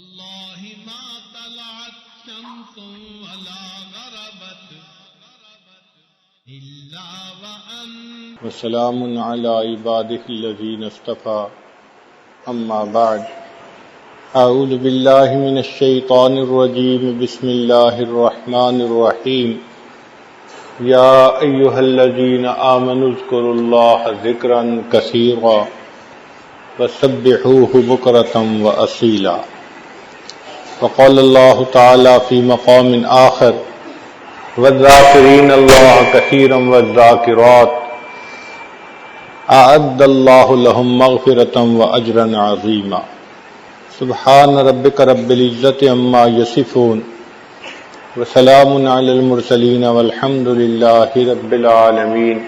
والله ما طلعت شمس ولا غربت إلا وأنت وسلام على عباده الذين اصطفى أما بعد أعوذ بالله من الشيطان الرجيم بسم الله الرحمن الرحيم يا أيها الذين آمنوا اذكروا الله ذكرا كثيرا وسبحوه بكرة وأصيلا وقال الله تعالى في مقام آخر والذاكرين الله كثيرا والذاكرات أعد الله لهم مغفرة وأجرا عظيما سبحان ربك رب العزة عما يصفون وسلام على المرسلين والحمد لله رب العالمين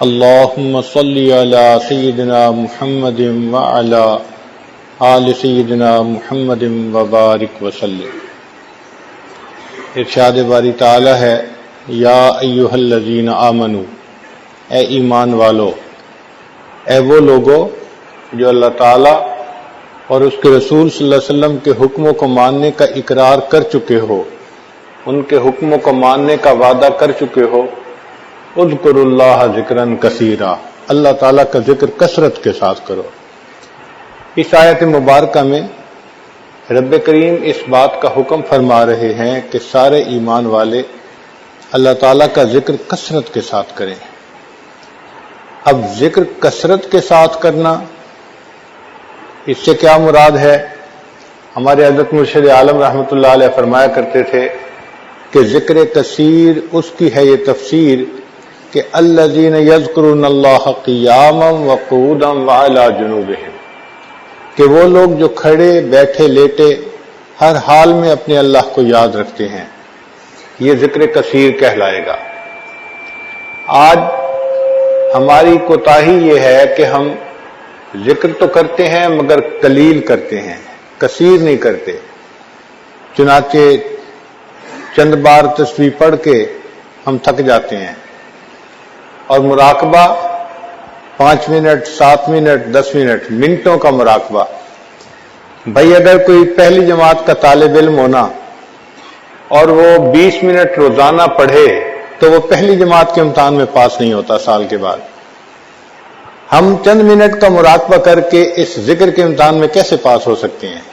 اللهم صل على سيدنا محمد وعلى آل سيدنا محمد وبارك وسلم۔ ارشاد باری تعالی ہے، یا ایھا الذین آمنو، اے ایمان والو، اے وہ لوگو جو اللہ تعالی اور اس کے رسول صلی اللہ علیہ وسلم کے حکموں کو ماننے کا اقرار کر چکے ہو، ان کے حکموں کو ماننے کا وعدہ کر چکے ہو، اذکروا اللہ ذکرا کثیرا، اللہ تعالیٰ کا ذکر کثرت کے ساتھ کرو۔ اس آیت مبارکہ میں رب کریم اس بات کا حکم فرما رہے ہیں کہ سارے ایمان والے اللہ تعالیٰ کا ذکر کثرت کے ساتھ کریں۔ اب ذکر کثرت کے ساتھ کرنا، اس سے کیا مراد ہے؟ ہمارے حضرت مرشد عالم رحمۃ اللہ علیہ فرمایا کرتے تھے کہ ذکر کثیر اس کی ہے یہ تفسیر کہ الذین یذکرون اللہ قیاما وقعودا وعلی جنوبہم، کہ وہ لوگ جو کھڑے بیٹھے لیٹے ہر حال میں اپنے اللہ کو یاد رکھتے ہیں، یہ ذکر کثیر کہلائے گا۔ آج ہماری کوتاہی یہ ہے کہ ہم ذکر تو کرتے ہیں مگر قلیل کرتے ہیں، کثیر نہیں کرتے۔ چنانچہ چند بار تسبیح پڑھ کے ہم تھک جاتے ہیں، اور مراقبہ 5 منٹ 7 منٹ 10 منٹ منٹوں کا مراقبہ۔ بھائی اگر کوئی پہلی جماعت کا طالب علم ہونا اور وہ 20 منٹ روزانہ پڑھے تو وہ پہلی جماعت کے امتحان میں پاس نہیں ہوتا سال کے بعد۔ ہم چند منٹ کا مراقبہ کر کے اس ذکر کے امتحان میں کیسے پاس ہو سکتے ہیں؟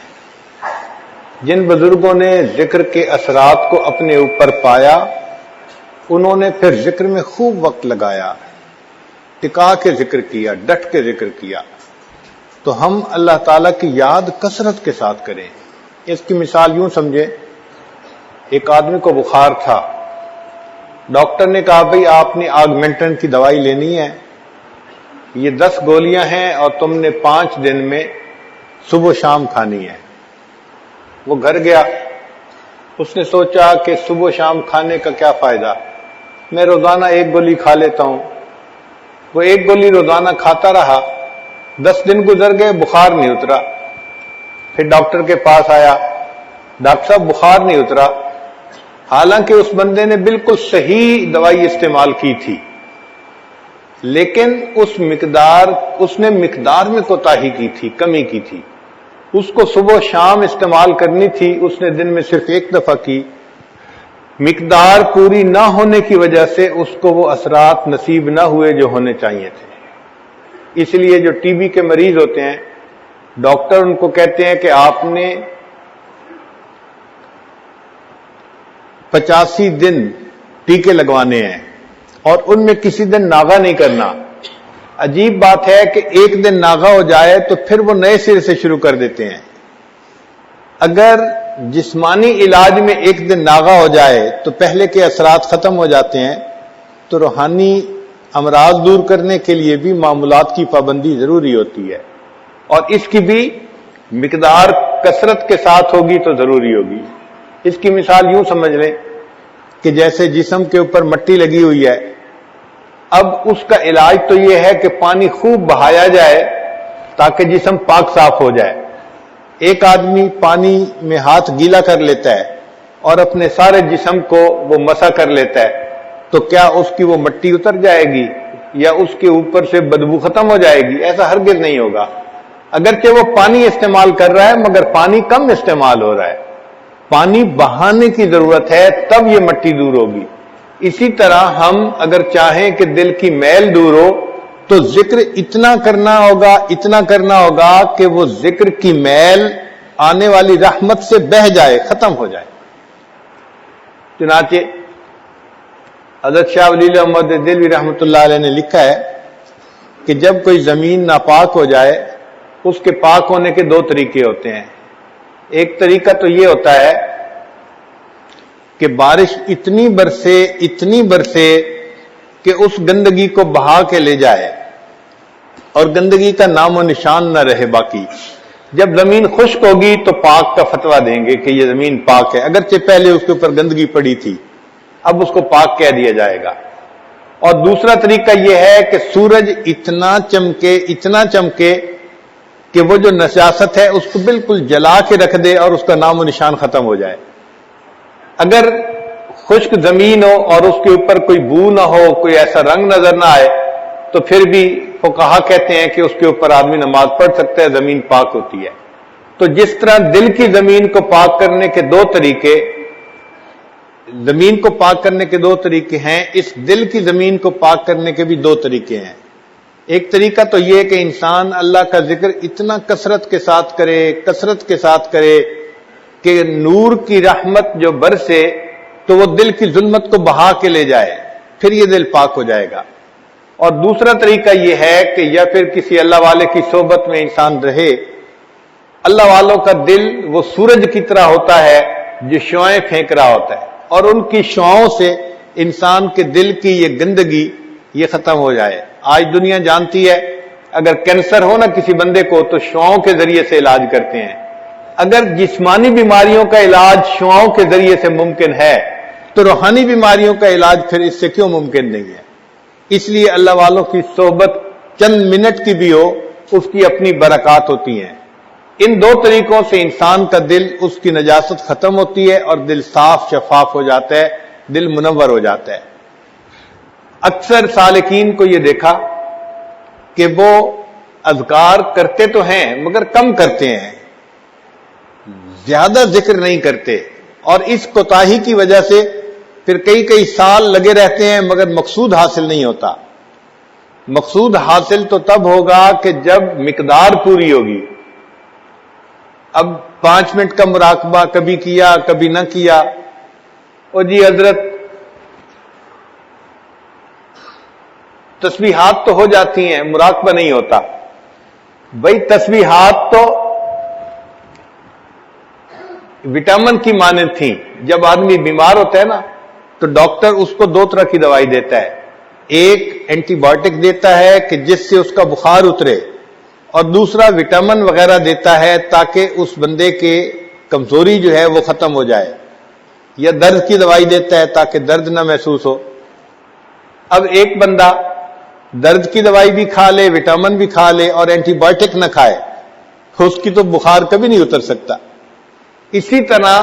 جن بزرگوں نے ذکر کے اثرات کو اپنے اوپر پایا، انہوں نے پھر ذکر میں خوب وقت لگایا، ٹکا کے ذکر کیا، ڈٹ کے ذکر کیا۔ تو ہم اللہ تعالیٰ کی یاد کثرت کے ساتھ کریں۔ اس کی مثال یوں سمجھیں، ایک آدمی کو بخار تھا، ڈاکٹر نے کہا بھئی آپ نے آگمنٹن کی دوائی لینی ہے، یہ 10 گولیاں ہیں اور تم نے 5 دن میں صبح و شام کھانی ہے۔ وہ گھر گیا، اس نے سوچا کہ صبح و شام کھانے کا کیا فائدہ، میں روزانہ 1 گولی کھا لیتا ہوں۔ وہ 1 گولی روزانہ کھاتا رہا، 10 دن گزر گئے، بخار نہیں اترا۔ پھر ڈاکٹر کے پاس آیا، ڈاکٹر صاحب بخار نہیں اترا، حالانکہ اس بندے نے بالکل صحیح دوائی استعمال کی تھی، لیکن اس نے مقدار میں کوتاہی کی تھی، کمی کی تھی۔ اس کو صبح و شام استعمال کرنی تھی، اس نے دن میں صرف 1 دفعہ کی۔ مقدار پوری نہ ہونے کی وجہ سے اس کو وہ اثرات نصیب نہ ہوئے جو ہونے چاہیے تھے۔ اس لیے جو ٹی بی کے مریض ہوتے ہیں، ڈاکٹر ان کو کہتے ہیں کہ آپ نے 85 دن ٹیکے لگوانے ہیں اور ان میں کسی دن ناغہ نہیں کرنا۔ عجیب بات ہے کہ 1 دن ناغہ ہو جائے تو پھر وہ نئے سرے سے شروع کر دیتے ہیں۔ اگر جسمانی علاج میں 1 دن ناغہ ہو جائے تو پہلے کے اثرات ختم ہو جاتے ہیں، تو روحانی امراض دور کرنے کے لیے بھی معمولات کی پابندی ضروری ہوتی ہے، اور اس کی بھی مقدار کثرت کے ساتھ ہوگی تو ضروری ہوگی۔ اس کی مثال یوں سمجھ لیں کہ جیسے جسم کے اوپر مٹی لگی ہوئی ہے، اب اس کا علاج تو یہ ہے کہ پانی خوب بہایا جائے تاکہ جسم پاک صاف ہو جائے۔ ایک آدمی پانی میں ہاتھ گیلا کر لیتا ہے اور اپنے سارے جسم کو وہ مسح کر لیتا ہے، تو کیا اس کی وہ مٹی اتر جائے گی یا اس کے اوپر سے بدبو ختم ہو جائے گی؟ ایسا ہرگز نہیں ہوگا۔ اگرچہ وہ پانی استعمال کر رہا ہے مگر پانی کم استعمال ہو رہا ہے، پانی بہانے کی ضرورت ہے تب یہ مٹی دور ہوگی۔ اسی طرح ہم اگر چاہیں کہ دل کی میل دور ہو تو ذکر اتنا کرنا ہوگا کہ وہ ذکر کی میل آنے والی رحمت سے بہہ جائے، ختم ہو جائے۔ چنانچہ حضرت شاہ ولی اللہ محمد دہلوی رحمۃ اللہ علیہ نے لکھا ہے کہ جب کوئی زمین ناپاک ہو جائے، اس کے پاک ہونے کے دو طریقے ہوتے ہیں۔ ایک طریقہ تو یہ ہوتا ہے کہ بارش اتنی برسے کہ اس گندگی کو بہا کے لے جائے اور گندگی کا نام و نشان نہ رہے باقی۔ جب زمین خشک ہوگی تو پاک کا فتویٰ دیں گے کہ یہ زمین پاک ہے، اگرچہ پہلے اس کے اوپر گندگی پڑی تھی، اب اس کو پاک کہہ دیا جائے گا۔ اور دوسرا طریقہ یہ ہے کہ سورج اتنا چمکے کہ وہ جو نجاست ہے اس کو بالکل جلا کے رکھ دے اور اس کا نام و نشان ختم ہو جائے۔ اگر خشک زمین ہو اور اس کے اوپر کوئی بو نہ ہو، کوئی ایسا رنگ نظر نہ آئے، تو پھر بھی فقہا کہتے ہیں کہ اس کے اوپر آدمی نماز پڑھ سکتا ہے، زمین پاک ہوتی ہے۔ تو جس طرح دل کی زمین کو پاک کرنے کے دو طریقے ہیں، اس دل کی زمین کو پاک کرنے کے بھی دو طریقے ہیں۔ ایک طریقہ تو یہ کہ انسان اللہ کا ذکر اتنا کثرت کے ساتھ کرے کہ نور کی رحمت جو برسے تو وہ دل کی ظلمت کو بہا کے لے جائے، پھر یہ دل پاک ہو جائے گا۔ اور دوسرا طریقہ یہ ہے کہ یا پھر کسی اللہ والے کی صحبت میں انسان رہے۔ اللہ والوں کا دل وہ سورج کی طرح ہوتا ہے جو شعاعیں پھینک رہا ہوتا ہے، اور ان کی شعاعوں سے انسان کے دل کی یہ گندگی یہ ختم ہو جائے۔ آج دنیا جانتی ہے اگر کینسر ہو نا کسی بندے کو تو شعاعوں کے ذریعے سے علاج کرتے ہیں۔ اگر جسمانی بیماریوں کا علاج شعاعوں کے ذریعے سے ممکن ہے تو روحانی بیماریوں کا علاج پھر اس سے کیوں ممکن نہیں ہے؟ اس لیے اللہ والوں کی صحبت چند منٹ کی بھی ہو، اس کی اپنی برکات ہوتی ہیں۔ ان دو طریقوں سے انسان کا دل، اس کی نجاست ختم ہوتی ہے اور دل صاف شفاف ہو جاتا ہے، دل منور ہو جاتا ہے۔ اکثر سالکین کو یہ دیکھا کہ وہ اذکار کرتے تو ہیں مگر کم کرتے ہیں، زیادہ ذکر نہیں کرتے، اور اس کوتاہی کی وجہ سے پھر کئی سال لگے رہتے ہیں مگر مقصود حاصل نہیں ہوتا۔ مقصود حاصل تو تب ہوگا کہ جب مقدار پوری ہوگی۔ اب 5 منٹ کا مراقبہ کبھی کیا کبھی نہ کیا، اور جی حضرت تسبیحات تو ہو جاتی ہیں، مراقبہ نہیں ہوتا۔ بھئی تسبیحات تو وٹامن کی مانند تھیں۔ جب آدمی بیمار ہوتا ہے نا تو ڈاکٹر اس کو 2 طرح کی دوائی دیتا ہے، ایک اینٹی بایوٹک دیتا ہے کہ جس سے اس کا بخار اترے، اور دوسرا وٹامن وغیرہ دیتا ہے تاکہ اس بندے کے کمزوری جو ہے وہ ختم ہو جائے، یا درد کی دوائی دیتا ہے تاکہ درد نہ محسوس ہو۔ اب ایک بندہ درد کی دوائی بھی کھا لے، وٹامن بھی کھا لے اور اینٹی بایوٹک نہ کھائے، اس کی تو بخار کبھی نہیں اتر سکتا۔ اسی طرح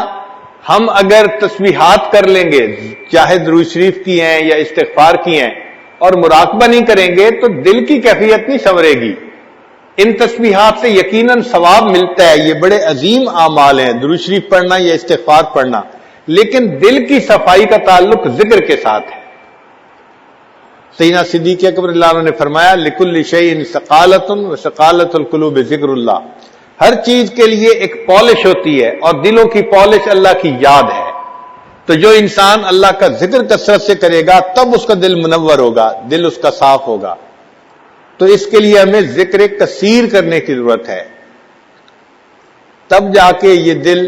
ہم اگر تسبیحات کر لیں گے، چاہے درود شریف کی ہیں یا استغفار کی ہیں، اور مراقبہ نہیں کریں گے تو دل کی کیفیت نہیں سنورے گی۔ ان تسبیحات سے یقیناً ثواب ملتا ہے، یہ بڑے عظیم اعمال ہیں، درود شریف پڑھنا یا استغفار پڑھنا، لیکن دل کی صفائی کا تعلق ذکر کے ساتھ ہے۔ سیدنا صدیق اکبر اللہ عنہ نے فرمایا لِكُلِّ شَيْءٍ ثَقَالَةٌ وَثَقَالَةُ الْقُلُوبِ ذِكْرُ اللَّهِ، ہر چیز کے لیے ایک پالش ہوتی ہے، اور دلوں کی پالش اللہ کی یاد ہے۔ تو جو انسان اللہ کا ذکر کثرت سے کرے گا تب اس کا دل منور ہوگا، دل اس کا صاف ہوگا۔ تو اس کے لیے ہمیں ذکر کثیر کرنے کی ضرورت ہے، تب جا کے یہ دل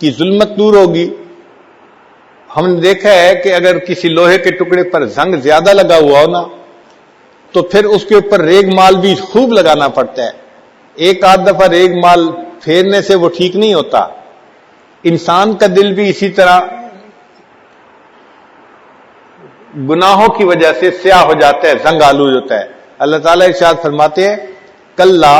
کی ظلمت دور ہوگی۔ ہم نے دیکھا ہے کہ اگر کسی لوہے کے ٹکڑے پر زنگ زیادہ لگا ہوا ہو نا تو پھر اس کے اوپر ریگ مال بھی خوب لگانا پڑتا ہے۔ ایک آدھ دفعہ ریگ مال پھیرنے سے وہ ٹھیک نہیں ہوتا۔ انسان کا دل بھی اسی طرح گناہوں کی وجہ سے سیاہ ہو جاتا ہے، زنگ آلود ہوتا ہے۔ اللہ تعالیٰ ارشاد فرماتے ہیں کلا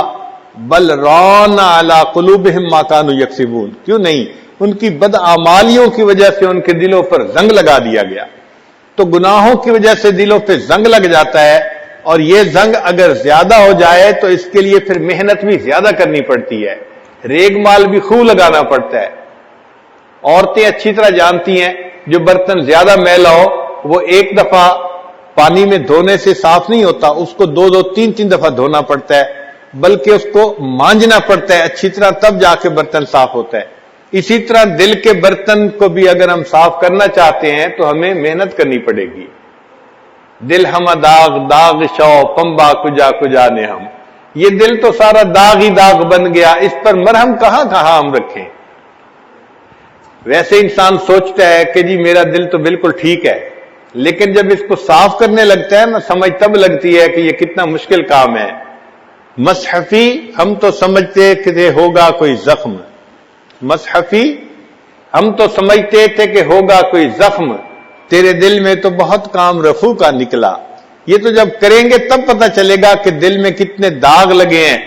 بل ران علی قلوبہم ما کانوا یکسبون، کیوں نہیں، ان کی بدعمالیوں کی وجہ سے ان کے دلوں پر زنگ لگا دیا گیا۔ تو گناہوں کی وجہ سے دلوں پہ زنگ لگ جاتا ہے اور یہ زنگ اگر زیادہ ہو جائے تو اس کے لیے پھر محنت بھی زیادہ کرنی پڑتی ہے، ریگ مال بھی خوب لگانا پڑتا ہے۔ عورتیں اچھی طرح جانتی ہیں جو برتن زیادہ میلا ہو وہ ایک دفعہ پانی میں دھونے سے صاف نہیں ہوتا، اس کو دو دو تین تین دفعہ دھونا پڑتا ہے، بلکہ اس کو مانجنا پڑتا ہے اچھی طرح، تب جا کے برتن صاف ہوتا ہے۔ اسی طرح دل کے برتن کو بھی اگر ہم صاف کرنا چاہتے ہیں تو ہمیں محنت کرنی پڑے گی۔ دل ہم داغ داغ شو پمبا کجا کجا نے ہم، یہ دل تو سارا داغ ہی داغ بن گیا، اس پر مرہم کہاں کہاں ہم رکھیں۔ ویسے انسان سوچتا ہے کہ جی میرا دل تو بالکل ٹھیک ہے، لیکن جب اس کو صاف کرنے لگتا ہے نا سمجھ تب لگتی ہے کہ یہ کتنا مشکل کام ہے۔ مصحفی ہم تو سمجھتے کہ ہوگا کوئی زخم، مصحفی ہم تو سمجھتے تھے کہ ہوگا کوئی زخم، تیرے دل میں تو بہت کام رفو کا نکلا۔ یہ تو جب کریں گے تب پتہ چلے گا کہ دل میں کتنے داغ لگے ہیں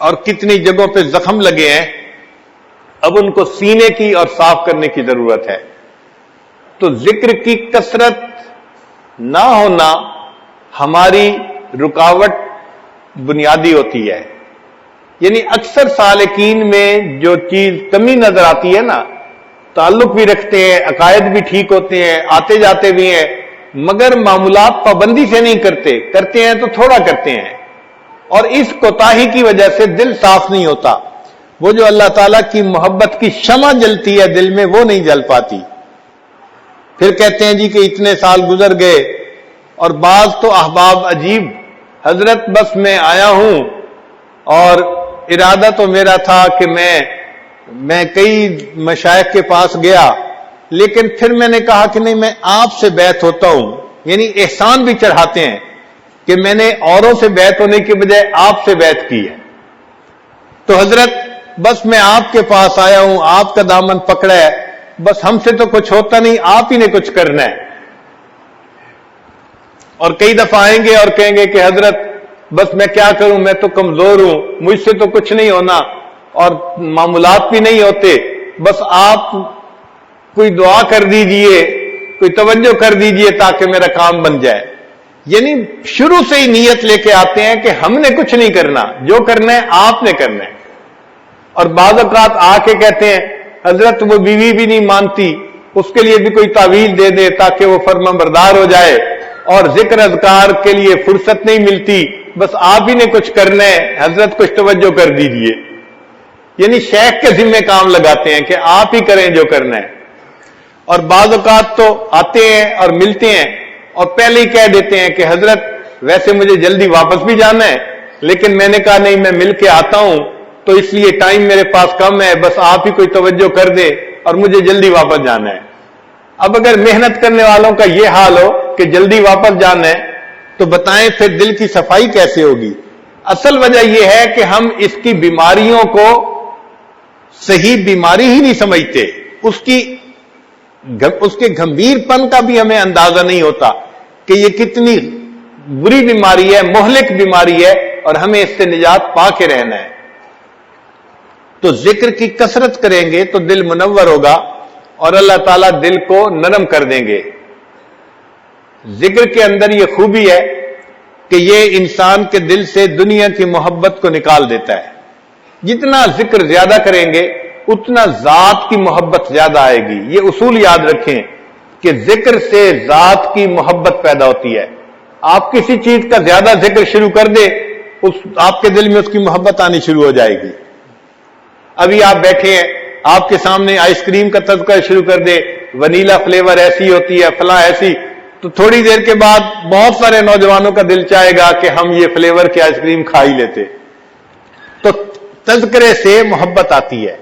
اور کتنی جگہوں پہ زخم لگے ہیں، اب ان کو سینے کی اور صاف کرنے کی ضرورت ہے۔ تو ذکر کی کثرت نہ ہونا ہماری رکاوٹ بنیادی ہوتی ہے۔ یعنی اکثر سالکین میں جو چیز کمی نظر آتی ہے نا، تعلق بھی رکھتے ہیں، عقائد بھی ٹھیک ہوتے ہیں، آتے جاتے بھی ہیں، مگر معمولات پابندی سے نہیں کرتے ہیں تو تھوڑا کرتے ہیں، اور اس کوتاہی کی وجہ سے دل صاف نہیں ہوتا۔ وہ جو اللہ تعالیٰ کی محبت کی شمع جلتی ہے دل میں وہ نہیں جل پاتی۔ پھر کہتے ہیں جی کہ اتنے سال گزر گئے، اور بعض تو احباب عجیب، حضرت بس میں آیا ہوں اور ارادہ تو میرا تھا کہ میں کئی مشائخ کے پاس گیا، لیکن پھر میں نے کہا کہ نہیں میں آپ سے بیعت ہوتا ہوں، یعنی احسان بھی چڑھاتے ہیں کہ میں نے اوروں سے بیعت ہونے کے بجائے آپ سے بیعت کی ہے۔ تو حضرت بس میں آپ کے پاس آیا ہوں، آپ کا دامن پکڑا ہے، بس ہم سے تو کچھ ہوتا نہیں، آپ ہی نے کچھ کرنا ہے۔ اور کئی دفعہ آئیں گے اور کہیں گے کہ حضرت بس میں کیا کروں، میں تو کمزور ہوں، مجھ سے تو کچھ نہیں ہونا اور معاملات بھی نہیں ہوتے، بس آپ کوئی دعا کر دیجئے، کوئی توجہ کر دیجئے تاکہ میرا کام بن جائے۔ یعنی شروع سے ہی نیت لے کے آتے ہیں کہ ہم نے کچھ نہیں کرنا، جو کرنا ہے آپ نے کرنا ہے۔ اور بعض اوقات آ کے کہتے ہیں حضرت وہ بیوی بھی نہیں مانتی، اس کے لیے بھی کوئی تعویل دے دے تاکہ وہ فرما بردار ہو جائے، اور ذکر اذکار کے لیے فرصت نہیں ملتی، بس آپ ہی نے کچھ کرنا ہے، حضرت کچھ توجہ کر دیجئے۔ یعنی شیخ کے ذمہ کام لگاتے ہیں کہ آپ ہی کریں جو کرنا ہے۔ اور بعض اوقات تو آتے ہیں اور ملتے ہیں اور پہلے ہی کہہ دیتے ہیں کہ حضرت ویسے مجھے جلدی واپس بھی جانا ہے، لیکن میں نے کہا نہیں میں مل کے آتا ہوں تو اس لیے ٹائم میرے پاس کم ہے، بس آپ ہی کوئی توجہ کر دے اور مجھے جلدی واپس جانا ہے۔ اب اگر محنت کرنے والوں کا یہ حال ہو کہ جلدی واپس جانا ہے تو بتائیں پھر دل کی صفائی کیسے ہوگی؟ اصل وجہ یہ ہے کہ ہم اس کی بیماریوں کو صحیح بیماری ہی نہیں سمجھتے، اس کے گھمبیر پن کا بھی ہمیں اندازہ نہیں ہوتا کہ یہ کتنی بری بیماری ہے، مہلک بیماری ہے، اور ہمیں اس سے نجات پا کے رہنا ہے۔ تو ذکر کی کثرت کریں گے تو دل منور ہوگا اور اللہ تعالیٰ دل کو نرم کر دیں گے۔ ذکر کے اندر یہ خوبی ہے کہ یہ انسان کے دل سے دنیا کی محبت کو نکال دیتا ہے۔ جتنا ذکر زیادہ کریں گے اتنا ذات کی محبت زیادہ آئے گی۔ یہ اصول یاد رکھیں کہ ذکر سے ذات کی محبت پیدا ہوتی ہے۔ آپ کسی چیز کا زیادہ ذکر شروع کر دے، آپ کے دل میں اس کی محبت آنی شروع ہو جائے گی۔ ابھی آپ بیٹھے ہیں، آپ کے سامنے آئس کریم کا تذکرہ شروع کر دے، ونیلا فلیور ایسی ہوتی ہے، فلاں ایسی، تو تھوڑی دیر کے بعد بہت سارے نوجوانوں کا دل چاہے گا کہ ہم یہ فلیور کی آئس کریم کھا ہی لیتے۔ تو تذکرے سے محبت آتی ہے،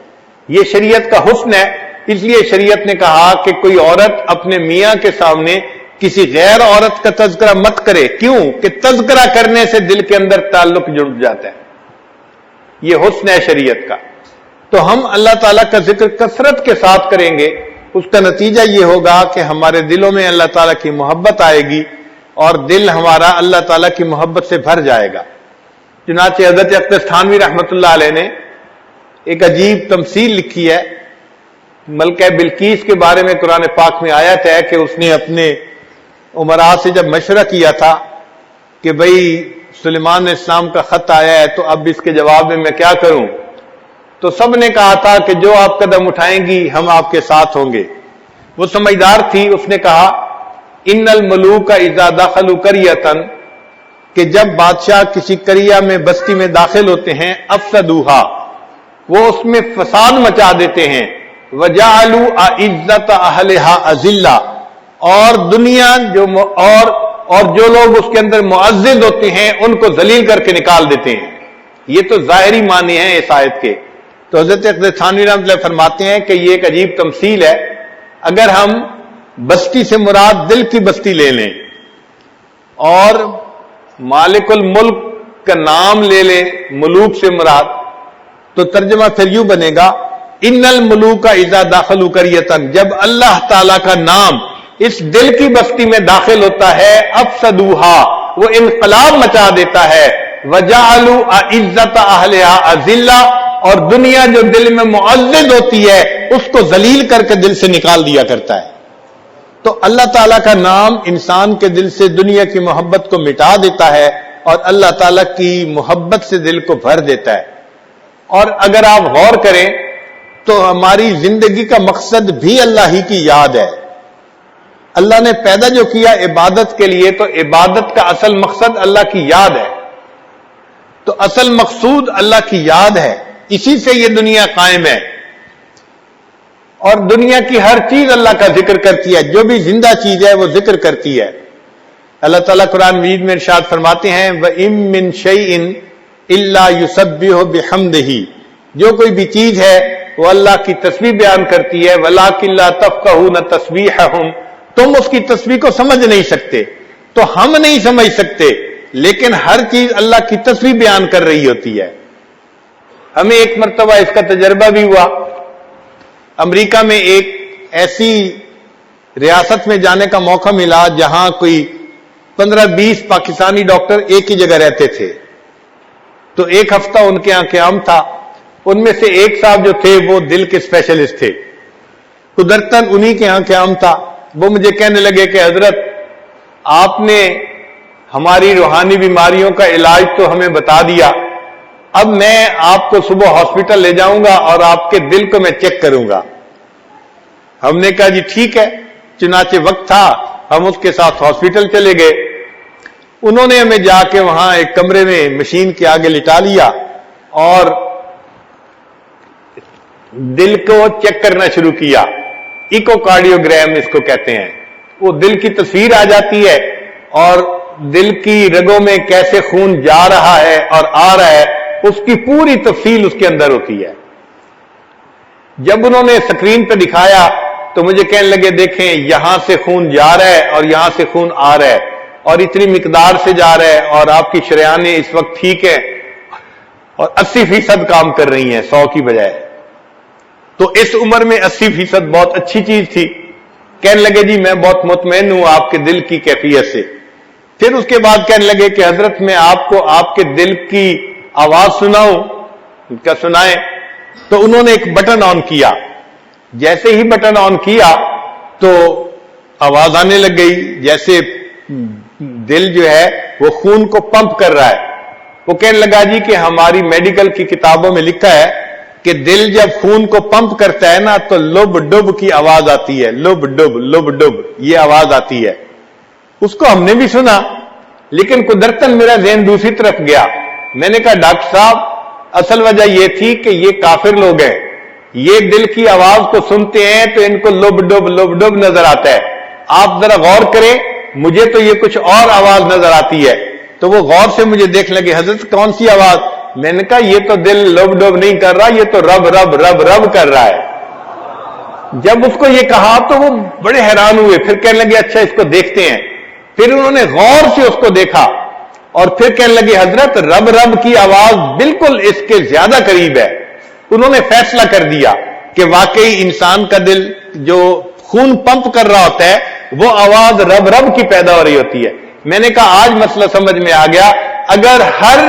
یہ شریعت کا حسن ہے۔ اس لیے شریعت نے کہا کہ کوئی عورت اپنے میاں کے سامنے کسی غیر عورت کا تذکرہ مت کرے۔ کیوں؟ کہ تذکرہ کرنے سے دل کے اندر تعلق جڑ جاتا ہے۔ یہ حسن ہے شریعت کا۔ تو ہم اللہ تعالیٰ کا ذکر کثرت کے ساتھ کریں گے، اس کا نتیجہ یہ ہوگا کہ ہمارے دلوں میں اللہ تعالیٰ کی محبت آئے گی اور دل ہمارا اللہ تعالیٰ کی محبت سے بھر جائے گا۔ چنانچہ حضرت اختر تھانوی رحمۃ اللہ علیہ نے ایک عجیب تمثیل لکھی ہے۔ ملکہ بلقیس کے بارے میں قرآن پاک میں آیت ہے کہ اس نے اپنے امراء سے جب مشورہ کیا تھا کہ بھئی سلیمان علیہ السلام کا خط آیا ہے تو اب اس کے جواب میں کیا کروں، تو سب نے کہا تھا کہ جو آپ قدم اٹھائیں گی ہم آپ کے ساتھ ہوں گے۔ وہ سمجھدار تھی، اس نے کہا ان الملوک اذا دخلوا قریۃ، کہ جب بادشاہ کسی قریہ میں بستی میں داخل ہوتے ہیں، افسدوها، وہ اس میں فساد مچا دیتے ہیں، وجعلوا اعزۃ اہلها اذلہ، اور دنیا اور جو لوگ اس کے اندر معزز ہوتے ہیں ان کو ذلیل کر کے نکال دیتے ہیں۔ یہ تو ظاہری معنی ہیں اس آیت کے۔ تو حضرت اقدس تھانوی رحمۃ اللہ فرماتے ہیں کہ یہ ایک عجیب تمثیل ہے۔ اگر ہم بستی سے مراد دل کی بستی لے لیں اور مالک الملک کا نام لے لیں ملوک سے مراد، تو ترجمہ پھر یوں بنے گا ان الملوک اذا دخلوا قریۃ، جب اللہ تعالی کا نام اس دل کی بستی میں داخل ہوتا ہے، افسدوها، وہ انقلاب مچا دیتا ہے، وجعلوا اعزۃ اہلها اذلہ، اور دنیا جو دل میں معزز ہوتی ہے اس کو ذلیل کر کے دل سے نکال دیا کرتا ہے۔ تو اللہ تعالیٰ کا نام انسان کے دل سے دنیا کی محبت کو مٹا دیتا ہے اور اللہ تعالیٰ کی محبت سے دل کو بھر دیتا ہے۔ اور اگر آپ غور کریں تو ہماری زندگی کا مقصد بھی اللہ ہی کی یاد ہے۔ اللہ نے پیدا جو کیا عبادت کے لیے، تو عبادت کا اصل مقصد اللہ کی یاد ہے، تو اصل مقصود اللہ کی یاد ہے، اسی سے یہ دنیا قائم ہے۔ اور دنیا کی ہر چیز اللہ کا ذکر کرتی ہے، جو بھی زندہ چیز ہے وہ ذکر کرتی ہے۔ اللہ تعالیٰ قرآن مجید میں ارشاد فرماتے ہیں وَإِن مِّن شَيْءٍ إِلَّا يُسَبِّحُ بِحَمْدِهِ، جو کوئی بھی چیز ہے وہ اللہ کی تسبیح بیان کرتی ہے، وَلَٰكِن لَّا تَفْقَهُونَ تَسْبِيحَهُمْ، تم اس کی تسبیح کو سمجھ نہیں سکتے، تو ہم نہیں سمجھ سکتے، لیکن ہر چیز اللہ کی تسبیح بیان کر رہی ہوتی ہے۔ ہمیں ایک مرتبہ اس کا تجربہ بھی ہوا، امریکہ میں ایک ایسی ریاست میں جانے کا موقع ملا جہاں کوئی 15-20 پاکستانی ڈاکٹر ایک ہی جگہ رہتے تھے۔ تو ایک ہفتہ ان کے یہاں قیام تھا، ان میں سے ایک صاحب جو تھے وہ دل کے اسپیشلسٹ تھے، قدرتاً انہی کے یہاں قیام تھا۔ وہ مجھے کہنے لگے کہ حضرت آپ نے ہماری روحانی بیماریوں کا علاج تو ہمیں بتا دیا، اب میں آپ کو صبح ہاسپٹل لے جاؤں گا اور آپ کے دل کو میں چیک کروں گا۔ ہم نے کہا جی ٹھیک ہے، چنانچہ وقت تھا ہم اس کے ساتھ ہاسپٹل چلے گئے۔ انہوں نے ہمیں جا کے وہاں ایک کمرے میں مشین کے آگے لٹا لیا اور دل کو چیک کرنا شروع کیا، ایکو کارڈیوگرام اس کو کہتے ہیں۔ وہ دل کی تصویر آ جاتی ہے اور دل کی رگوں میں کیسے خون جا رہا ہے اور آ رہا ہے اس کی پوری تفصیل اس کے اندر ہوتی ہے۔ جب انہوں نے اسکرین پہ دکھایا تو مجھے کہنے لگے دیکھیں یہاں سے خون جا رہا ہے اور یہاں سے خون آ رہا ہے اور اتنی مقدار سے جا رہا ہے اور آپ کی شریانیں اس وقت ٹھیک ہے اور 80% کام کر رہی ہیں 100 کی بجائے۔ تو اس عمر میں 80% بہت اچھی چیز تھی۔ کہنے لگے جی میں بہت مطمئن ہوں آپ کے دل کی کیفیت سے۔ پھر اس کے بعد کہنے لگے کہ حضرت میں آپ کو آپ کے دل کی آواز سناؤں؟ کیا سنائیں؟ تو انہوں نے ایک بٹن آن کیا، جیسے ہی بٹن آن کیا تو آواز آنے لگ گئی، جیسے دل جو ہے وہ خون کو پمپ کر رہا ہے۔ وہ کہنے لگا جی کہ ہماری میڈیکل کی کتابوں میں لکھا ہے کہ دل جب خون کو پمپ کرتا ہے نا تو لب ڈب کی آواز آتی ہے، لب ڈب یہ آواز آتی ہے۔ اس کو ہم نے بھی سنا، لیکن قدرتاً میرا ذہن دوسری طرف گیا۔ میں نے کہا ڈاکٹر صاحب اصل وجہ یہ تھی کہ یہ کافر لوگ ہیں، یہ دل کی آواز کو سنتے ہیں تو ان کو لب ڈب نظر آتا ہے۔ آپ ذرا غور کریں، مجھے تو یہ کچھ اور آواز نظر آتی ہے۔ تو وہ غور سے مجھے دیکھ لگے، حضرت کون سی آواز؟ میں نے کہا یہ تو دل لب ڈب نہیں کر رہا، یہ تو رب رب رب رب کر رہا ہے۔ جب اس کو یہ کہا تو وہ بڑے حیران ہوئے، پھر کہنے لگے اچھا اس کو دیکھتے ہیں۔ پھر انہوں نے غور سے اس کو دیکھا اور پھر کہنے لگے حضرت رب رب کی آواز بالکل اس کے زیادہ قریب ہے۔ انہوں نے فیصلہ کر دیا کہ واقعی انسان کا دل جو خون پمپ کر رہا ہوتا ہے وہ آواز رب رب کی پیدا ہو رہی ہوتی ہے۔ میں نے کہا آج مسئلہ سمجھ میں آ گیا، اگر ہر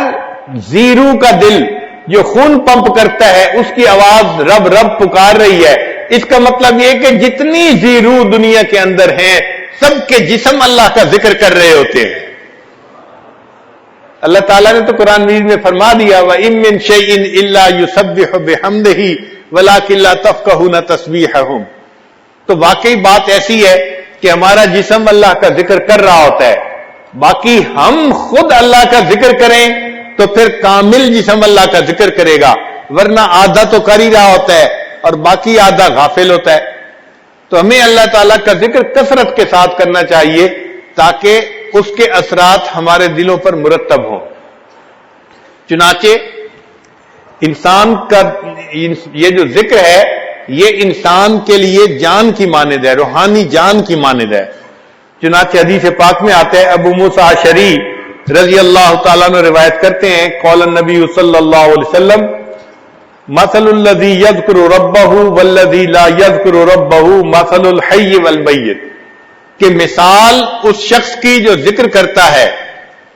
زیرو کا دل جو خون پمپ کرتا ہے اس کی آواز رب رب پکار رہی ہے، اس کا مطلب یہ کہ جتنی زیرو دنیا کے اندر ہیں سب کے جسم اللہ کا ذکر کر رہے ہوتے ہیں۔ اللہ تعالیٰ نے تو قرآن مجید میں فرما دیا وَإِن مِّن شَيْءٍ إِلَّا يُسَبِّحُ بِحَمْدِهِ وَلَٰكِن لَّا تَفْقَهُونَ تَسْبِيحَهُمْ. تو واقعی بات ایسی ہے کہ ہمارا جسم اللہ کا ذکر کر رہا ہوتا ہے، باقی ہم خود اللہ کا ذکر کریں تو پھر کامل جسم اللہ کا ذکر کرے گا، ورنہ آدھا تو کر ہی رہا ہوتا ہے اور باقی آدھا غافل ہوتا ہے. تو ہمیں اللہ تعالیٰ کا ذکر کثرت کے ساتھ کرنا چاہیے تاکہ اس کے اثرات ہمارے دلوں پر مرتب ہوں. چنانچہ انسان کا یہ جو ذکر ہے یہ انسان کے لیے جان کی مانند ہے، روحانی جان کی مانند ہے. چنانچہ حدیث پاک میں آتا ہے، ابو موسیٰ اشعری رضی اللہ تعالیٰ عنہ روایت کرتے ہیں، قول النبی صلی اللہ علیہ وسلم مثل الذی یذکر ربہ والذی لا یذکر ربہ مثل الحی والمیت، کہ مثال اس شخص کی جو ذکر کرتا ہے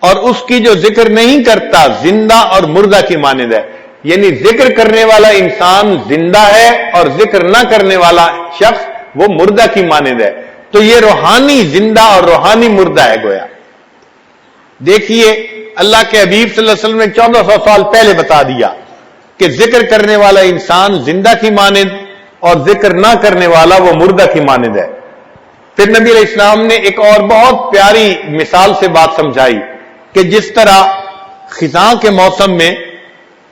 اور اس کی جو ذکر نہیں کرتا زندہ اور مردہ کی مانند ہے. یعنی ذکر کرنے والا انسان زندہ ہے اور ذکر نہ کرنے والا شخص وہ مردہ کی مانند ہے. تو یہ روحانی زندہ اور روحانی مردہ ہے گویا. دیکھیے اللہ کے حبیب صلی اللہ علیہ وسلم نے 1400 سال پہلے بتا دیا کہ ذکر کرنے والا انسان زندہ کی مانند اور ذکر نہ کرنے والا وہ مردہ کی مانند ہے. پھر نبی علیہ السلام نے ایک اور بہت پیاری مثال سے بات سمجھائی کہ جس طرح خزاں کے موسم میں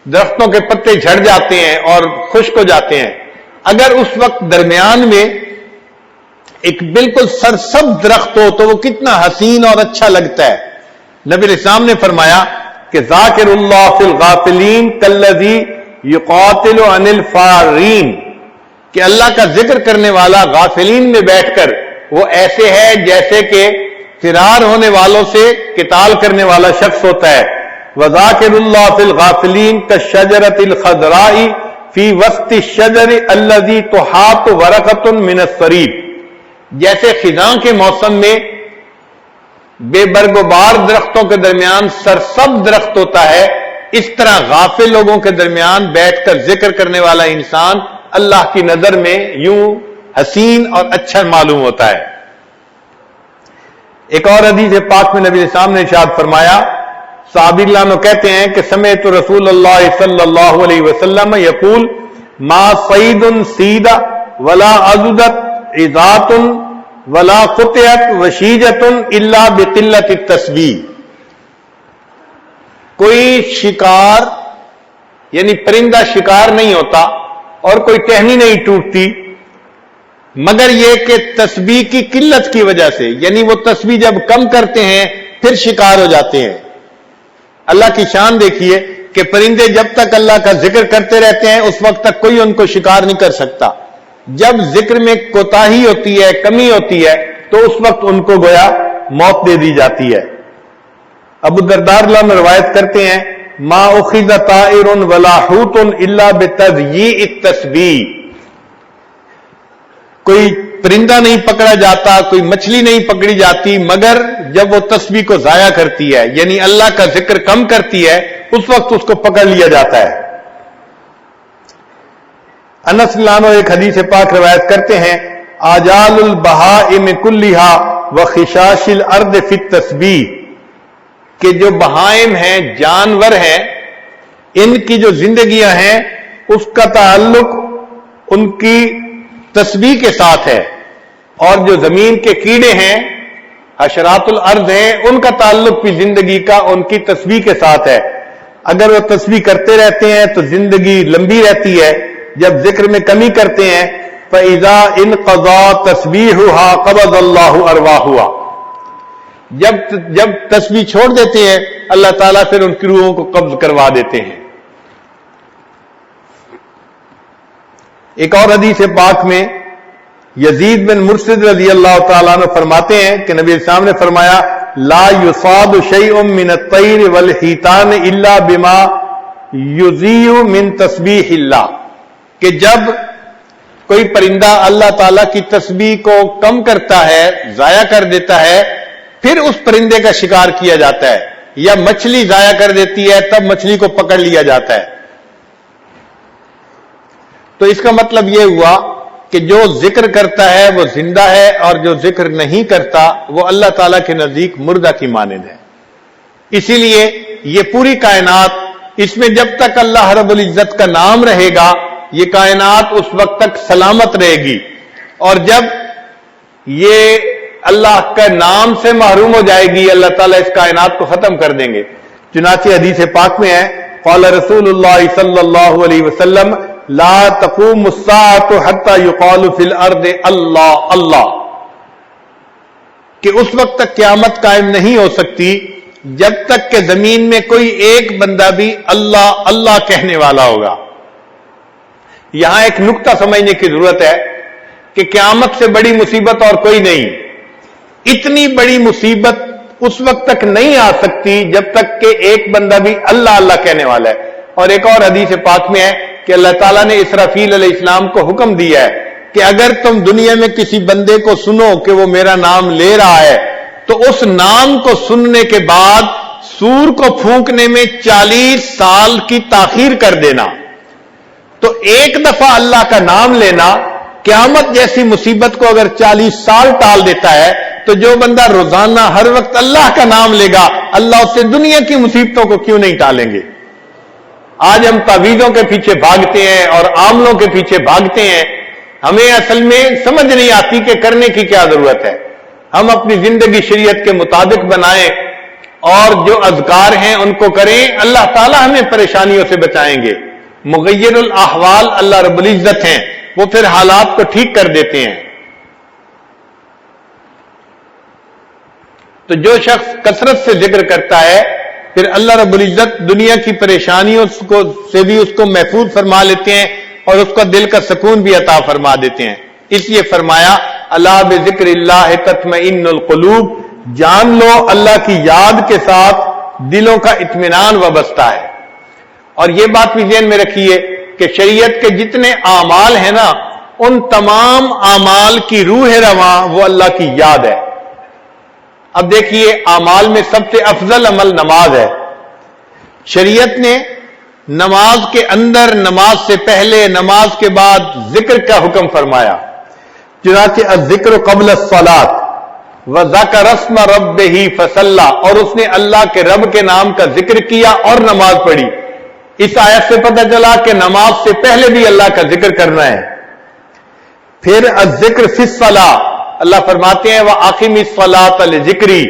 درختوں کے پتے جھڑ جاتے ہیں اور خشک ہو جاتے ہیں، اگر اس وقت درمیان میں ایک بالکل سرسبز درخت ہو تو وہ کتنا حسین اور اچھا لگتا ہے. نبی علیہ السلام نے فرمایا کہ ذاکر اللہ فی الغافلین کالذی یقاتل عن الفارین، کہ اللہ کا ذکر کرنے والا غافلین میں بیٹھ کر وہ ایسے ہے جیسے کہ فرار ہونے والوں سے قتال کرنے والا شخص ہوتا ہے. وذاکر اللہ فی الغافلین کالشجرۃ الخضراء فی وسط الشجر الذی تحاط ورقۃ من الصریب، جیسے خزاں کے موسم میں بے برگ و بار درختوں کے درمیان سرسبز درخت ہوتا ہے، اس طرح غافل لوگوں کے درمیان بیٹھ کر ذکر کرنے والا انسان اللہ کی نظر میں یوں حسین اور اچھا معلوم ہوتا ہے. ایک اور حدیث پاک میں نبی علیہ السلام نے ارشاد فرمایا، صحابی اللہ عنہ کہتے ہیں کہ سمعت رسول اللہ صلی اللہ علیہ وسلم یقول ما صید سید ولا عضدت عظات ولا قطعت وشیجت الا بقلت التسبیح. کوئی شکار یعنی پرندہ شکار نہیں ہوتا اور کوئی ٹہنی نہیں ٹوٹتی مگر یہ کہ تسبیح کی قلت کی وجہ سے، یعنی وہ تسبیح جب کم کرتے ہیں پھر شکار ہو جاتے ہیں. اللہ کی شان دیکھیے کہ پرندے جب تک اللہ کا ذکر کرتے رہتے ہیں اس وقت تک کوئی ان کو شکار نہیں کر سکتا. جب ذکر میں کوتاہی ہوتی ہے، کمی ہوتی ہے، تو اس وقت ان کو گویا موت دے دی جاتی ہے. ابو الدرداء اللہ میں روایت کرتے ہیں ما اخذ طائر ولا حوت الا بتضییع التسبیح، کوئی پرندہ نہیں پکڑا جاتا، کوئی مچھلی نہیں پکڑی جاتی مگر جب وہ تسبیح کو ضائع کرتی ہے، یعنی اللہ کا ذکر کم کرتی ہے، اس وقت اس کو پکڑ لیا جاتا ہے. انس لانو ایک حدیث پاک روایت کرتے ہیں آجال البہائم کلھا وخشاش الارض فی التسبیح، کہ جو بہائم ہیں، جانور ہیں، ان کی جو زندگیاں ہیں اس کا تعلق ان کی تسبیح کے ساتھ ہے، اور جو زمین کے کیڑے ہیں، حشرات الارض ہیں، ان کا تعلق بھی زندگی کا ان کی تسبیح کے ساتھ ہے. اگر وہ تسبیح کرتے رہتے ہیں تو زندگی لمبی رہتی ہے، جب ذکر میں کمی کرتے ہیں فَإِذَا انْقَضَى تَسْبِيحُهَا قَبَضَ اللَّهُ أَرْوَاحُهَا، جب تسبیح چھوڑ دیتے ہیں اللہ تعالیٰ پھر ان کی روحوں کو قبض کروا دیتے ہیں. ایک اور حدیث پاک میں یزید بن مرشد رضی اللہ تعالیٰ عنہ فرماتے ہیں کہ نبی السلام نے فرمایا لا یصاد شیء من الطیر والحیتان الا بما یضیع من تسبیح اللہ، کہ جب کوئی پرندہ اللہ تعالیٰ کی تسبیح کو کم کرتا ہے، ضائع کر دیتا ہے، پھر اس پرندے کا شکار کیا جاتا ہے، یا مچھلی ضائع کر دیتی ہے تب مچھلی کو پکڑ لیا جاتا ہے. تو اس کا مطلب یہ ہوا کہ جو ذکر کرتا ہے وہ زندہ ہے اور جو ذکر نہیں کرتا وہ اللہ تعالیٰ کے نزدیک مردہ کی مانند ہے. اسی لیے یہ پوری کائنات، اس میں جب تک اللہ رب العزت کا نام رہے گا یہ کائنات اس وقت تک سلامت رہے گی، اور جب یہ اللہ کا نام سے محروم ہو جائے گی اللہ تعالیٰ اس کائنات کو ختم کر دیں گے۔ چنانچہ حدیث پاک میں ہے قال رسول اللہ صلی اللہ علیہ وسلم لا تقوم الساعة حتى يقال في الارض اللہ اللہ، کہ اس وقت تک قیامت قائم نہیں ہو سکتی جب تک کہ زمین میں کوئی ایک بندہ بھی اللہ اللہ کہنے والا ہوگا۔ یہاں ایک نقطہ سمجھنے کی ضرورت ہے کہ قیامت سے بڑی مصیبت اور کوئی نہیں۔ اتنی بڑی مصیبت اس وقت تک نہیں آ سکتی جب تک کہ ایک بندہ بھی اللہ اللہ کہنے والا ہے۔ اور ایک اور حدیث پاک میں ہے کہ اللہ تعالیٰ نے اسرافیل علیہ السلام کو حکم دیا ہے کہ اگر تم دنیا میں کسی بندے کو سنو کہ وہ میرا نام لے رہا ہے تو اس نام کو سننے کے بعد سور کو پھونکنے میں 40 سال کی تاخیر کر دینا۔ تو ایک دفعہ اللہ کا نام لینا قیامت جیسی مصیبت کو اگر 40 سال ٹال دیتا ہے تو جو بندہ روزانہ ہر وقت اللہ کا نام لے گا اللہ اس سے دنیا کی مصیبتوں کو کیوں نہیں ٹالیں گے۔ آج ہم تعویذوں کے پیچھے بھاگتے ہیں اور عاملوں کے پیچھے بھاگتے ہیں، ہمیں اصل میں سمجھ نہیں آتی کہ کرنے کی کیا ضرورت ہے۔ ہم اپنی زندگی شریعت کے مطابق بنائیں اور جو اذکار ہیں ان کو کریں، اللہ تعالی ہمیں پریشانیوں سے بچائیں گے۔ مغیر الاحوال اللہ رب العزت ہیں، وہ پھر حالات کو ٹھیک کر دیتے ہیں۔ تو جو شخص کثرت سے ذکر کرتا ہے پھر اللہ رب العزت دنیا کی پریشانیوں سے بھی اس کو محفوظ فرما لیتے ہیں اور اس کا دل کا سکون بھی عطا فرما دیتے ہیں۔ اس لیے فرمایا الا بذکر اللہ تطمئن القلوب، جان لو اللہ کی یاد کے ساتھ دلوں کا اطمینان وابستہ ہے۔ اور یہ بات بھی ذہن میں رکھیے کہ شریعت کے جتنے اعمال ہیں نا ان تمام اعمال کی روح رواں وہ اللہ کی یاد ہے۔ اب دیکھیے اعمال میں سب سے افضل عمل نماز ہے۔ شریعت نے نماز کے اندر، نماز سے پہلے، نماز کے بعد ذکر کا حکم فرمایا۔ چنانچہ الذکر قبل الصلاۃ وذکر اسم ربہ فصلی، اور اس نے اللہ کے رب کے نام کا ذکر کیا اور نماز پڑھی۔ اس آیت سے پتہ چلا کہ نماز سے پہلے بھی اللہ کا ذکر کرنا ہے۔ پھر الذکر فی الصلاۃ، اللہ فرماتے ہیں وَأَقِمِ الصَّلَاةَ لِذِكْرِي،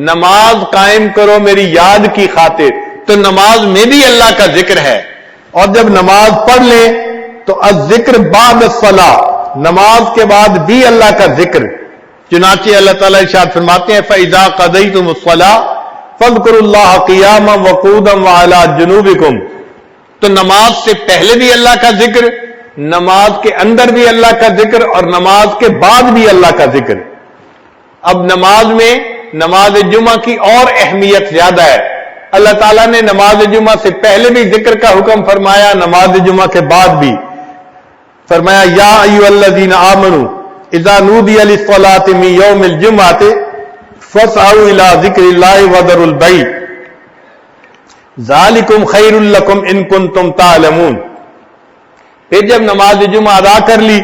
نماز قائم کرو میری یاد کی خاطر۔ تو نماز میں بھی اللہ کا ذکر ہے، اور جب نماز پڑھ لیں تو الذکر بعد الصلاۃ، نماز کے بعد بھی اللہ کا ذکر۔ چنانچہ اللہ تعالیٰ ارشاد فرماتے ہیں فَإِذَا قَضَيْتُمُ الصَّلَاةَ فَاذْكُرُوا اللَّهَ قِيَامًا وَقُعُودًا وَعَلَىٰ جُنُوبِكُمْ، تو نماز سے پہلے بھی اللہ کا ذکر، نماز کے اندر بھی اللہ کا ذکر، اور نماز کے بعد بھی اللہ کا ذکر۔ اب نماز میں نماز جمعہ کی اور اہمیت زیادہ ہے۔ اللہ تعالیٰ نے نماز جمعہ سے پہلے بھی ذکر کا حکم فرمایا، نماز جمعہ کے بعد بھی فرمایا یا ایھا الذین آمنوا اذا نودی للصلاۃ من یوم الجمعۃ فاسعوا الی ذکر اللہ وذروا البیع ذالکم خیر لکم ان کنتم تعلمون۔ پھر جب نماز جمعہ ادا کر لی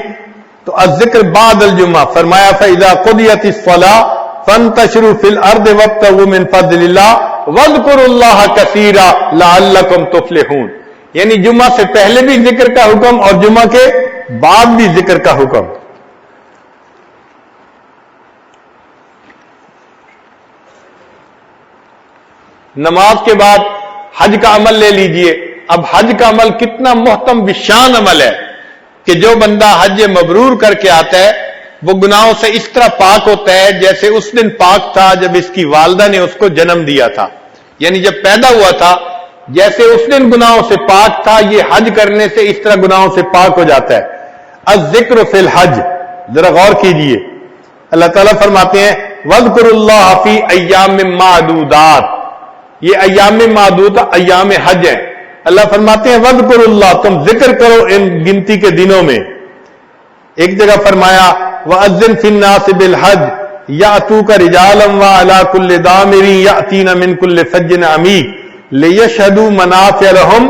تو الذکر بعد الجمعہ فرمایا فاذا قضیت الصلاۃ فانتشروا فی الارض وابتغوا من فضل اللہ واذکروا اللہ کثیرا لعلکم تفلحون، یعنی جمعہ سے پہلے بھی ذکر کا حکم اور جمعہ کے بعد بھی ذکر کا حکم۔ نماز کے بعد حج کا عمل لے لیجئے۔ اب حج کا عمل کتنا محتم بشان عمل ہے کہ جو بندہ حج مبرور کر کے آتا ہے وہ گناہوں سے اس طرح پاک ہوتا ہے جیسے اس دن پاک تھا جب اس کی والدہ نے اس کو جنم دیا تھا، یعنی جب پیدا ہوا تھا جیسے اس دن گناہوں سے پاک تھا، یہ حج کرنے سے اس طرح گناہوں سے پاک ہو جاتا ہے۔ الذکر فی الحج، ذرا غور کیجئے، اللہ تعالیٰ فرماتے ہیں وَاذْكُرُوا اللَّهَ فِي أَيَّامٍ مَّعْدُودَاتٍ، یہ ایام معدودہ ایام حج ہیں۔ اللہ فرماتے ہیں وَاذْكُرُوا اللَّهَ، تم ذکر کرو ان گنتی کے دنوں میں۔ ایک جگہ فرمایا وَأَذِّنْ فِي النَّاسِ بِالْحَجِّ يَأْتُوكَ رِجَالًا وَعَلَىٰ كُلِّ ضَامِرٍ يَأْتِينَ مِنْ كُلِّ فَجٍّ عَمِيقٍ لِيَشْهَدُوا مَنَافِعَ لَهُمْ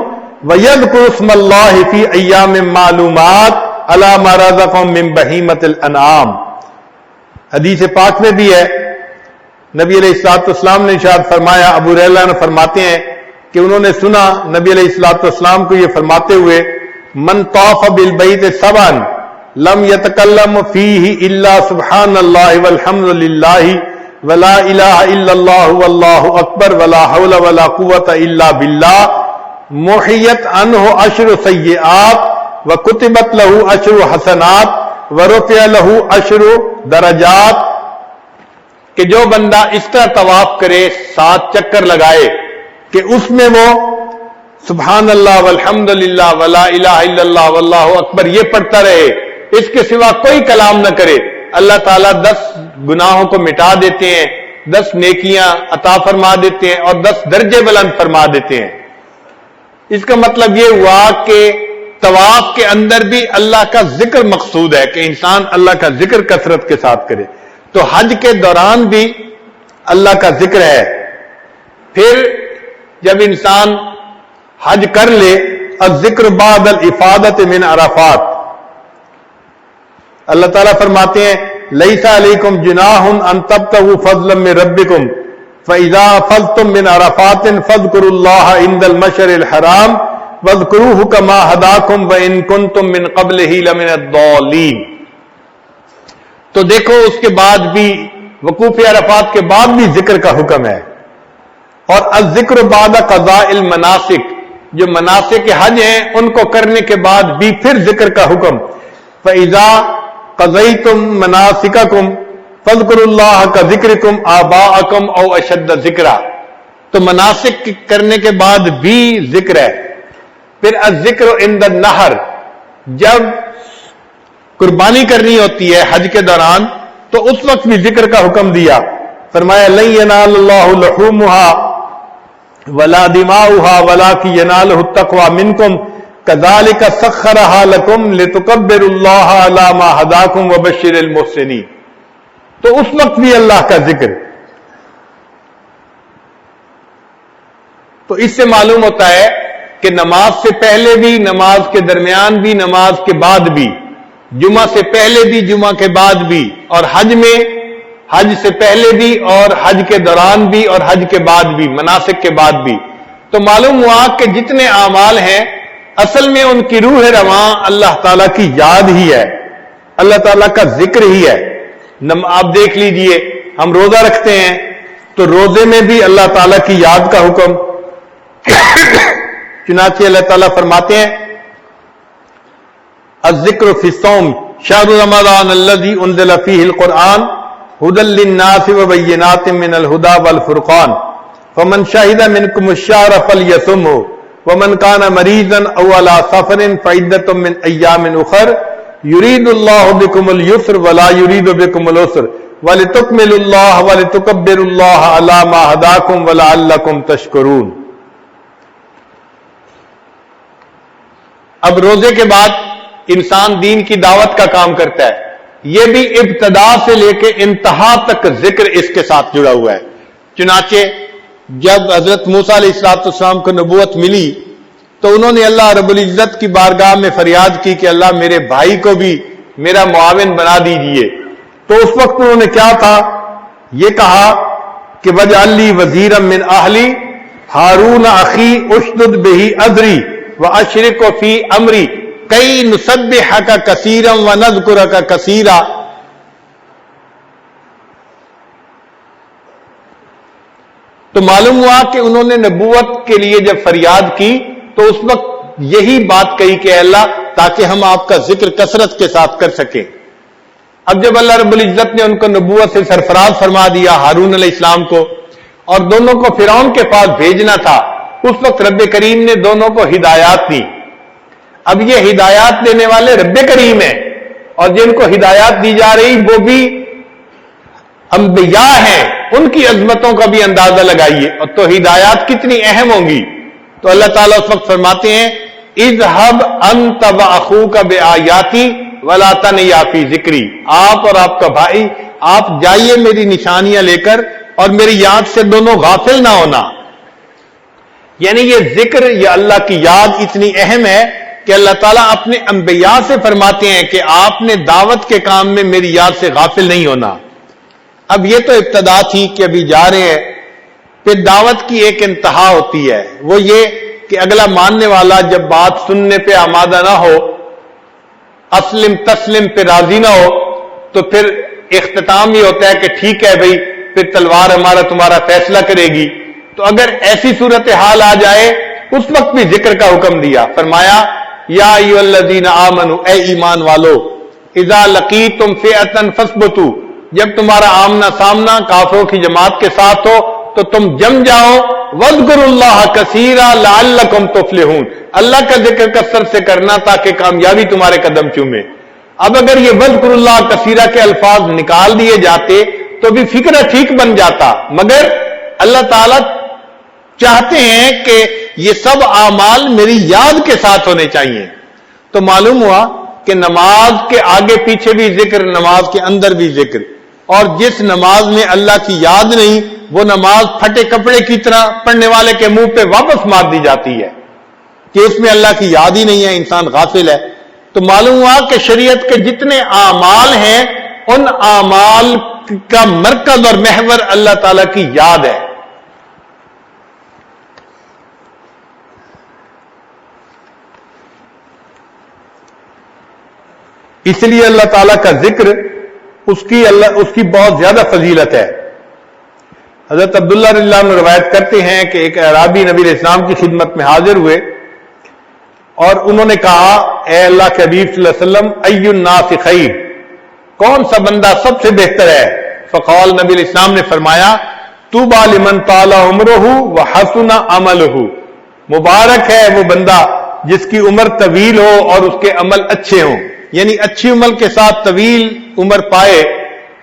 وَيَذْكُرُوا اسْمَ اللَّهِ فِي أَيَّامٍ مَّعْلُومَاتٍ عَلَىٰ مَا رَزَقَهُم مِّن بَهِيمَةِ الْأَنْعَامِ۔ حدیث پاک میں بھی ہے، نبی علیہ الصلوۃ والسلام نے ارشاد فرمایا، ابو ہریرہ نے فرماتے ہیں کہ انہوں نے سنا نبی علیہ الصلوۃ والسلام کو یہ فرماتے ہوئے من طاف بالبیت سبعا لم يتکلم فیہ الا سبحان اللہ والحمد للہ ولا الہ الا اللہ واللہ اکبر ولا حول ولا قوۃ الا باللہ محیت عنہ عشر سیئات وکتبت لہ عشر حسنات ورفع لہ عشر درجات، کہ جو بندہ اس طرح طواف کرے 7 چکر لگائے کہ اس میں وہ سبحان اللہ والحمد للہ ولا الہ الا اللہ واللہ اکبر یہ پڑھتا رہے، اس کے سوا کوئی کلام نہ کرے، اللہ تعالیٰ 10 گناہوں کو مٹا دیتے ہیں، 10 نیکیاں عطا فرما دیتے ہیں اور 10 درجے بلند فرما دیتے ہیں۔ اس کا مطلب یہ ہوا کہ طواف کے اندر بھی اللہ کا ذکر مقصود ہے کہ انسان اللہ کا ذکر کثرت کے ساتھ کرے، تو حج کے دوران بھی اللہ کا ذکر ہے۔ پھر جب انسان حج کر لے، الذکر بعد الافادۃ من عرفات، اللہ تعالیٰ فرماتے ہیں لیس علیکم جناح ان تبتغوا فضلا من ربکم فاذا افضتم من عرفات فاذکروا اللہ عند المشعر الحرام واذکروہ کما ہداکم وان کنتم من قبلہ لمن الضالین۔ تو دیکھو اس کے بعد بھی وقوف عرفات کے بعد بھی ذکر کا حکم ہے، اور الذکر بعد قضاء المناسک، جو مناسک حج ہیں ان کو کرنے کے بعد بھی پھر ذکر کا حکم، فاذا قضیتم مناسککم فاذکروا اللہ کذکرکم آباءکم او اشد ذکرا، تو مناسک کرنے کے بعد بھی ذکر ہے۔ پھر الذکر عند النحر، جب قربانی کرنی ہوتی ہے حج کے دوران تو اس وقت بھی ذکر کا حکم دیا، فرمایا لن ینال اللہ لحومها ولا دماؤها ولکن ینالہ التقوی منکم کذالک سخرھا لکم لتکبروا اللہ علی ما ھداکم وبشر المحسنین۔ تو اس وقت بھی اللہ کا ذکر۔ تو اس سے معلوم ہوتا ہے کہ نماز سے پہلے بھی، نماز کے درمیان بھی، نماز کے بعد بھی، جمعہ سے پہلے بھی، جمعہ کے بعد بھی، اور حج میں حج سے پہلے بھی اور حج کے دوران بھی اور حج کے بعد بھی، مناسک کے بعد بھی۔ تو معلوم ہوا کہ جتنے اعمال ہیں اصل میں ان کی روح رواں اللہ تعالیٰ کی یاد ہی ہے، اللہ تعالیٰ کا ذکر ہی ہے۔ آپ دیکھ لیجئے ہم روزہ رکھتے ہیں تو روزے میں بھی اللہ تعالیٰ کی یاد کا حکم، چنانچہ اللہ تعالیٰ فرماتے ہیں الذکر فی الصوم شہر رمضان الذی انزل فیہ القرآن ھدی للناس وبینات من الھدی والفرقان فمن شہد منکم الشہر فلیصمہ ومن کان مریضا او علی سفر فعدۃ من ایام اخر یرید اللہ بکم اليسر ولا یرید بکم العسر ولتکملوا اللہ ولتکبروا اللہ علی ما ھداکم ولعلکم تشکرون۔ اب روزے کے بعد انسان دین کی دعوت کا کام کرتا ہے، یہ بھی ابتدا سے لے کے انتہا تک ذکر اس کے ساتھ جڑا ہوا ہے۔ چنانچہ جب حضرت موسیٰ علیہ السلام کو نبوت ملی تو انہوں نے اللہ رب العزت کی بارگاہ میں فریاد کی کہ اللہ میرے بھائی کو بھی میرا معاون بنا دیجئے۔ تو اس وقت انہوں نے کیا تھا، یہ کہا کہ وَاجْعَل لِّی وَزِيرًا مِّنْ أَهْلِي هَارُونَ أَخِي أُشْدُدْ بِهِ أَذْرِي وَأَشْرِكْهُ فِي أَمْرِي كَيْ نُسَبِّحَكَ كَثِيرًا وَنَذْكُرَكَ كَثِيرًا۔ تو معلوم ہوا کہ انہوں نے نبوت کے لیے جب فریاد کی تو اس وقت یہی بات کہی کہ اے اللہ تاکہ ہم آپ کا ذکر کثرت کے ساتھ کر سکیں۔ اب جب اللہ رب العزت نے ان کو نبوت سے سرفراز فرما دیا ہارون علیہ السلام کو، اور دونوں کو فرعون کے پاس بھیجنا تھا، اس وقت رب کریم نے دونوں کو ہدایات دی۔ اب یہ ہدایات دینے والے رب کریم ہیں، اور جن کو ہدایات دی جا رہی وہ بھی انبیاء ہیں، ان کی عظمتوں کا بھی اندازہ لگائیے، اور تو ہدایات کتنی اہم ہوں گی۔ تو اللہ تعالیٰ اس وقت فرماتے ہیں اذهب انت واخوک بآیاتی ولا تنیا فی ذکری، آپ اور آپ کا بھائی آپ جائیے میری نشانیاں لے کر اور میری یاد سے دونوں غافل نہ ہونا۔ یعنی یہ ذکر یا اللہ کی یاد اتنی اہم ہے کہ اللہ تعالیٰ اپنے انبیاء سے فرماتے ہیں کہ آپ نے دعوت کے کام میں میری یاد سے غافل نہیں ہونا۔ اب یہ تو ابتدا تھی کہ ابھی جا رہے ہیں، پھر دعوت کی ایک انتہا ہوتی ہے، وہ یہ کہ اگلا ماننے والا جب بات سننے پہ آمادہ نہ ہو، اسلم تسلم پہ راضی نہ ہو، تو پھر اختتام یہ ہوتا ہے کہ ٹھیک ہے بھئی، پھر تلوار ہمارا تمہارا فیصلہ کرے گی۔ تو اگر ایسی صورتحال آ جائے، اس وقت بھی ذکر کا حکم دیا، فرمایا یا ایھا الذین آمنوا، اے ایمان والو، اذا لقیتم فئۃ فاثبتوا، جب تمہارا آمنا سامنا کافروں کی جماعت کے ساتھ ہو تو تم جم جاؤ، واذکروا اللہ کثیرا لعلکم تفلحون، اللہ کا ذکر کثرت سے کرنا تاکہ کامیابی تمہارے قدم چومے۔ اب اگر یہ واذکروا اللہ کثیرا کے الفاظ نکال دیے جاتے تو بھی فکرہ ٹھیک بن جاتا، مگر اللہ تعالی چاہتے ہیں کہ یہ سب اعمال میری یاد کے ساتھ ہونے چاہیے۔ تو معلوم ہوا کہ نماز کے آگے پیچھے بھی ذکر، نماز کے اندر بھی ذکر، اور جس نماز میں اللہ کی یاد نہیں، وہ نماز پھٹے کپڑے کی طرح پڑھنے والے کے منہ پہ واپس مار دی جاتی ہے کہ اس میں اللہ کی یاد ہی نہیں ہے، انسان غافل ہے۔ تو معلوم ہوا کہ شریعت کے جتنے اعمال ہیں، ان اعمال کا مرکز اور محور اللہ تعالی کی یاد ہے۔ اس لیے اللہ تعالیٰ کا ذکر اس کی بہت زیادہ فضیلت ہے۔ حضرت عبداللہ رضی اللہ عنہ روایت کرتے ہیں کہ ایک اعرابی نبی علیہ السلام کی خدمت میں حاضر ہوئے اور انہوں نے کہا، اے اللہ کے حبیب صلی اللہ علیہ وسلم، ای الناس خیر، کون سا بندہ سب سے بہتر ہے؟ فقال، نبی علیہ السلام نے فرمایا، طوبی لمن طال عمرہ وحسن عملہ، مبارک ہے وہ بندہ جس کی عمر طویل ہو اور اس کے عمل اچھے ہوں، یعنی اچھی عمر کے ساتھ طویل عمر پائے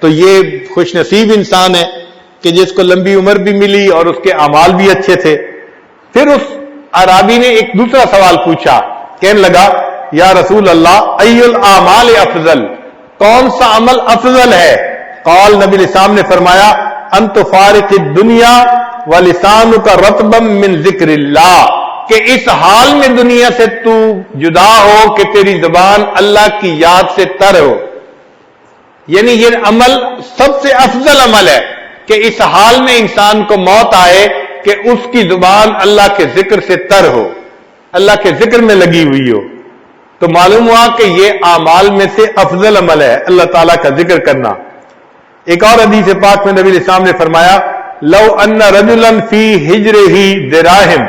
تو یہ خوش نصیب انسان ہے کہ جس کو لمبی عمر بھی ملی اور اس کے اعمال بھی اچھے تھے۔ پھر اس اعرابی نے ایک دوسرا سوال پوچھا، کہنے لگا، یا رسول اللہ، ای الاعمال افضل، کون سا عمل افضل ہے؟ قال، نبی علیہ السلام نے فرمایا، ان تفارق الدنیا ولسانک رطبا من ذکر اللہ، کہ اس حال میں دنیا سے تو جدا ہو کہ تیری زبان اللہ کی یاد سے تر ہو۔ یعنی یہ عمل سب سے افضل عمل ہے کہ اس حال میں انسان کو موت آئے کہ اس کی زبان اللہ کے ذکر سے تر ہو، اللہ کے ذکر میں لگی ہوئی ہو۔ تو معلوم ہوا کہ یہ اعمال میں سے افضل عمل ہے اللہ تعالیٰ کا ذکر کرنا۔ ایک اور حدیث پاک میں نبی علیہ السلام نے فرمایا، لو ان رجلا فی حجرہ دراہم،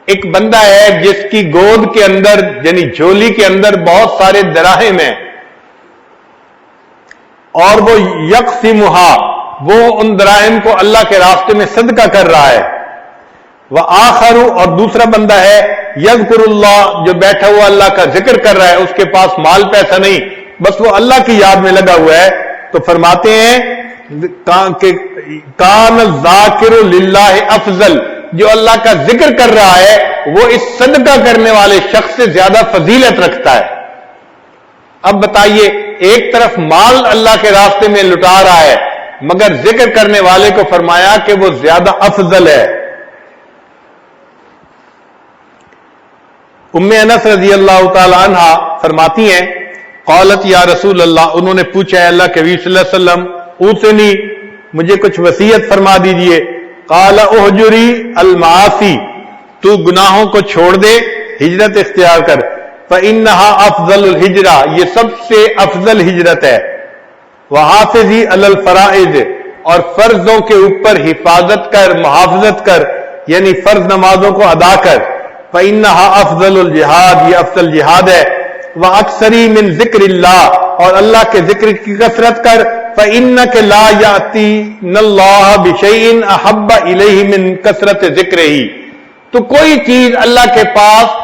ایک بندہ ہے جس کی گود کے اندر یعنی جھولی کے اندر بہت سارے دراہم ہیں، اور وہ یقسمھا، وہ ان دراہم کو اللہ کے راستے میں صدقہ کر رہا ہے، وآخر، اور دوسرا بندہ ہے یذکر اللہ، جو بیٹھا ہوا اللہ کا ذکر کر رہا ہے، اس کے پاس مال پیسہ نہیں، بس وہ اللہ کی یاد میں لگا ہوا ہے، تو فرماتے ہیں کہ کان الذاکر للہ افضل، جو اللہ کا ذکر کر رہا ہے وہ اس صدقہ کرنے والے شخص سے زیادہ فضیلت رکھتا ہے۔ اب بتائیے، ایک طرف مال اللہ کے راستے میں لٹا رہا ہے، مگر ذکر کرنے والے کو فرمایا کہ وہ زیادہ افضل ہے۔ ام انس رضی اللہ تعالی عنہا فرماتی ہیں، قالت یا رسول اللہ، انہوں نے پوچھا، ہے اللہ کے نبی صلی اللہ علیہ وسلم، اوصنی، مجھے کچھ وصیت فرما دیجئے۔ قال اہجری المعاصی، تو گناہوں کو چھوڑ دے، ہجرت اختیار کر، فإنها افضل الہجرہ، یہ سب سے افضل ہجرت ہے، وحافظی علی الفرائض، اور فرضوں کے اوپر حفاظت کر، محافظت کر، یعنی فرض نمازوں کو ادا کر، فإنها افضل الجہاد، یہ افضل جہاد ہے، وأکثری من ذکر اللہ، اور اللہ کے ذکر کی کثرت کر، فإنک لا یأتین اللہ بشیء احب الیہ من کثرت ذکرہ، تو کوئی چیز اللہ کے پاس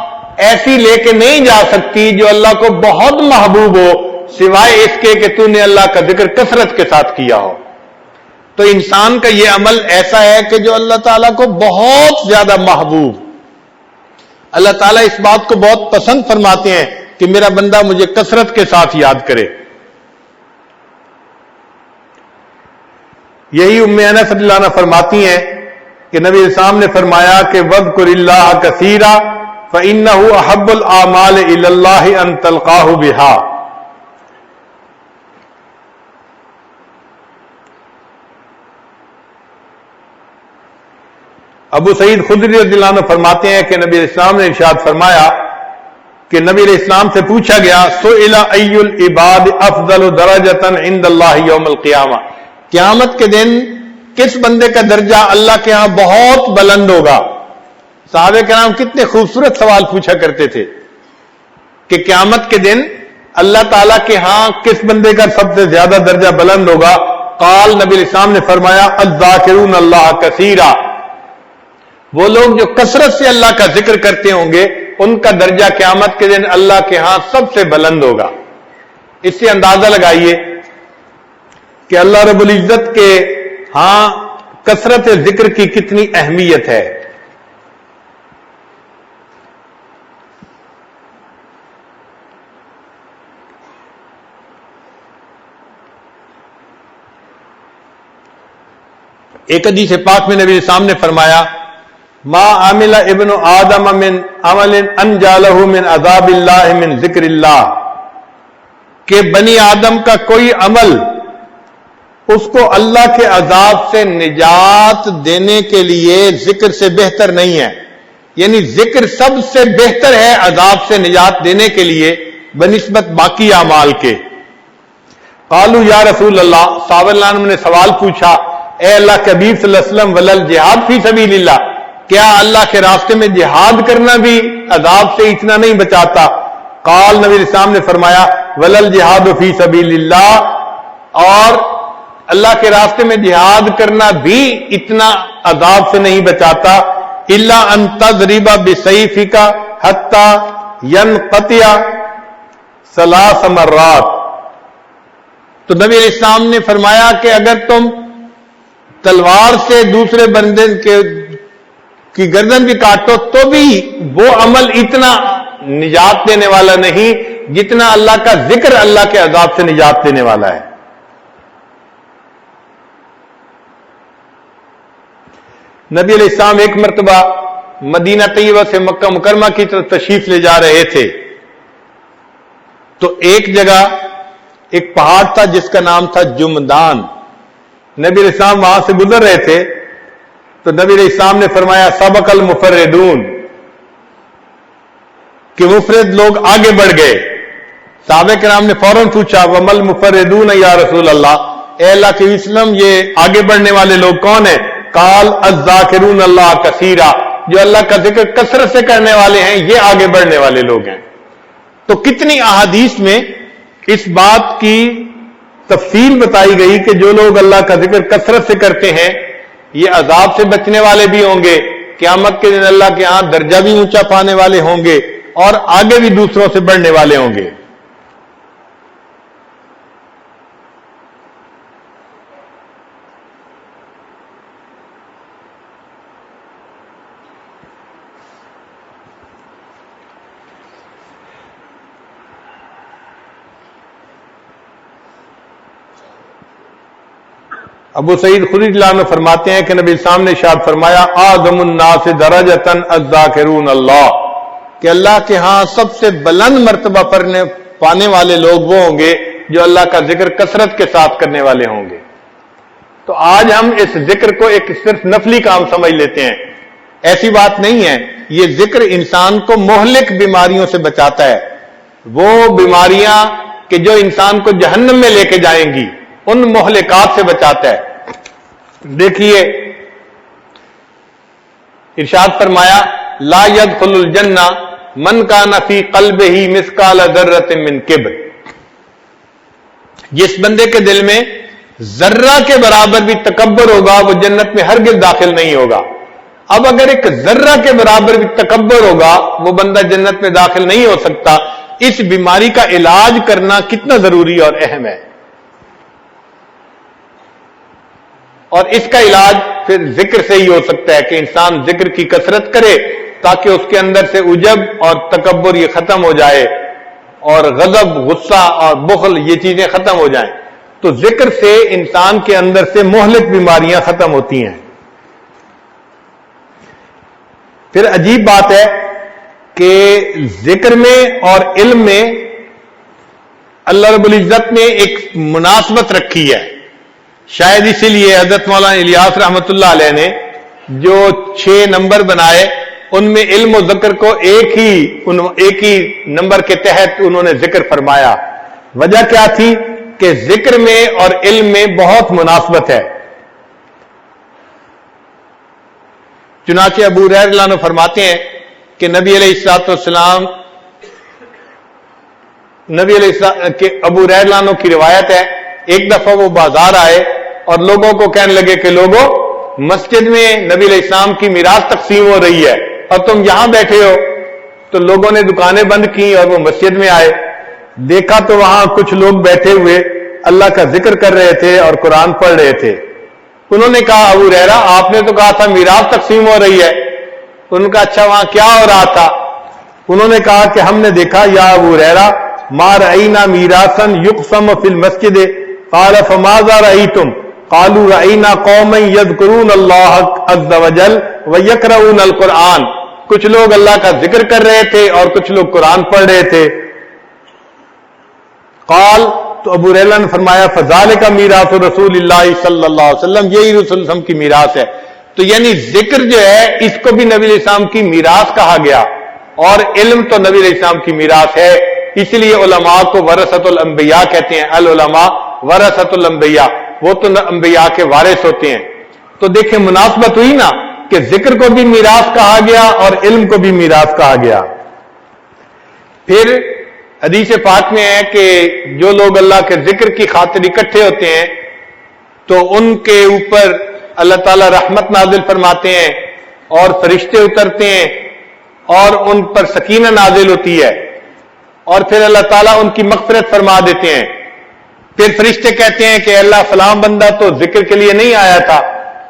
ایسی لے کے نہیں جا سکتی جو اللہ کو بہت محبوب ہو، سوائے اس کے کہ تو نے اللہ کا ذکر کثرت کے ساتھ کیا ہو۔ تو انسان کا یہ عمل ایسا ہے کہ جو اللہ تعالیٰ کو بہت زیادہ محبوب، اللہ تعالیٰ اس بات کو بہت پسند فرماتے ہیں کہ میرا بندہ مجھے کثرت کے ساتھ یاد کرے۔ یہی ام انس رضی اللہ عنہ فرماتی ہیں کہ نبی علیہ السلام نے فرمایا کہ وَاذْكُرِ اللَّهَ كَثِيرًا فَإِنَّهُ أَحَبُّ الْأَعْمَالِ إِلَى اللَّهِ أَن تَلْقَاهُ بِهَا۔ ابو سعید خدری رضی اللہ عنہ فرماتے ہیں کہ نبی علیہ السلام نے ارشاد فرمایا کہ نبی علیہ السلام سے پوچھا گیا سئل ای العباد افضل درجۃ عند اللہ یوم القیامہ، قیامت کے دن کس بندے کا درجہ اللہ کے ہاں بہت بلند ہوگا؟ صحابہ کرام کتنے خوبصورت سوال پوچھا کرتے تھے کہ قیامت کے دن اللہ تعالیٰ کے ہاں کس بندے کا سب سے زیادہ درجہ بلند ہوگا؟ قال، نبی علیہ السلام نے فرمایا الذاکرون اللہ کثیرا، وہ لوگ جو کثرت سے اللہ کا ذکر کرتے ہوں گے ان کا درجہ قیامت کے دن اللہ کے ہاں سب سے بلند ہوگا۔ اس سے اندازہ لگائیے کہ اللہ رب العزت کے ہاں کثرت ذکر کی کتنی اہمیت ہے۔ ایک حدیث پاک میں نبی السلام نے فرمایا ما عمل ابن آدم من عمل انجالہ من عذاب اللہ من ذکر اللہ، کہ بنی آدم کا کوئی عمل اس کو اللہ کے عذاب سے نجات دینے کے لیے ذکر سے بہتر نہیں ہے، یعنی ذکر سب سے بہتر ہے عذاب سے نجات دینے کے لیے بنسبت باقی اعمال کے۔ قالوا یا رسول اللہ، صحابہ کرام نے سوال پوچھا اے اللہ کے حبیب صلی اللہ علیہ وسلم ولل جہاد فی سبیل اللہ، کیا اللہ کے راستے میں جہاد کرنا بھی عذاب سے اتنا نہیں بچاتا؟ قال، نبی علیہ السلام نے فرمایا ولل جہاد فی سبیل اللہ، اور اللہ کے راستے میں جہاد کرنا بھی اتنا عذاب سے نہیں بچاتا، الا ان تضرب بسیفک حتی ینقطع 3 مرات۔ تو نبی علیہ السلام نے فرمایا کہ اگر تم تلوار سے دوسرے بندے کی گردن بھی کاٹو تو بھی وہ عمل اتنا نجات دینے والا نہیں جتنا اللہ کا ذکر اللہ کے عذاب سے نجات دینے والا ہے۔ نبی علیہ السلام ایک مرتبہ مدینہ طیبہ سے مکہ مکرمہ کی طرف تشریف لے جا رہے تھے، تو ایک جگہ ایک پہاڑ تھا جس کا نام تھا جمدان۔ نبی علیہ السلام وہاں سے گزر رہے تھے تو نبی علیہ السلام نے فرمایا سبق المفردون، کہ مفرد لوگ آگے بڑھ گئے۔ صحابہ کرام نے فوراً پوچھا ومل مفردون یا رسول اللہ، اے اللہ کے وسلم یہ آگے بڑھنے والے لوگ کون ہیں؟ قال الذاکرون اللہ کثیرا، جو اللہ کا ذکر کثرت سے کرنے والے ہیں یہ آگے بڑھنے والے لوگ ہیں۔ تو کتنی احادیث میں اس بات کی تفصیل بتائی گئی کہ جو لوگ اللہ کا ذکر کثرت سے کرتے ہیں یہ عذاب سے بچنے والے بھی ہوں گے، قیامت کے دن اللہ کے ہاں درجہ بھی اونچا پانے والے ہوں گے اور آگے بھی دوسروں سے بڑھنے والے ہوں گے۔ ابو سعید خدری رضی اللہ عنہ فرماتے ہیں کہ نبی السلام نے ارشاد فرمایا اعظم الناس درجۃ الذاکرون اللہ، کہ اللہ کے ہاں سب سے بلند مرتبہ پانے والے لوگ وہ ہوں گے جو اللہ کا ذکر کثرت کے ساتھ کرنے والے ہوں گے۔ تو آج ہم اس ذکر کو ایک صرف نفلی کام سمجھ لیتے ہیں، ایسی بات نہیں ہے۔ یہ ذکر انسان کو مہلک بیماریوں سے بچاتا ہے، وہ بیماریاں کہ جو انسان کو جہنم میں لے کے جائیں گی ان مہلکات سے بچاتا ہے۔ دیکھیے ارشاد فرمایا لا يدخل الجنہ من کان فی قلبہ مثقال ذرۃ من کبر، جس بندے کے دل میں ذرہ کے برابر بھی تکبر ہوگا وہ جنت میں ہرگز داخل نہیں ہوگا۔ اب اگر ایک ذرہ کے برابر بھی تکبر ہوگا وہ بندہ جنت میں داخل نہیں ہو سکتا۔ اس بیماری کا علاج کرنا کتنا ضروری اور اہم ہے، اور اس کا علاج پھر ذکر سے ہی ہو سکتا ہے کہ انسان ذکر کی کثرت کرے تاکہ اس کے اندر سے عجب اور تکبر یہ ختم ہو جائے اور غضب، غصہ اور بخل یہ چیزیں ختم ہو جائیں۔ تو ذکر سے انسان کے اندر سے مہلک بیماریاں ختم ہوتی ہیں۔ پھر عجیب بات ہے کہ ذکر میں اور علم میں اللہ رب العزت نے ایک مناسبت رکھی ہے۔ شاید اسی لیے حضرت مولانا الیاس رحمۃ اللہ علیہ نے جو 6 نمبر بنائے ان میں علم و ذکر کو ایک ہی نمبر کے تحت انہوں نے ذکر فرمایا. وجہ کیا تھی کہ ذکر میں اور علم میں بہت مناسبت ہے. چنانچہ ابو ہریرہ رضی اللہ عنہ فرماتے ہیں کہ نبی علیہ الصلوۃ والسلام کہ ابو ہریرہ رضی اللہ عنہ کی روایت ہے، ایک دفعہ وہ بازار آئے اور لوگوں کو کہنے لگے کہ لوگوں، مسجد میں نبی علیہ السلام کی میراث تقسیم ہو رہی ہے اور تم یہاں بیٹھے ہو. تو لوگوں نے دکانیں بند کی اور وہ مسجد میں آئے. دیکھا تو وہاں کچھ لوگ بیٹھے ہوئے اللہ کا ذکر کر رہے تھے اور قرآن پڑھ رہے تھے. انہوں نے کہا ابو ہریرہ آپ نے تو کہا تھا میراث تقسیم ہو رہی ہے. انہوں نے کہا اچھا وہاں کیا ہو رہا تھا؟ انہوں نے کہا کہ ہم نے دیکھا یا ابو ہریرہ ما رأینا میراثا یقسم فی المسجد قال فماذا رأیتم قالوا رأینا قوما یذکرون اللہ عز وجل ویقرؤون القرآن. کچھ لوگ اللہ کا ذکر کر رہے تھے اور کچھ لوگ قرآن پڑھ رہے تھے. قال تو ابو ہریرہ نے فرمایا فذالک میراث رسول اللہ صلی اللہ علیہ وسلم، یہی رسول اللہ علیہ وسلم کی میراث ہے. تو یعنی ذکر جو ہے اس کو بھی نبی علیہ السلام کی میراث کہا گیا اور علم تو نبی علیہ السلام کی میراث ہے. اس لیے علماء کو ورثۃ الانبیاء کہتے ہیں. العلماء ورثۃ الانبیاء، وہ تو انبیاء کے وارث ہوتے ہیں. تو دیکھیں مناسبت ہوئی نا کہ ذکر کو بھی میراث کہا گیا اور علم کو بھی میراث کہا گیا. پھر حدیث پاک میں ہے کہ جو لوگ اللہ کے ذکر کی خاطر اکٹھے ہوتے ہیں تو ان کے اوپر اللہ تعالی رحمت نازل فرماتے ہیں اور فرشتے اترتے ہیں اور ان پر سکینہ نازل ہوتی ہے اور پھر اللہ تعالیٰ ان کی مغفرت فرما دیتے ہیں. پھر فرشتے کہتے ہیں کہ اللہ فلاں بندہ تو ذکر کے لیے نہیں آیا تھا،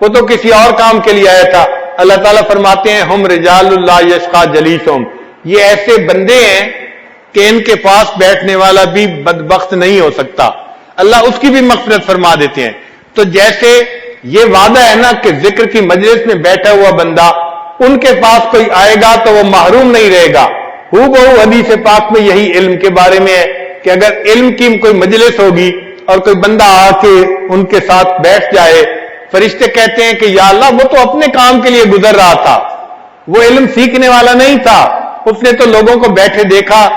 وہ تو کسی اور کام کے لیے آیا تھا. اللہ تعالیٰ فرماتے ہیں ہم رجال اللہ یشقى جلیسہم، یہ ایسے بندے ہیں کہ ان کے پاس بیٹھنے والا بھی بدبخت نہیں ہو سکتا. اللہ اس کی بھی مغفرت فرما دیتے ہیں. تو جیسے یہ وعدہ ہے نا کہ ذکر کی مجلس میں بیٹھا ہوا بندہ ان کے پاس کوئی آئے گا تو وہ محروم نہیں رہے گا. ہو بہو حدیث پاک میں یہی علم کے بارے میں ہے کہ اگر علم کی کوئی مجلس ہوگی اور کوئی بندہ آ کے ان کے ساتھ بیٹھ جائے، فرشتے کہتے ہیں کہ یا اللہ وہ تو اپنے کام کے لیے گزر رہا تھا، وہ علم سیکھنے والا نہیں تھا، اس نے تو لوگوں کو بیٹھے دیکھا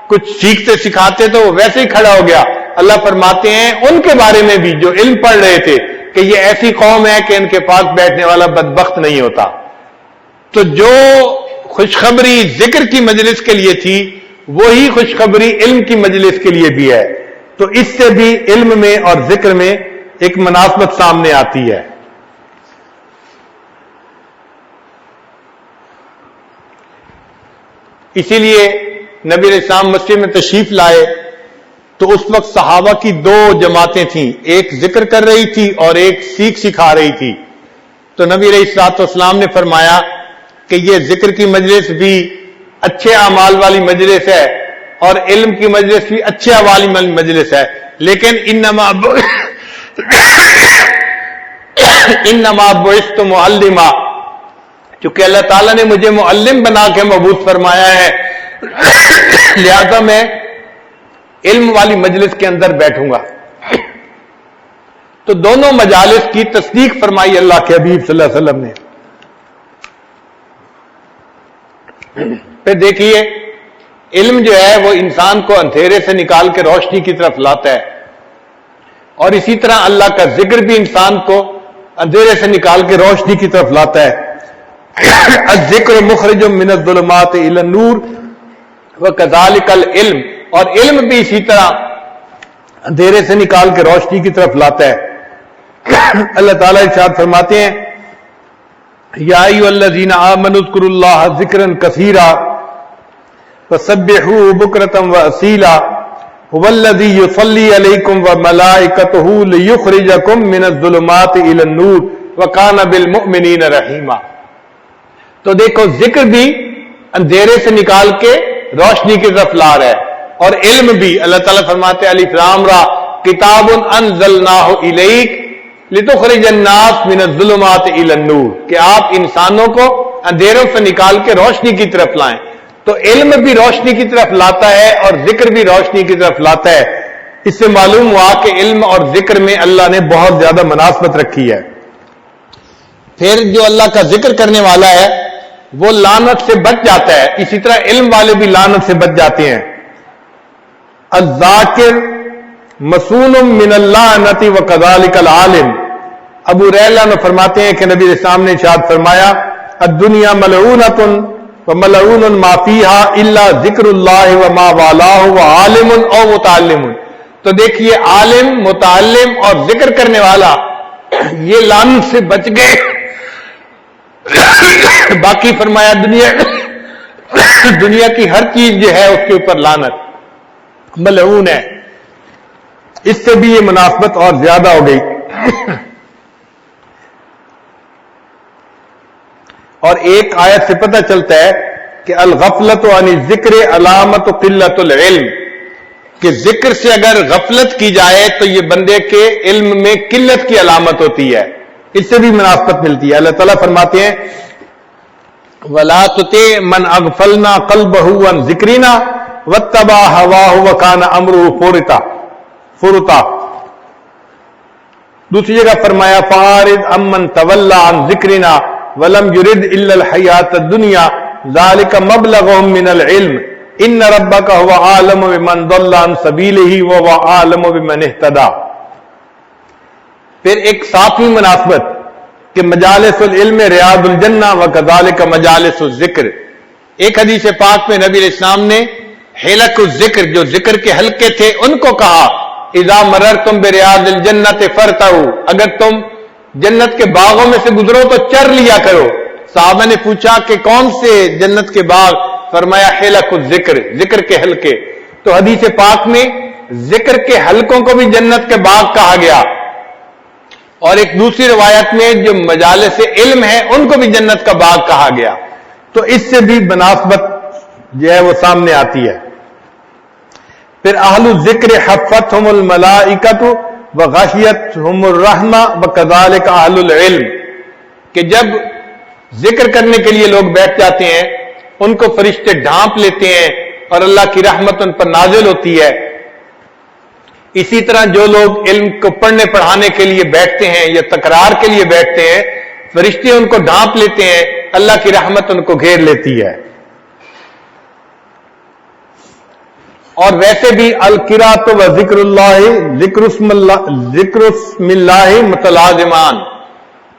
کچھ سیکھتے سکھاتے تو وہ ویسے ہی کھڑا ہو گیا. اللہ فرماتے ہیں ان کے بارے میں بھی جو علم پڑھ رہے تھے کہ یہ ایسی قوم ہے کہ ان کے پاس بیٹھنے والا بدبخت نہیں ہوتا. تو جو خوشخبری ذکر کی مجلس کے لیے تھی وہی خوشخبری علم کی مجلس کے لیے بھی ہے. تو اس سے بھی علم میں اور ذکر میں ایک مناسبت سامنے آتی ہے. اسی لیے نبی علیہ السلام مسجد میں تشریف لائے تو اس وقت صحابہ کی 2 جماعتیں تھیں، ایک ذکر کر رہی تھی اور ایک سیکھ سکھا رہی تھی. تو نبی علیہ الصلوۃ والسلام نے فرمایا کہ یہ ذکر کی مجلس بھی اچھے اعمال والی مجلس ہے اور علم کی مجلس بھی اچھے اعمال والی مجلس ہے، لیکن انما بعثت معلما، چونکہ اللہ تعالیٰ نے مجھے معلم بنا کے مبعوث فرمایا ہے لہذا میں علم والی مجلس کے اندر بیٹھوں گا. تو دونوں مجالس کی تصدیق فرمائی اللہ کے حبیب صلی اللہ علیہ وسلم نے. پھر دیکھیے علم جو ہے وہ انسان کو اندھیرے سے نکال کے روشنی کی طرف لاتا ہے اور اسی طرح اللہ کا ذکر بھی انسان کو اندھیرے سے نکال کے روشنی کی طرف لاتا ہے. الذکر مخرج من الظلمات الی النور وکذالک العلم، اور علم بھی اسی طرح اندھیرے سے نکال کے روشنی کی طرف لاتا ہے. اللہ تعالیٰ ارشاد فرماتے ہیں یا ایھا الذین آمنوا اذکروا اللہ ذکرا کثیرا وسبحوہ بکرۃ واصیلا هو الذی یصلی علیکم وملائکتہ لیخرجکم من الظلمات الی النور وکان بالمؤمنین رحیما. تو دیکھو ذکر بھی اندھیرے سے نکال کے روشنی کی طرف لا رہا ہے اور علم بھی. اللہ تعالیٰ فرماتے الف لام را کتاب انزلناہ الیک لتخرج الناس من الظلمات الی النور، کہ آپ انسانوں کو اندھیروں سے نکال کے روشنی کی طرف لائیں. تو علم بھی روشنی کی طرف لاتا ہے اور ذکر بھی روشنی کی طرف لاتا ہے. اس سے معلوم ہوا کہ علم اور ذکر میں اللہ نے بہت زیادہ مناسبت رکھی ہے. پھر جو اللہ کا ذکر کرنے والا ہے وہ لعنت سے بچ جاتا ہے. اسی طرح علم والے بھی لعنت سے بچ جاتے ہیں. الذاکر مسون من اللعنت وکذالک العالم. ابو ریلہ نے فرماتے ہیں کہ نبی علیہ السلام نے ارشاد فرمایا الدنیا ملعونۃ وملعون ما فیہا الا ذکر اللہ وما والاہ وعالم او متعلم. تو دیکھیے عالم، متعلم اور ذکر کرنے والا یہ لعنت سے بچ گئے. باقی فرمایا دنیا کی ہر چیز جو ہے اس کے اوپر لعنت ملعون ہے. اس سے بھی یہ مناسبت اور زیادہ ہو گئی. اور ایک آیت سے پتہ چلتا ہے کہ الغفلت عن الذکر علامت قلت العلم، کہ ذکر سے اگر غفلت کی جائے تو یہ بندے کے علم میں قلت کی علامت ہوتی ہے. اس سے بھی مناسبت ملتی ہے. اللہ تعالیٰ فرماتے ہیں وَلَا تُطِعْ مَنْ أَغْفَلْنَا قَلْبَهُ عَنْ ذِكْرِنَا وَاتَّبَعَ هَوَاهُ وَكَانَ أَمْرُهُ فُرُطًا. دوسری جگہ فرمایا فَأَعْرِضْ عَمَّنْ تَوَلَّىٰ عَنْ ذِكْرِنَا وَلَمْ يُرِدْ إِلَّا الْحَيَاةَ الدُّنْيَا ذَلِكَ مَبْلَغُهُم مِّنَ الْعِلْمِ إِنَّ رَبَّكَ هُوَ أَعْلَمُ بِمَنْ ضَلَّ عَنْ سَبِيلِهِ وَهُوَ أَعْلَمُ بِمَنِ اهْتَدَىٰ. پھر ایک ساتویں مناسبت کہ مجالس العلم ریاض الجنہ وکذالک مجالس الذکر. ایک حدیث پاک میں نبی علیہ السلام نے حلق الذکر، جو ذکر کے حلقے تھے، ان کو کہا اذا مررتم بریاض الجنۃ فرتعوا، اگر تم جنت کے باغوں میں سے گزرو تو چر لیا کرو. صحابہ نے پوچھا کہ کون سے جنت کے باغ؟ فرمایا حلق الذکر، ذکر کے حلقے. تو حدیث پاک میں ذکر کے حلقوں کو بھی جنت کے باغ کہا گیا. اور ایک دوسری روایت میں جو مجالس علم ہیں ان کو بھی جنت کا باغ کہا گیا. تو اس سے بھی مناسبت جو ہے وہ سامنے آتی ہے. پھر اہل الذکر حفتہم الملائکۃ وغشیتہم الرحمہ وکذالک اہل العلم، کہ جب ذکر کرنے کے لیے لوگ بیٹھ جاتے ہیں ان کو فرشتے ڈھانپ لیتے ہیں اور اللہ کی رحمت ان پر نازل ہوتی ہے. اسی طرح جو لوگ علم کو پڑھنے پڑھانے کے لیے بیٹھتے ہیں یا تکرار کے لیے بیٹھتے ہیں، فرشتے ان کو ڈھانپ لیتے ہیں، اللہ کی رحمت ان کو گھیر لیتی ہے. اور ویسے بھی القراءۃ و ذکر اللہ ذکر اسم اللہ متلازمان،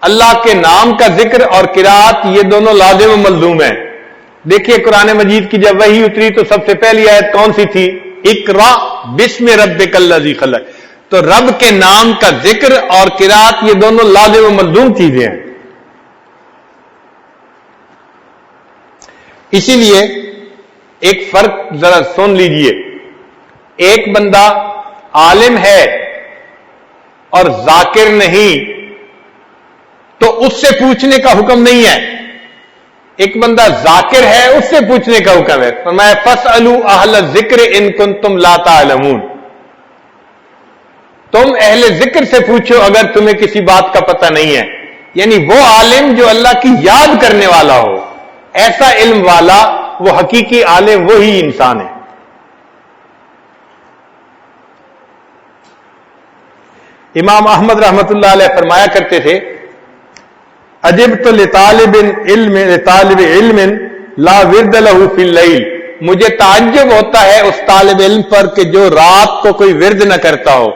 اللہ کے نام کا ذکر اور قراءت یہ دونوں لازم و ملزوم ہیں. دیکھیے قرآن مجید کی جب وحی اتری تو سب سے پہلی آیت کون سی تھی؟ اقرا بسم ربک الذی خلق. تو رب کے نام کا ذکر اور قراءت یہ دونوں لازم و ملزوم چیزیں ہیں. اسی لیے ایک فرق ذرا سن لیجئے. ایک بندہ عالم ہے اور ذاکر نہیں تو اس سے پوچھنے کا حکم نہیں ہے. ایک بندہ ذاکر ہے اس سے پوچھنے کا حکم ہے. فرمایا فاسألوا اہل الذکر ان کنتم لا تعلمون. تم اہل ذکر سے پوچھو اگر تمہیں کسی بات کا پتہ نہیں ہے. یعنی وہ عالم جو اللہ کی یاد کرنے والا ہو، ایسا علم والا، وہ حقیقی عالم وہی انسان ہے. امام احمد رحمت اللہ علیہ فرمایا کرتے تھے عجبت لطالب علم لا ورد له فی اللیل. مجھے تعجب ہوتا ہے اس طالب علم پر کہ جو رات کو کوئی ورد نہ کرتا ہو،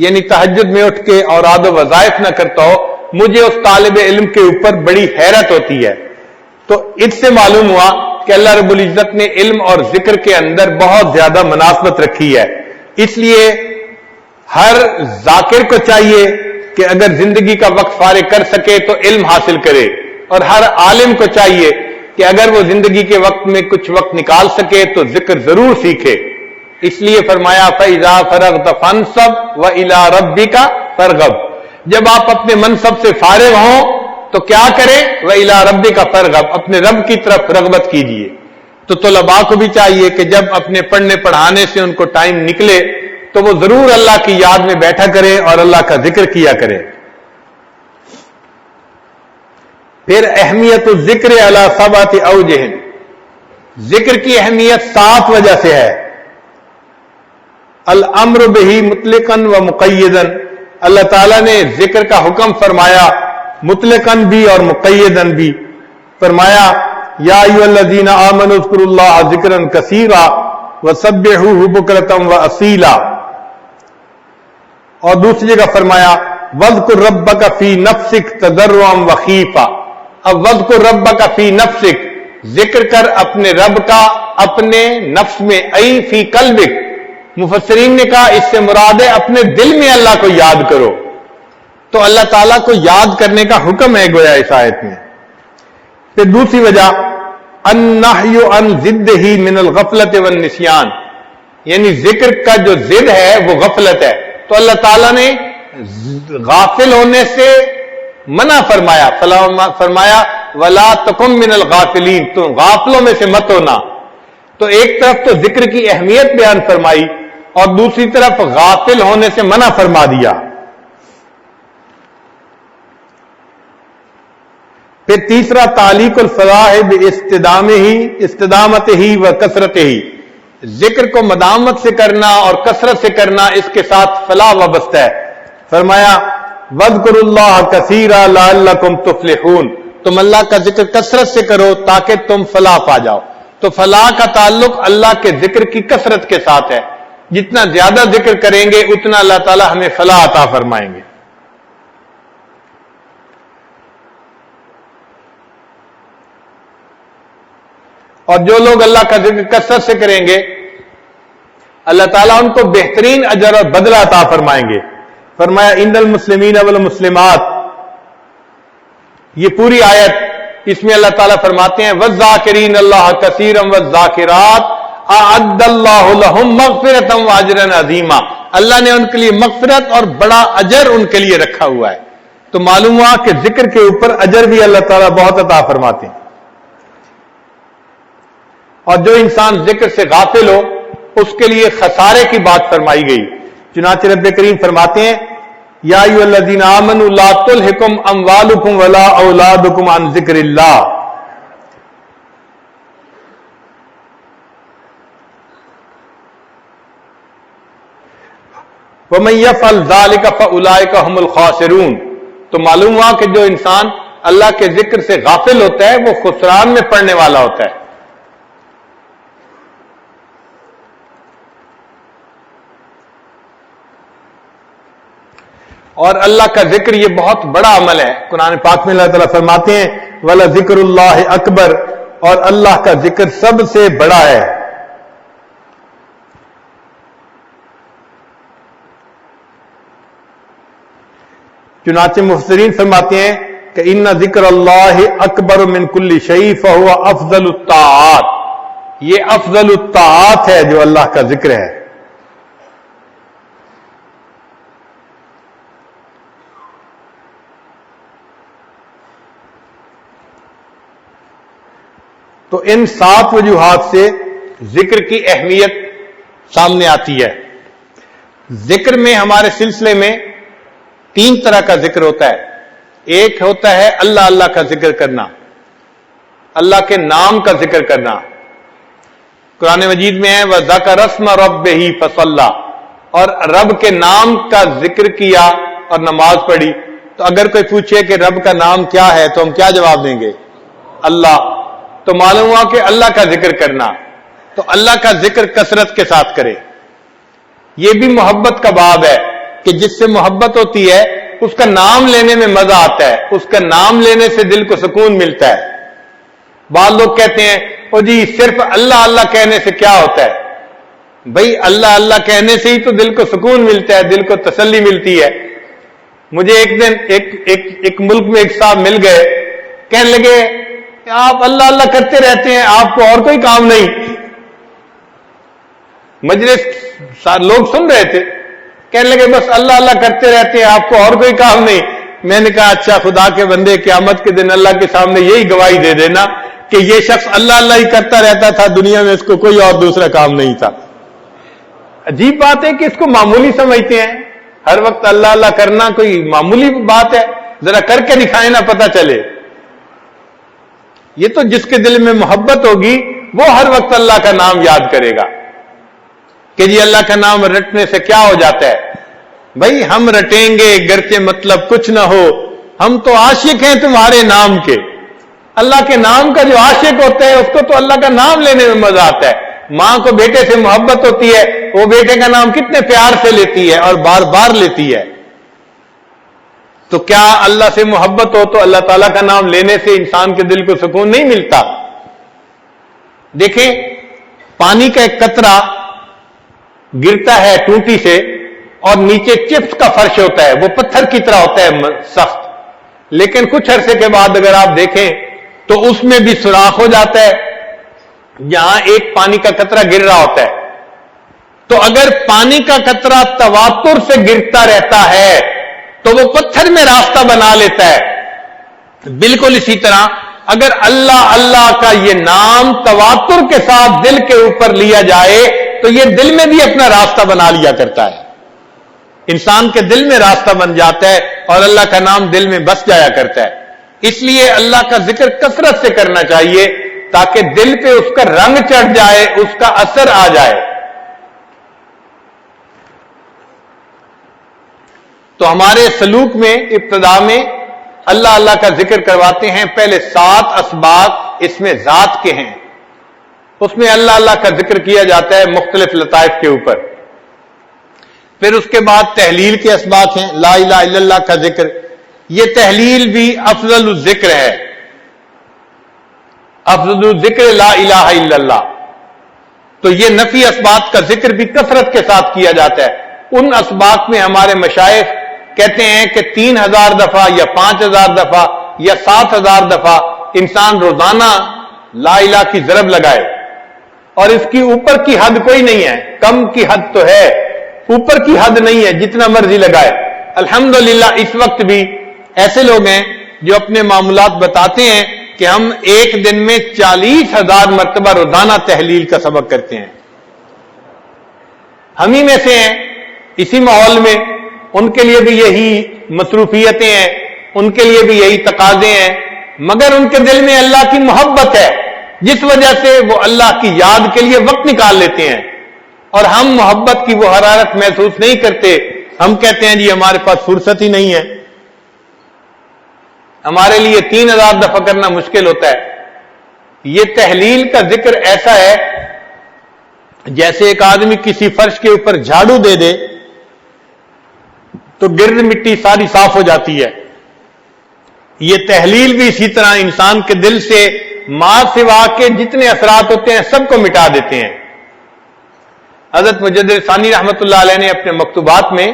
یعنی تہجد میں اٹھ کے اوراد و وظائف نہ کرتا ہو. مجھے اس طالب علم کے اوپر بڑی حیرت ہوتی ہے. تو اس سے معلوم ہوا کہ اللہ رب العزت نے علم اور ذکر کے اندر بہت زیادہ مناسبت رکھی ہے. اس لیے ہر ذاکر کو چاہیے کہ اگر زندگی کا وقت فارغ کر سکے تو علم حاصل کرے، اور ہر عالم کو چاہیے کہ اگر وہ زندگی کے وقت میں کچھ وقت نکال سکے تو ذکر ضرور سیکھے. اس لیے فرمایا فَإِذَا فَرَغْتَ فَانْصَبْ وَإِلَىٰ رَبِّكَ فَارْغَب. جب آپ اپنے منصب سے فارغ ہوں تو کیا کریں؟ وَإِلَىٰ رَبِّكَ فَارْغَب، اپنے رب کی طرف رغبت کیجیے. تو طلباء کو بھی چاہیے کہ جب اپنے پڑھنے پڑھانے سے ان کو ٹائم نکلے تو وہ ضرور اللہ کی یاد میں بیٹھا کرے اور اللہ کا ذکر کیا کرے. پھر اہمیت الذکر علی سبعۃ اوجہ، ذکر کی اہمیت 7 وجہ سے ہے. الامر بہ مطلقا و مقیدا، اللہ تعالیٰ نے ذکر کا حکم فرمایا مطلقاً بھی اور مقیداً بھی. فرمایا یا ایھا الذین آمنوا اذکروا اللہ ذکرا کثیرا وسبحوہ بکرۃ واصیلا. اور دوسری جگہ فرمایا وَاذْكُرْ رَبَّكَ فِي نَفْسِكَ تَضَرُّعًا وَخِيفًا. اب وَاذْكُرْ رَبَّكَ فِي نَفْسِكَ، ذکر کر اپنے رب کا اپنے نفس میں، ای فی قلبک. مفسرین نے کہا اس سے مراد ہے اپنے دل میں اللہ کو یاد کرو. تو اللہ تعالیٰ کو یاد کرنے کا حکم ہے گویا اس آیت میں. پھر دوسری وجہ النہی عن ضدہ من الغفلۃ والنسیان، یعنی ذکر کا جو ضد ہے وہ غفلت ہے. تو اللہ تعالیٰ نے غافل ہونے سے منع فرمایا. فرمایا ولا تکن من الغافلین، تو غافلوں میں سے مت ہونا. تو ایک طرف تو ذکر کی اہمیت بیان فرمائی اور دوسری طرف غافل ہونے سے منع فرما دیا. پھر تیسرا تعلیق الفلاح باستدامت ہی و کثرت ہی، ذکر کو مدامت سے کرنا اور کثرت سے کرنا، اس کے ساتھ فلاح وابستہ ہے. فرمایا وَاذْكُرُوا اللَّهَ كَثِيرًا لَعَلَّكُمْ تُفْلِحُونَ، تم اللہ کا ذکر کثرت سے کرو تاکہ تم فلاح پا جاؤ. تو فلاح کا تعلق اللہ کے ذکر کی کثرت کے ساتھ ہے. جتنا زیادہ ذکر کریں گے اتنا اللہ تعالی ہمیں فلاح عطا فرمائیں گے. اور جو لوگ اللہ کا ذکر کثرت سے کریں گے اللہ تعالیٰ ان کو بہترین اجر اور بدلہ عطا فرمائیں گے. فرمایا ان المسلمین والمسلمات، یہ پوری آیت اس میں اللہ تعالیٰ فرماتے ہیں والذاکرین اللہ کثیرا والذاکرات اعد اللہ لہم مغفرۃ واجرا عظیما، اللہ نے ان کے لیے مغفرت اور بڑا اجر ان کے لیے رکھا ہوا ہے. تو معلوم ہوا کہ ذکر کے اوپر اجر بھی اللہ تعالیٰ بہت عطا فرماتے ہیں. اور جو انسان ذکر سے غافل ہو اس کے لیے خسارے کی بات فرمائی گئی. چنانچہ رب کریم فرماتے ہیں یا ایھا الذین آمنوا لا تلھکم اموالکم ولا اولادکم عن ذکر اللہ. ومن یفعل ذلک فاولئک هم الخاسرون. تو معلوم ہوا کہ جو انسان اللہ کے ذکر سے غافل ہوتا ہے وہ خسران میں پڑنے والا ہوتا ہے. اور اللہ کا ذکر یہ بہت بڑا عمل ہے. قرآن پاک میں اللہ تعالیٰ فرماتے ہیں وَلَذِكْرُ اللَّهِ اکبر، اور اللہ کا ذکر سب سے بڑا ہے. چنانچہ مفسرین فرماتے ہیں کہ ان ذکر اللہ اکبر من کل شیء فہو افضل الطاعات، یہ افضل الطاعات ہے جو اللہ کا ذکر ہے. تو ان 7 وجوہات سے ذکر کی اہمیت سامنے آتی ہے. ذکر میں ہمارے سلسلے میں 3 طرح کا ذکر ہوتا ہے. ایک ہوتا ہے اللہ اللہ کا ذکر کرنا، اللہ کے نام کا ذکر کرنا. قرآن مجید میں ہے وَذَكَرَ اسْمَ رَبِّهِ فَصَلَّى، اور رب کے نام کا ذکر کیا اور نماز پڑھی. تو اگر کوئی پوچھے کہ رب کا نام کیا ہے تو ہم کیا جواب دیں گے؟ اللہ. تو معلوم ہوا کہ اللہ کا ذکر کرنا. تو اللہ کا ذکر کثرت کے ساتھ کرے. یہ بھی محبت کا باب ہے کہ جس سے محبت ہوتی ہے اس کا نام لینے میں مزہ آتا ہے، اس کا نام لینے سے دل کو سکون ملتا ہے. بعض لوگ کہتے ہیں او جی صرف اللہ اللہ کہنے سے کیا ہوتا ہے؟ بھائی اللہ اللہ کہنے سے ہی تو دل کو سکون ملتا ہے، دل کو تسلی ملتی ہے. مجھے ایک دن ایک ملک میں ایک صاحب مل گئے، کہنے لگے آپ اللہ اللہ کرتے رہتے ہیں، آپ کو اور کوئی کام نہیں. مجلس لوگ سن رہے تھے، کہنے لگے بس اللہ اللہ کرتے رہتے ہیں، آپ کو اور کوئی کام نہیں. میں نے کہا اچھا خدا کے بندے، قیامت کے دن اللہ کے سامنے یہی گواہی دے دینا کہ یہ شخص اللہ اللہ ہی کرتا رہتا تھا، دنیا میں اس کو کوئی اور دوسرا کام نہیں تھا. عجیب بات ہے کہ اس کو معمولی سمجھتے ہیں. ہر وقت اللہ اللہ کرنا کوئی معمولی بات ہے، ذرا کر کے دکھائیں نا پتہ چلے. یہ تو جس کے دل میں محبت ہوگی وہ ہر وقت اللہ کا نام یاد کرے گا کہ جی اللہ کا نام رٹنے سے کیا ہو جاتا ہے. بھائی ہم رٹیں گے گرچہ مطلب کچھ نہ ہو، ہم تو عاشق ہیں تمہارے نام کے. اللہ کے نام کا جو عاشق ہوتا ہے اس کو تو اللہ کا نام لینے میں مزہ آتا ہے. ماں کو بیٹے سے محبت ہوتی ہے, وہ بیٹے کا نام کتنے پیار سے لیتی ہے اور بار بار لیتی ہے. تو کیا اللہ سے محبت ہو تو اللہ تعالیٰ کا نام لینے سے انسان کے دل کو سکون نہیں ملتا؟ دیکھیں, پانی کا ایک قطرہ گرتا ہے ٹوٹی سے اور نیچے چپس کا فرش ہوتا ہے, وہ پتھر کی طرح ہوتا ہے سخت, لیکن کچھ عرصے کے بعد اگر آپ دیکھیں تو اس میں بھی سوراخ ہو جاتا ہے جہاں ایک پانی کا قطرہ گر رہا ہوتا ہے. تو اگر پانی کا قطرہ تواتر سے گرتا رہتا ہے تو وہ پتھر میں راستہ بنا لیتا ہے. بالکل اسی طرح اگر اللہ اللہ کا یہ نام تواتر کے ساتھ دل کے اوپر لیا جائے تو یہ دل میں بھی اپنا راستہ بنا لیا کرتا ہے. انسان کے دل میں راستہ بن جاتا ہے اور اللہ کا نام دل میں بس جایا کرتا ہے. اس لیے اللہ کا ذکر کثرت سے کرنا چاہیے تاکہ دل پہ اس کا رنگ چڑھ جائے, اس کا اثر آ جائے. تو ہمارے سلوک میں ابتدا میں اللہ اللہ کا ذکر کرواتے ہیں. پہلے 7 اسباق اس میں ذات کے ہیں, اس میں اللہ اللہ کا ذکر کیا جاتا ہے مختلف لطائف کے اوپر. پھر اس کے بعد تحلیل کے اسباق ہیں, لا الہ الا اللہ کا ذکر. یہ تحلیل بھی افضل الذکر ہے, افضل الذکر لا الہ الا اللہ. تو یہ نفی اسباق کا ذکر بھی کثرت کے ساتھ کیا جاتا ہے. ان اسباق میں ہمارے مشائخ کہتے ہیں کہ 3000 دفعہ یا 5000 دفعہ یا 7000 دفعہ انسان روزانہ لا الہ کی ضرب لگائے, اور اس کی اوپر کی حد کوئی نہیں ہے. کم کی حد تو ہے, اوپر کی حد نہیں ہے, جتنا مرضی لگائے. الحمدللہ اس وقت بھی ایسے لوگ ہیں جو اپنے معاملات بتاتے ہیں کہ ہم ایک دن میں 40,000 مرتبہ روزانہ تحلیل کا سبق کرتے ہیں. ہم ہی میں سے ہیں اسی ماحول میں, ان کے لیے بھی یہی مصروفیتیں ہیں, ان کے لیے بھی یہی تقاضے ہیں, مگر ان کے دل میں اللہ کی محبت ہے جس وجہ سے وہ اللہ کی یاد کے لیے وقت نکال لیتے ہیں. اور ہم محبت کی وہ حرارت محسوس نہیں کرتے. ہم کہتے ہیں جی ہمارے پاس فرصت ہی نہیں ہے, ہمارے لیے 3000 دفعہ کرنا مشکل ہوتا ہے. یہ تحلیل کا ذکر ایسا ہے جیسے ایک آدمی کسی فرش کے اوپر جھاڑو دے دے تو گرد مٹی ساری صاف ہو جاتی ہے. یہ تحلیل بھی اسی طرح انسان کے دل سے ما سوا کے جتنے اثرات ہوتے ہیں سب کو مٹا دیتے ہیں. حضرت مجدد ثانی رحمت اللہ علیہ نے اپنے مکتوبات میں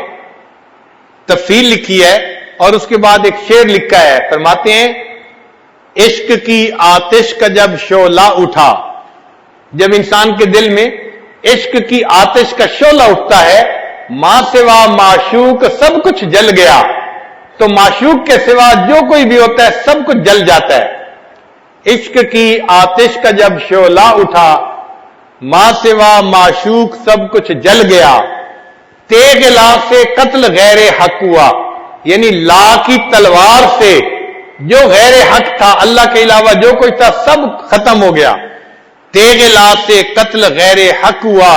تفصیل لکھی ہے اور اس کے بعد ایک شعر لکھا ہے. فرماتے ہیں, عشق کی آتش کا جب شعلہ اٹھا, جب انسان کے دل میں عشق کی آتش کا شعلہ اٹھتا ہے, ماں سوا معشوق سب کچھ جل گیا. تو معشوق کے سوا جو کوئی بھی ہوتا ہے سب کچھ جل جاتا ہے. عشق کی آتش کا جب شعلہ اٹھا, ماں سوا معشوق سب کچھ جل گیا. تیغ لا سے قتل غیر حق ہوا, یعنی لا کی تلوار سے جو غیر حق تھا, اللہ کے علاوہ جو کوئی تھا سب ختم ہو گیا. تیغ لا سے قتل غیر حق ہوا,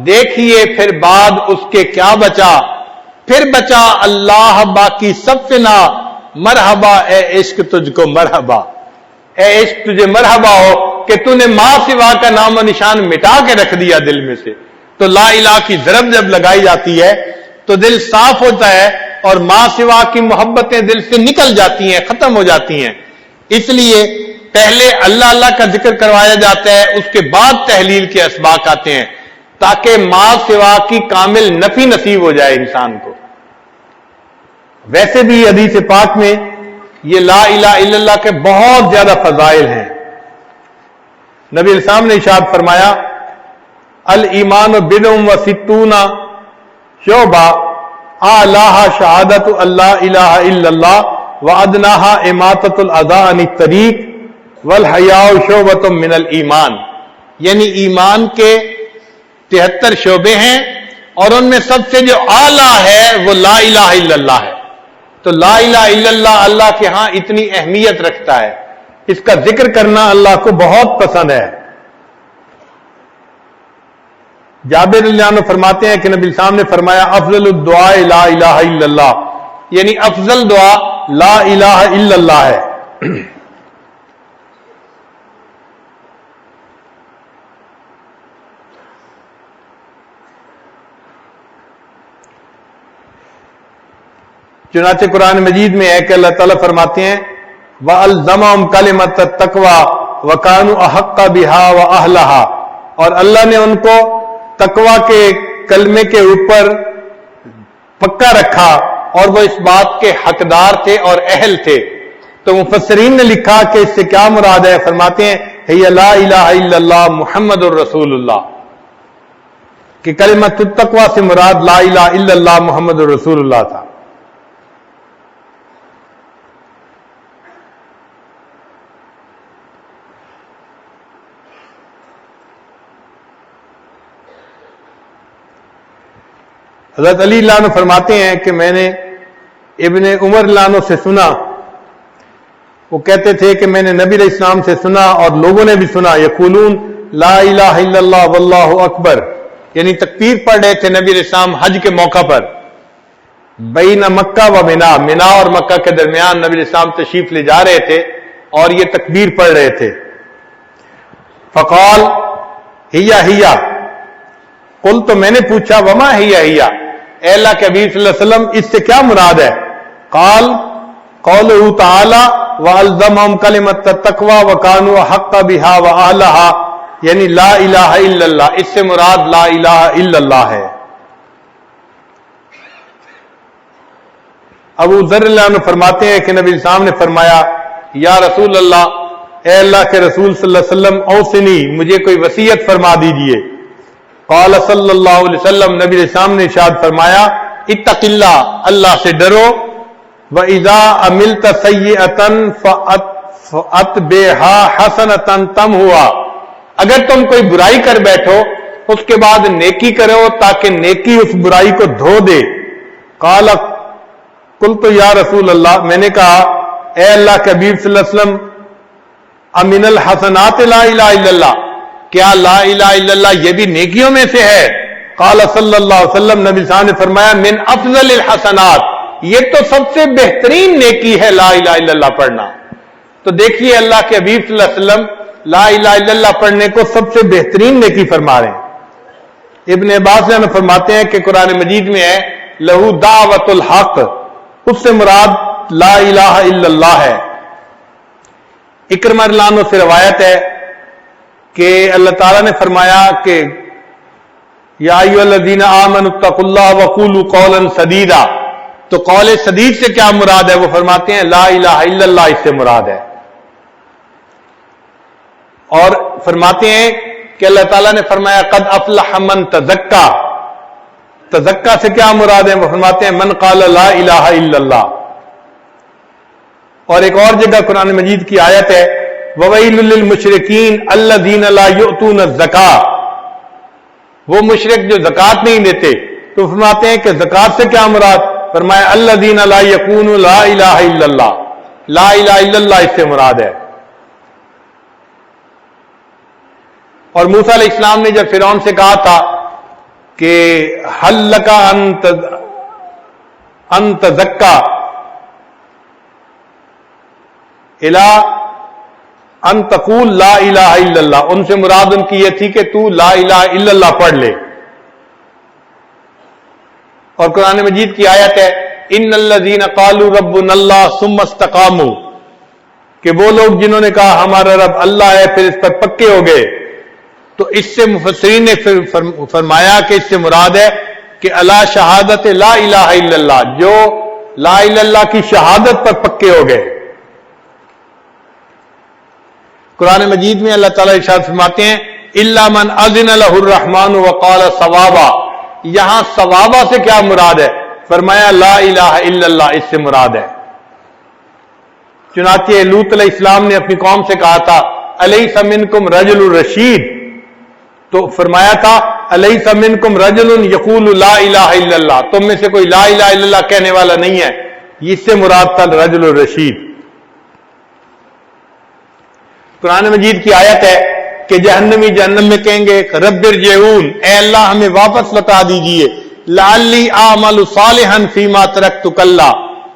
دیکھیے پھر بعد اس کے کیا بچا. پھر بچا اللہ باقی سب فنا, مرحبا اے عشق تجھ کو مرحبا. اے عشق تجھے مرحبا ہو کہ تو نے ماں سوا کا نام و نشان مٹا کے رکھ دیا دل میں سے. تو لا الہ کی ضرب جب لگائی جاتی ہے تو دل صاف ہوتا ہے اور ماں سوا کی محبتیں دل سے نکل جاتی ہیں, ختم ہو جاتی ہیں. اس لیے پہلے اللہ اللہ کا ذکر کروایا جاتا ہے, اس کے بعد تحلیل کے اسباق آتے ہیں تاکہ ماں سوا کی کامل نفی نصیب ہو جائے انسان کو. ویسے بھی حدیث پاک میں یہ لا الہ الا اللہ کے بہت زیادہ فضائل ہیں. نبی الاسلام نے ارشاد فرمایا, الایمان بضع و ستون شعبہ, اعلیٰ شہادت اللہ الہ الا اللہ و ادناہا اماطۃ الاذی عن الطریق والحیاء شعبۃ من الایمان. یعنی ایمان کے 73 شعبے ہیں اور ان میں سب سے جو اعلیٰ ہے وہ لا الہ الا اللہ ہے. تو لا الہ الا اللہ اللہ کے ہاں اتنی اہمیت رکھتا ہے, اس کا ذکر کرنا اللہ کو بہت پسند ہے. جابر رضی اللہ عنہ فرماتے ہیں کہ نبی الاسلام نے فرمایا, افضل الدعاء لا الہ الا اللہ, یعنی افضل دعا لا الہ الا اللہ ہے۔ چنانچہ قرآن مجید میں ہے کہ اللہ تعالیٰ فرماتے ہیں وَأَلْزَمَهُمْ كَلِمَةَ التَّقْوَى وَكَانُوا أَحَقَّ بِهَا وَأَهْلَهَا، اور اللہ نے ان کو تقوی کے کلمے کے اوپر پکا رکھا اور وہ اس بات کے حقدار تھے اور اہل تھے۔ تو مفسرین نے لکھا کہ اس سے کیا مراد ہے؟ فرماتے ہیں ہی لا الہ الا اللہ محمد الرسول اللہ، کہ کلمۃ التقوی سے مراد لا الہ الا اللہ محمد الرسول اللہ تھا۔ حضرت علی اللہ عنہ فرماتے ہیں کہ میں نے ابن عمر اللہ عنہ سے سنا، وہ کہتے تھے کہ میں نے نبی علیہ السلام سے سنا اور لوگوں نے بھی سنا، یقولون لا الہ الا اللہ واللہ اکبر، یعنی تکبیر پڑھ رہے تھے نبی علیہ السلام حج کے موقع پر، بین مکہ و منا اور مکہ کے درمیان نبی علیہ السلام تشریف لے جا رہے تھے اور یہ تکبیر پڑھ رہے تھے۔ فقال ہیا قل، تو میں نے پوچھا وما ہیا اے اللہ کے حبیب صلی اللہ علیہ وسلم اس سے کیا مراد ہے؟ قال قوله تعالی وَأَلْزَمَهُمْ كَلِمَةَ التَّقْوَى وَكَانُوا أَحَقَّ بِهَا وَأَهْلَهَا، یعنی لا الہ الا اللہ، اس سے مراد لا الہ الا اللہ ہے۔ ابو ذر اللہ عنہ فرماتے ہیں کہ نبی السلام نے فرمایا یا رسول اللہ، اے اللہ کے رسول صلی اللہ علیہ وسلم اوصنی، مجھے کوئی وصیت فرما دیجئے۔ قال صلی اللہ علیہ وسلم، نبی علیہ السلام نے ارشاد فرمایا اتق اللہ، اللہ سے ڈرو، وَإِذَا عَمِلْتَ سَيِّئَةً فَأَتْبِعْهَا حَسَنَةً تَمْحُهَا، اگر تم کوئی برائی کر بیٹھو اس کے بعد نیکی کرو تاکہ نیکی اس برائی کو دھو دے۔ قال قلت یا رسول اللہ، میں نے کہا اے اللہ کے حبیب صلی اللہ علیہ وسلم امن الحسنات لا الہ الا اللہ، کیا لا الہ الا اللہ یہ بھی نیکیوں میں سے ہے؟ قال صلی اللہ علیہ وسلم، نبی صاحب نے فرمایا من افضل الحسنات، یہ تو سب سے بہترین نیکی ہے لا الہ الا اللہ پڑھنا۔ تو دیکھیے اللہ کے حبیب صلی اللہ علیہ وسلم لا الہ الا اللہ پڑھنے کو سب سے بہترین نیکی فرما رہے ہیں۔ ابن عباس نے فرماتے ہیں کہ قرآن مجید میں ہے لہو دعوت الحق، اس سے مراد لا الہ الا اللہ ہے۔ اکرمہ رضی اللہ عنہ سے روایت ہے کہ اللہ تعالیٰ نے فرمایا کہ یا ایھا الذین آمنوا اتقوا اللہ وقولوا قولا سدیدا، تو قول سدید سے کیا مراد ہے؟ وہ فرماتے ہیں لا الہ الا اللہ اس سے مراد ہے۔ اور فرماتے ہیں کہ اللہ تعالیٰ نے فرمایا قد افلح من تزکا، تزکا سے کیا مراد ہے؟ وہ فرماتے ہیں من قال لا الہ الا اللہ۔ اور ایک اور جگہ قرآن مجید کی آیت ہے وَوَيْلٌ لِّلْمُشْرِكِينَ الَّذِينَ لَا يُؤْتُونَ الزَّكَاةَ، وہ مشرک جو زکوٰۃ نہیں دیتے، تو فرماتے ہیں کہ زکوٰۃ سے کیا مراد؟ فرمایا الَّذِينَ لَا يَقُولُونَ لَا إِلَٰهَ إِلَّا اللَّهُ، لا الہ الا اللہ اس سے مراد ہے۔ اور موسیٰ علیہ السلام نے جب فرعون سے کہا تھا کہ هَلْ لَكَ أَن تَزَكَّىٰ إِلَىٰ ان تقول لا الہ الا اللہ، ان سے مراد ان کی یہ تھی کہ تو لا الہ الا اللہ پڑھ لے۔ اور قرآن مجید کی آیت ہے ان الذین قالوا ربنا اللہ ثم استقاموا، کہ وہ لوگ جنہوں نے کہا ہمارا رب اللہ ہے پھر اس پر پکے ہو گئے۔ تو اس سے مفسرین نے فرمایا کہ اس سے مراد ہے کہ اللہ شہادت لا الہ الا اللہ، جو لا الہ الا اللہ کی شہادت پر پکے ہو گئے۔ قرآن مجید میں اللہ تعالیٰ ارشاد فرماتے ہیں الا من اذن له الرحمن وقال صوابا، یہاں صوابا سے کیا مراد ہے؟ فرمایا لا الہ الا اللہ اس سے مراد ہے۔ چنانچہ لوط علیہ السلام نے اپنی قوم سے کہا تھا الیس منکم رجل رشید، تو فرمایا تھا الیس منکم رجل یقول لا الہ الا اللہ، تم میں سے کوئی لا الہ الا اللہ کہنے والا نہیں ہے، اس سے مراد تھا رجل الرشید۔ قرآن مجید کی آیت ہے کہ جہنمی جہنم میں کہیں گے رب ارجعون، اے اللہ ہمیں واپس لوٹا دیجئے، لعلی اعمل صالحا فیما ترکت کلا،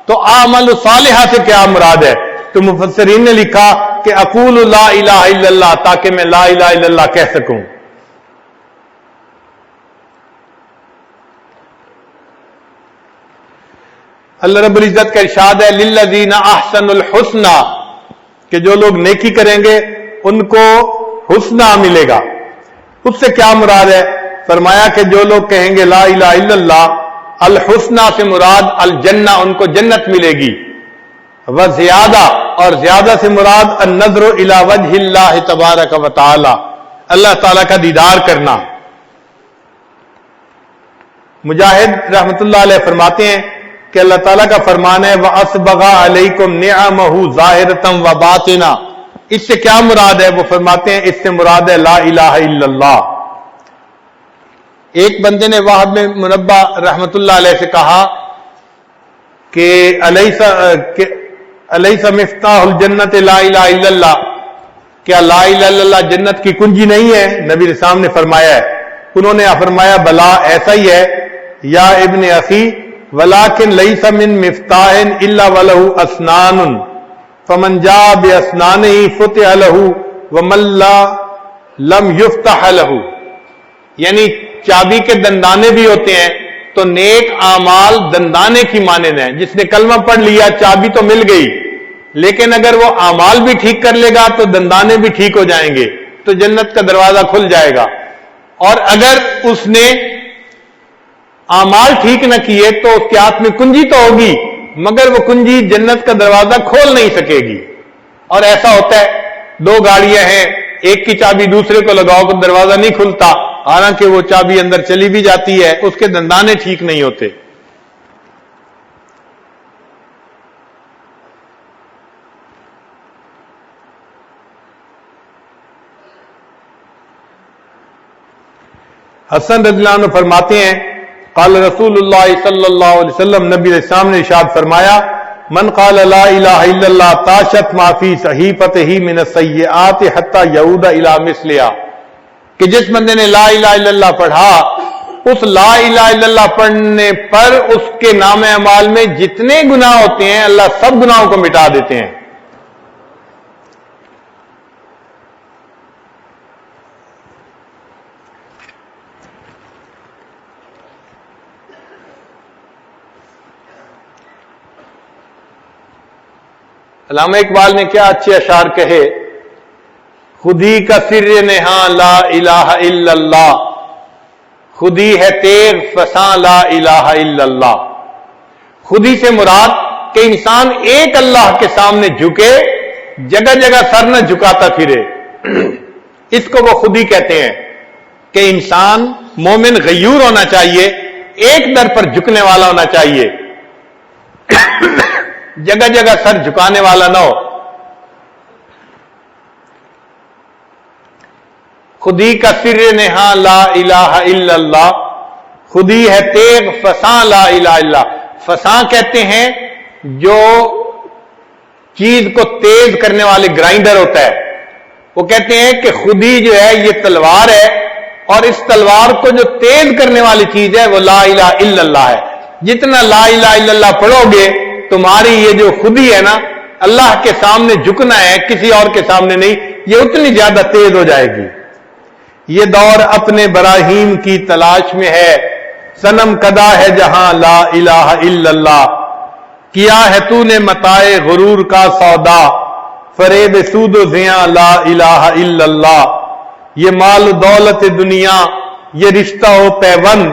تو اعمال صالحہ سے کیا مراد ہے؟ تو مفسرین نے لکھا کہ اقول لا الہ الا اللہ، تاکہ میں لا الہ الا اللہ کہہ سکوں. اللہ رب العزت کا ارشاد ہے للذین احسنوا الحسنى، کہ جو لوگ نیکی کریں گے ان کو حسنہ ملے گا. اس سے کیا مراد ہے؟ فرمایا کہ جو لوگ کہیں گے لا الہ الا اللہ، الحسنہ سے مراد الجنہ، ان کو جنت ملے گی. وزیادہ، اور زیادہ سے مراد النظر الی وجہ اللہ تبارک و تعالی، اللہ تعالی کا دیدار کرنا. مجاہد رحمت اللہ علیہ فرماتے ہیں کہ اللہ تعالیٰ کا فرمان ہے وَأَسْبَغَ عَلَيْكُمْ نِعَمَهُ ظَاهِرَةً وَبَاطِنًا. اس سے کیا مراد ہے؟ وہ فرماتے ہیں اس سے مراد ہے لا الہ الا اللہ. ایک بندے نے وہب میں منبہ رحمت اللہ علیہ سے کہا کہ الیس مفتاح الجنت لا الہ الا اللہ، کیا لا الہ الا اللہ جنت کی کنجی نہیں ہے؟ نبی علیہ السلام نے فرمایا ہے. انہوں نے فرمایا بلا ایسا ہی ہے یا ابن اخی، ولیکن لیس من مفتاح الا ولہ اسنان فمن جاء باسنانہ فتح لہ ومن لم یفتح لہ. یعنی چابی کے دندانے بھی ہوتے ہیں، تو نیک اعمال دندانے کی مانند ہیں. جس نے کلمہ پڑھ لیا چابی تو مل گئی، لیکن اگر وہ اعمال بھی ٹھیک کر لے گا تو دندانے بھی ٹھیک ہو جائیں گے، تو جنت کا دروازہ کھل جائے گا. اور اگر اس نے اعمال ٹھیک نہ کیے تو اس کے ہاتھ میں کنجی تو ہوگی، مگر وہ کنجی جنت کا دروازہ کھول نہیں سکے گی. اور ایسا ہوتا ہے، دو گاڑیاں ہیں، ایک کی چابی دوسرے کو لگاؤ تو دروازہ نہیں کھلتا، حالانکہ وہ چابی اندر چلی بھی جاتی ہے، اس کے دندانے ٹھیک نہیں ہوتے. حسن رضی اللہ عنہ فرماتے ہیں قال رسول اللہ صلی اللہ علیہ وسلم، نبی علیہ السلام نے ارشاد فرمایا من قال لا الہ الا اللہ طاشت ما فی صحیفتہ من السیئات حتی یعود الی مثلہا، کہ جس بندے نے لا الہ الا اللہ پڑھا، اس لا الہ الا اللہ پڑھنے پر اس کے نام اعمال میں جتنے گناہ ہوتے ہیں اللہ سب گناہوں کو مٹا دیتے ہیں. علامہ اقبال نے کیا اچھے اشعار کہے، خودی کا سر نہاں لا الہ الا اللہ، خودی ہے تیغ فساں لا الہ الا اللہ. خودی سے مراد کہ انسان ایک اللہ کے سامنے جھکے، جگہ جگہ سر نہ جھکاتا پھرے، اس کو وہ خودی کہتے ہیں. کہ انسان مومن غیور ہونا چاہیے، ایک در پر جھکنے والا ہونا چاہیے، جگہ جگہ سر جھکانے والا نہ ہو. خودی کا سر نہاں لا الہ الا اللہ، خودی ہے تیغ فساں لا الہ الا اللہ. فساں کہتے ہیں جو چیز کو تیز کرنے والے گرائنڈر ہوتا ہے، وہ کہتے ہیں کہ خودی جو ہے یہ تلوار ہے، اور اس تلوار کو جو تیز کرنے والی چیز ہے وہ لا الہ الا اللہ ہے. جتنا لا الہ الا اللہ پڑھو گے تمہاری یہ جو خودی ہے نا، اللہ کے سامنے جھکنا ہے کسی اور کے سامنے نہیں، یہ اتنی زیادہ تیز ہو جائے گی. یہ دور اپنے براہیم کی تلاش میں ہے، صنم کدا ہے جہاں لا الہ الا اللہ. کیا ہے تو نے متاع غرور کا سودا، فریب سود و زیاں لا الہ الا اللہ. یہ مال و دولت دنیا، یہ رشتہ و پیوند،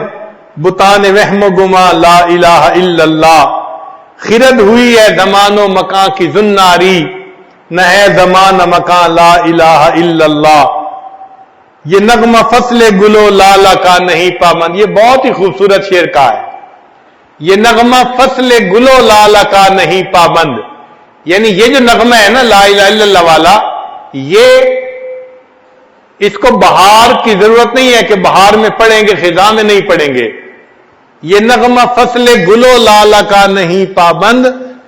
بتان وہم و گما لا الہ الا اللہ. خرد ہوئی ہے زمان و مکان کی زناری، نہ ہے زمان مکان لا الہ الا اللہ. یہ نغمہ فصل گلو لالا کا نہیں پابند. یہ بہت ہی خوبصورت شعر کا ہے. یہ نغمہ فصل گلو لالا کا نہیں پابند، یعنی یہ جو نغمہ ہے نا لا الہ الا اللہ والا، یہ اس کو بہار کی ضرورت نہیں ہے کہ بہار میں پڑھیں گے خزاں میں نہیں پڑھیں گے. یہ نغمہ فصل گلو لالا کا نہیں پابند،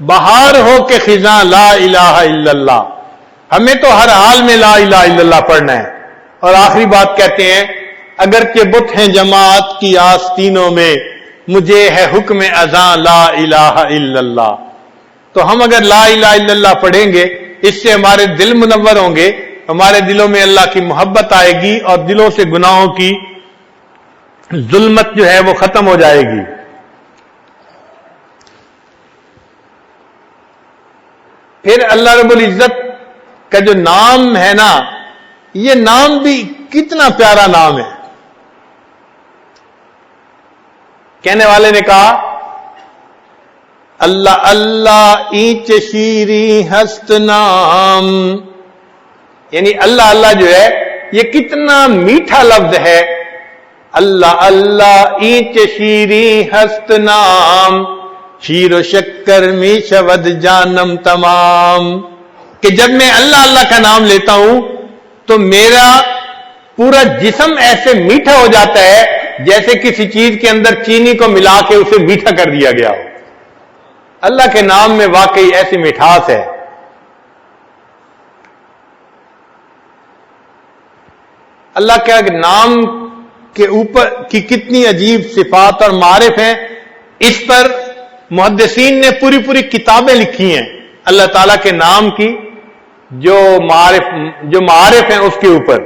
بہار ہو کے خزاں لا الہ الا اللہ. ہمیں تو ہر حال میں لا الہ الا اللہ پڑھنا ہے. اور آخری بات کہتے ہیں اگرچہ بت ہیں جماعت کی آستینوں میں، مجھے ہے حکم اذاں لا الہ الا اللہ. تو ہم اگر لا الہ الا اللہ پڑھیں گے، اس سے ہمارے دل منور ہوں گے، ہمارے دلوں میں اللہ کی محبت آئے گی اور دلوں سے گناہوں کی ظلمت جو ہے وہ ختم ہو جائے گی۔ پھر اللہ رب العزت کا جو نام ہے نا، یہ نام بھی کتنا پیارا نام ہے۔ کہنے والے نے کہا اللہ اللہ اینچ شیریں ہست نام، یعنی اللہ اللہ جو ہے یہ کتنا میٹھا لفظ ہے۔ اللہ اللہ اینچ شیریں ہست نام، شیر و شکر می شود جانم تمام، کہ جب میں اللہ اللہ کا نام لیتا ہوں تو میرا پورا جسم ایسے میٹھا ہو جاتا ہے جیسے کسی چیز کے اندر چینی کو ملا کے اسے میٹھا کر دیا گیا ہو۔ اللہ کے نام میں واقعی ایسی مٹھاس ہے۔ اللہ کے نام کے اوپر کی کتنی عجیب صفات اور معارف ہیں، اس پر محدثین نے پوری پوری کتابیں لکھی ہیں اللہ تعالیٰ کے نام کی، جو معارف ہیں اس کے اوپر۔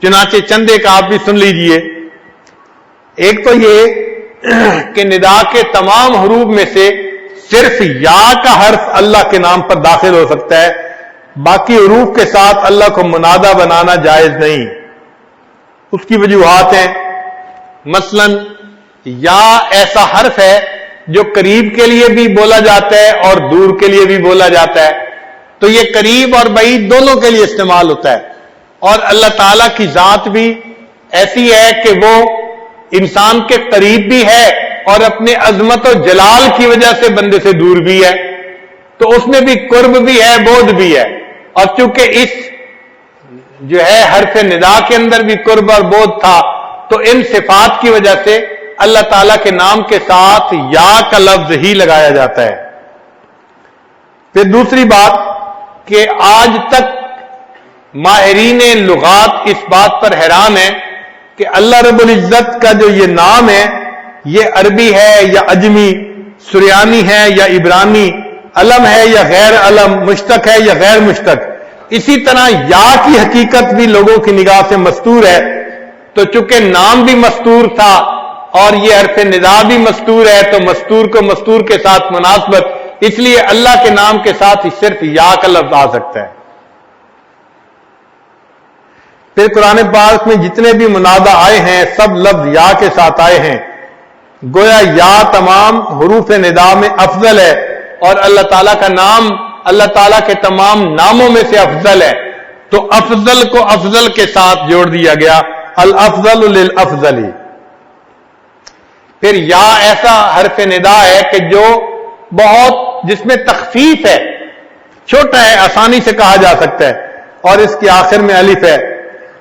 چنانچہ چند ایک آپ بھی سن لیجئے۔ ایک تو یہ کہ ندا کے تمام حروف میں سے صرف یا کا حرف اللہ کے نام پر داخل ہو سکتا ہے، باقی حروف کے ساتھ اللہ کو منادہ بنانا جائز نہیں۔ اس کی وجوہات ہیں، مثلا یا ایسا حرف ہے جو قریب کے لیے بھی بولا جاتا ہے اور دور کے لیے بھی بولا جاتا ہے، تو یہ قریب اور بعید دونوں کے لیے استعمال ہوتا ہے۔ اور اللہ تعالیٰ کی ذات بھی ایسی ہے کہ وہ انسان کے قریب بھی ہے اور اپنے عظمت و جلال کی وجہ سے بندے سے دور بھی ہے، تو اس میں بھی قرب بھی ہے، بعد بھی ہے۔ اور چونکہ اس جو ہے حرف ندا کے اندر بھی قرب اور بعد تھا، تو ان صفات کی وجہ سے اللہ تعالیٰ کے نام کے ساتھ یا کا لفظ ہی لگایا جاتا ہے۔ پھر دوسری بات کہ آج تک ماہرین لغات اس بات پر حیران ہیں کہ اللہ رب العزت کا جو یہ نام ہے، یہ عربی ہے یا عجمی، سریانی ہے یا عبرانی، علم ہے یا غیر علم، مشتق ہے یا غیر مشتق۔ اسی طرح یا کی حقیقت بھی لوگوں کی نگاہ سے مستور ہے، تو چونکہ نام بھی مستور تھا اور یہ حرف ندا بھی مستور ہے، تو مستور کو مستور کے ساتھ مناسبت، اس لیے اللہ کے نام کے ساتھ ہی صرف یا کا لفظ آ سکتا ہے۔ پھر قرآن پاک میں جتنے بھی منادہ آئے ہیں سب لفظ یا کے ساتھ آئے ہیں، گویا یا تمام حروف ندا میں افضل ہے، اور اللہ تعالیٰ کا نام اللہ تعالیٰ کے تمام ناموں میں سے افضل ہے، تو افضل کو افضل کے ساتھ جوڑ دیا گیا، الافضل للافضل۔ پھر یا ایسا حرف ندا ہے کہ جو بہت جس میں تخفیف ہے، چھوٹا ہے، آسانی سے کہا جا سکتا ہے، اور اس کے آخر میں الف ہے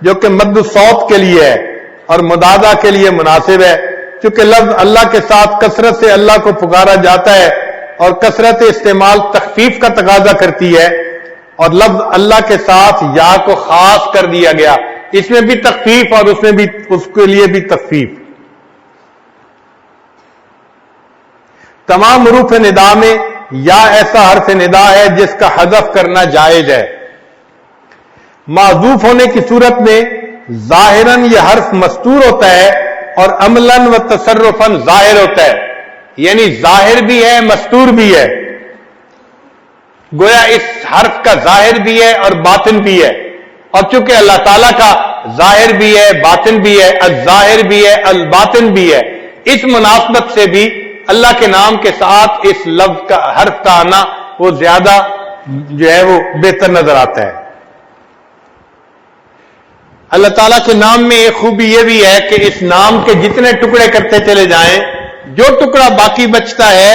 جو کہ مد الصوت کے لیے ہے اور مدادا کے لیے مناسب ہے، چونکہ لفظ اللہ کے ساتھ کثرت سے اللہ کو پکارا جاتا ہے اور کثرت استعمال تخفیف کا تقاضا کرتی ہے، اور لفظ اللہ کے ساتھ یا کو خاص کر دیا گیا، اس میں بھی تخفیف اور اس میں بھی اس کے لیے بھی تخفیف۔ تمام حروف ندا میں یا ایسا حرف ندا ہے جس کا حذف کرنا جائز ہے۔ معذوف ہونے کی صورت میں ظاہراً یہ حرف مستور ہوتا ہے اور عملاً و تصرفاً ظاہر ہوتا ہے، یعنی ظاہر بھی ہے مستور بھی ہے، گویا اس حرف کا ظاہر بھی ہے اور باطن بھی ہے، اور چونکہ اللہ تعالیٰ کا ظاہر بھی ہے باطن بھی ہے، الظاہر بھی ہے الباطن بھی ہے، اس مناسبت سے بھی اللہ کے نام کے ساتھ اس لفظ کا حرف کا آنا وہ زیادہ جو ہے وہ بہتر نظر آتا ہے۔ اللہ تعالیٰ کے نام میں ایک خوبی یہ بھی ہے کہ اس نام کے جتنے ٹکڑے کرتے چلے جائیں، جو ٹکڑا باقی بچتا ہے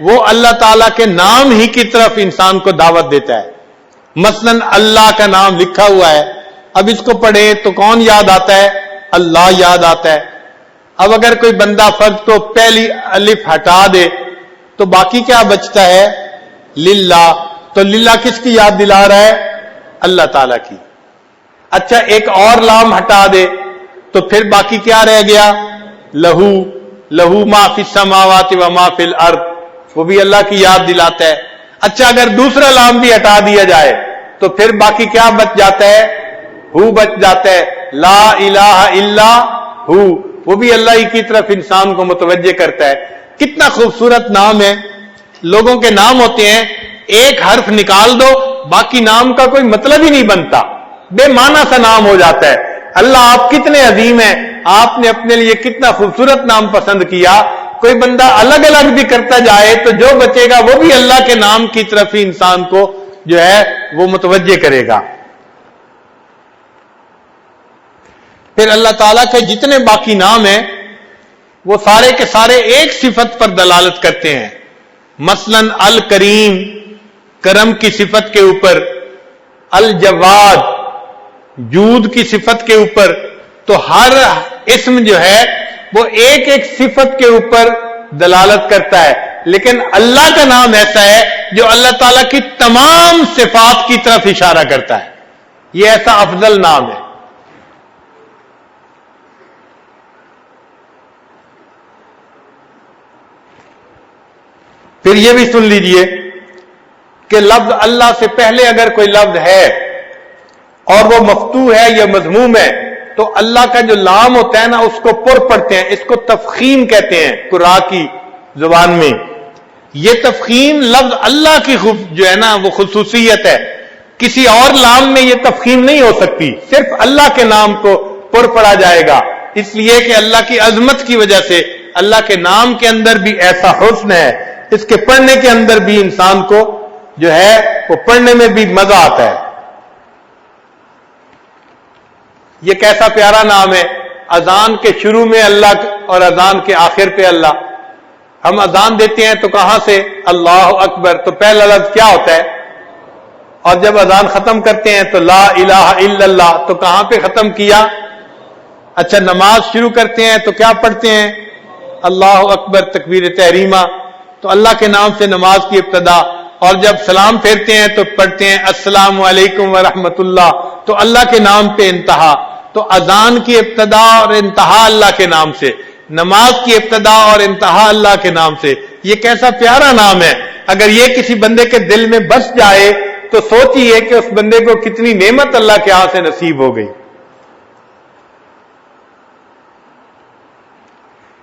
وہ اللہ تعالیٰ کے نام ہی کی طرف انسان کو دعوت دیتا ہے۔ مثلا اللہ کا نام لکھا ہوا ہے، اب اس کو پڑھیں تو کون یاد آتا ہے؟ اللہ یاد آتا ہے۔ اب اگر کوئی بندہ فرض تو پہلی الف ہٹا دے تو باقی کیا بچتا ہے؟ للہ، تو للہ کس کی یاد دلا رہا ہے؟ اللہ تعالیٰ کی۔ اچھا ایک اور لام ہٹا دے تو پھر باقی کیا رہ گیا؟ لہو، لہو ما فی السماوات و ما فی الارض، وہ بھی اللہ کی یاد دلاتا ہے۔ اچھا اگر دوسرا لام بھی ہٹا دیا جائے تو پھر باقی کیا بچ جاتا ہے؟ ہو بچ جاتا ہے. لا الہ الا ہو، وہ بھی اللہ ہی کی طرف انسان کو متوجہ کرتا ہے. کتنا خوبصورت نام ہے. لوگوں کے نام ہوتے ہیں ایک حرف نکال دو باقی نام کا کوئی مطلب ہی نہیں بنتا، بے معنی سا نام ہو جاتا ہے. اللہ آپ کتنے عظیم ہیں، آپ نے اپنے لیے کتنا خوبصورت نام پسند کیا. کوئی بندہ الگ الگ بھی کرتا جائے تو جو بچے گا وہ بھی اللہ کے نام کی طرف ہی انسان کو جو ہے وہ متوجہ کرے گا. پھر اللہ تعالیٰ کے جتنے باقی نام ہیں وہ سارے کے سارے ایک صفت پر دلالت کرتے ہیں. مثلا الکریم، کرم کی صفت کے اوپر، الجواد، جود کی صفت کے اوپر. تو ہر اسم جو ہے وہ ایک ایک صفت کے اوپر دلالت کرتا ہے. لیکن اللہ کا نام ایسا ہے جو اللہ تعالیٰ کی تمام صفات کی طرف اشارہ کرتا ہے. یہ ایسا افضل نام ہے. پھر یہ بھی سن لیجئے کہ لفظ اللہ سے پہلے اگر کوئی لفظ ہے اور وہ مفتوح ہے یا مضموم ہے تو اللہ کا جو لام ہوتا ہے نا اس کو پر پڑھتے ہیں. اس کو تفخیم کہتے ہیں قراء کی زبان میں. یہ تفخیم لفظ اللہ کی جو ہے نا وہ خصوصیت ہے. کسی اور لام میں یہ تفخیم نہیں ہو سکتی، صرف اللہ کے نام کو پر پڑھا جائے گا. اس لیے کہ اللہ کی عظمت کی وجہ سے اللہ کے نام کے اندر بھی ایسا حسن ہے، اس کے پڑھنے کے اندر بھی انسان کو جو ہے وہ پڑھنے میں بھی مزہ آتا ہے. یہ کیسا پیارا نام ہے. اذان کے شروع میں اللہ اور اذان کے آخر پہ اللہ. ہم اذان دیتے ہیں تو کہاں سے؟ اللہ اکبر، تو پہلا لفظ کیا ہوتا ہے؟ اور جب اذان ختم کرتے ہیں تو لا الہ الا اللہ، تو کہاں پہ ختم کیا؟ اچھا نماز شروع کرتے ہیں تو کیا پڑھتے ہیں؟ اللہ اکبر، تکبیر تحریمہ. تو اللہ کے نام سے نماز کی ابتدا. اور جب سلام پھیرتے ہیں تو پڑھتے ہیں السلام علیکم ورحمۃ اللہ، تو اللہ کے نام پہ انتہا. تو اذان کی ابتدا اور انتہا اللہ کے نام سے، نماز کی ابتدا اور انتہا اللہ کے نام سے. یہ کیسا پیارا نام ہے. اگر یہ کسی بندے کے دل میں بس جائے تو سوچئے کہ اس بندے کو کتنی نعمت اللہ کے ہاں سے نصیب ہو گئی.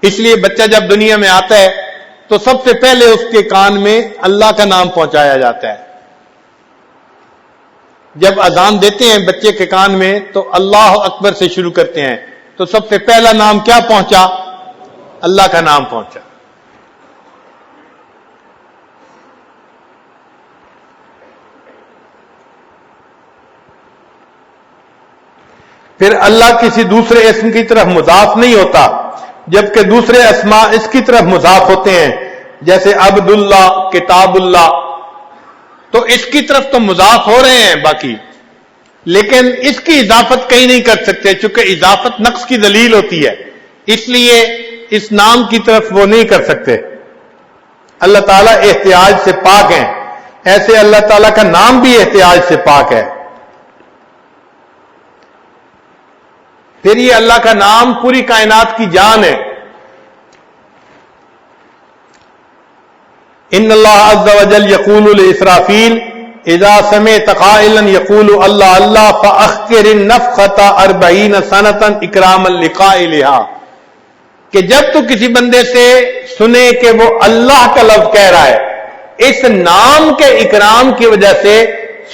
اس لیے بچہ جب دنیا میں آتا ہے تو سب سے پہلے اس کے کان میں اللہ کا نام پہنچایا جاتا ہے. جب اذان دیتے ہیں بچے کے کان میں تو اللہ اکبر سے شروع کرتے ہیں تو سب سے پہلا نام کیا پہنچا؟ اللہ کا نام پہنچا. پھر اللہ کسی دوسرے اسم کی طرف مضاف نہیں ہوتا، جبکہ دوسرے اسماء اس کی طرف مضاف ہوتے ہیں. جیسے عبداللہ، کتاب اللہ، تو اس کی طرف تو مضاف ہو رہے ہیں باقی، لیکن اس کی اضافت کہیں نہیں کر سکتے چونکہ اضافت نقص کی دلیل ہوتی ہے. اس لیے اس نام کی طرف وہ نہیں کر سکتے. اللہ تعالیٰ احتیاج سے پاک ہیں، ایسے اللہ تعالیٰ کا نام بھی احتیاج سے پاک ہے. پھر یہ اللہ کا نام پوری کائنات کی جان ہے. ان اللہ عز وجل یقول لاسرافیل اذا سمعت قائلا یقول اللہ اللہ فاخر النفخۃ 40 سنۃ اکراما لقائلها، کہ جب تو کسی بندے سے سنے کہ وہ اللہ کا لفظ کہہ رہا ہے، اس نام کے اکرام کی وجہ سے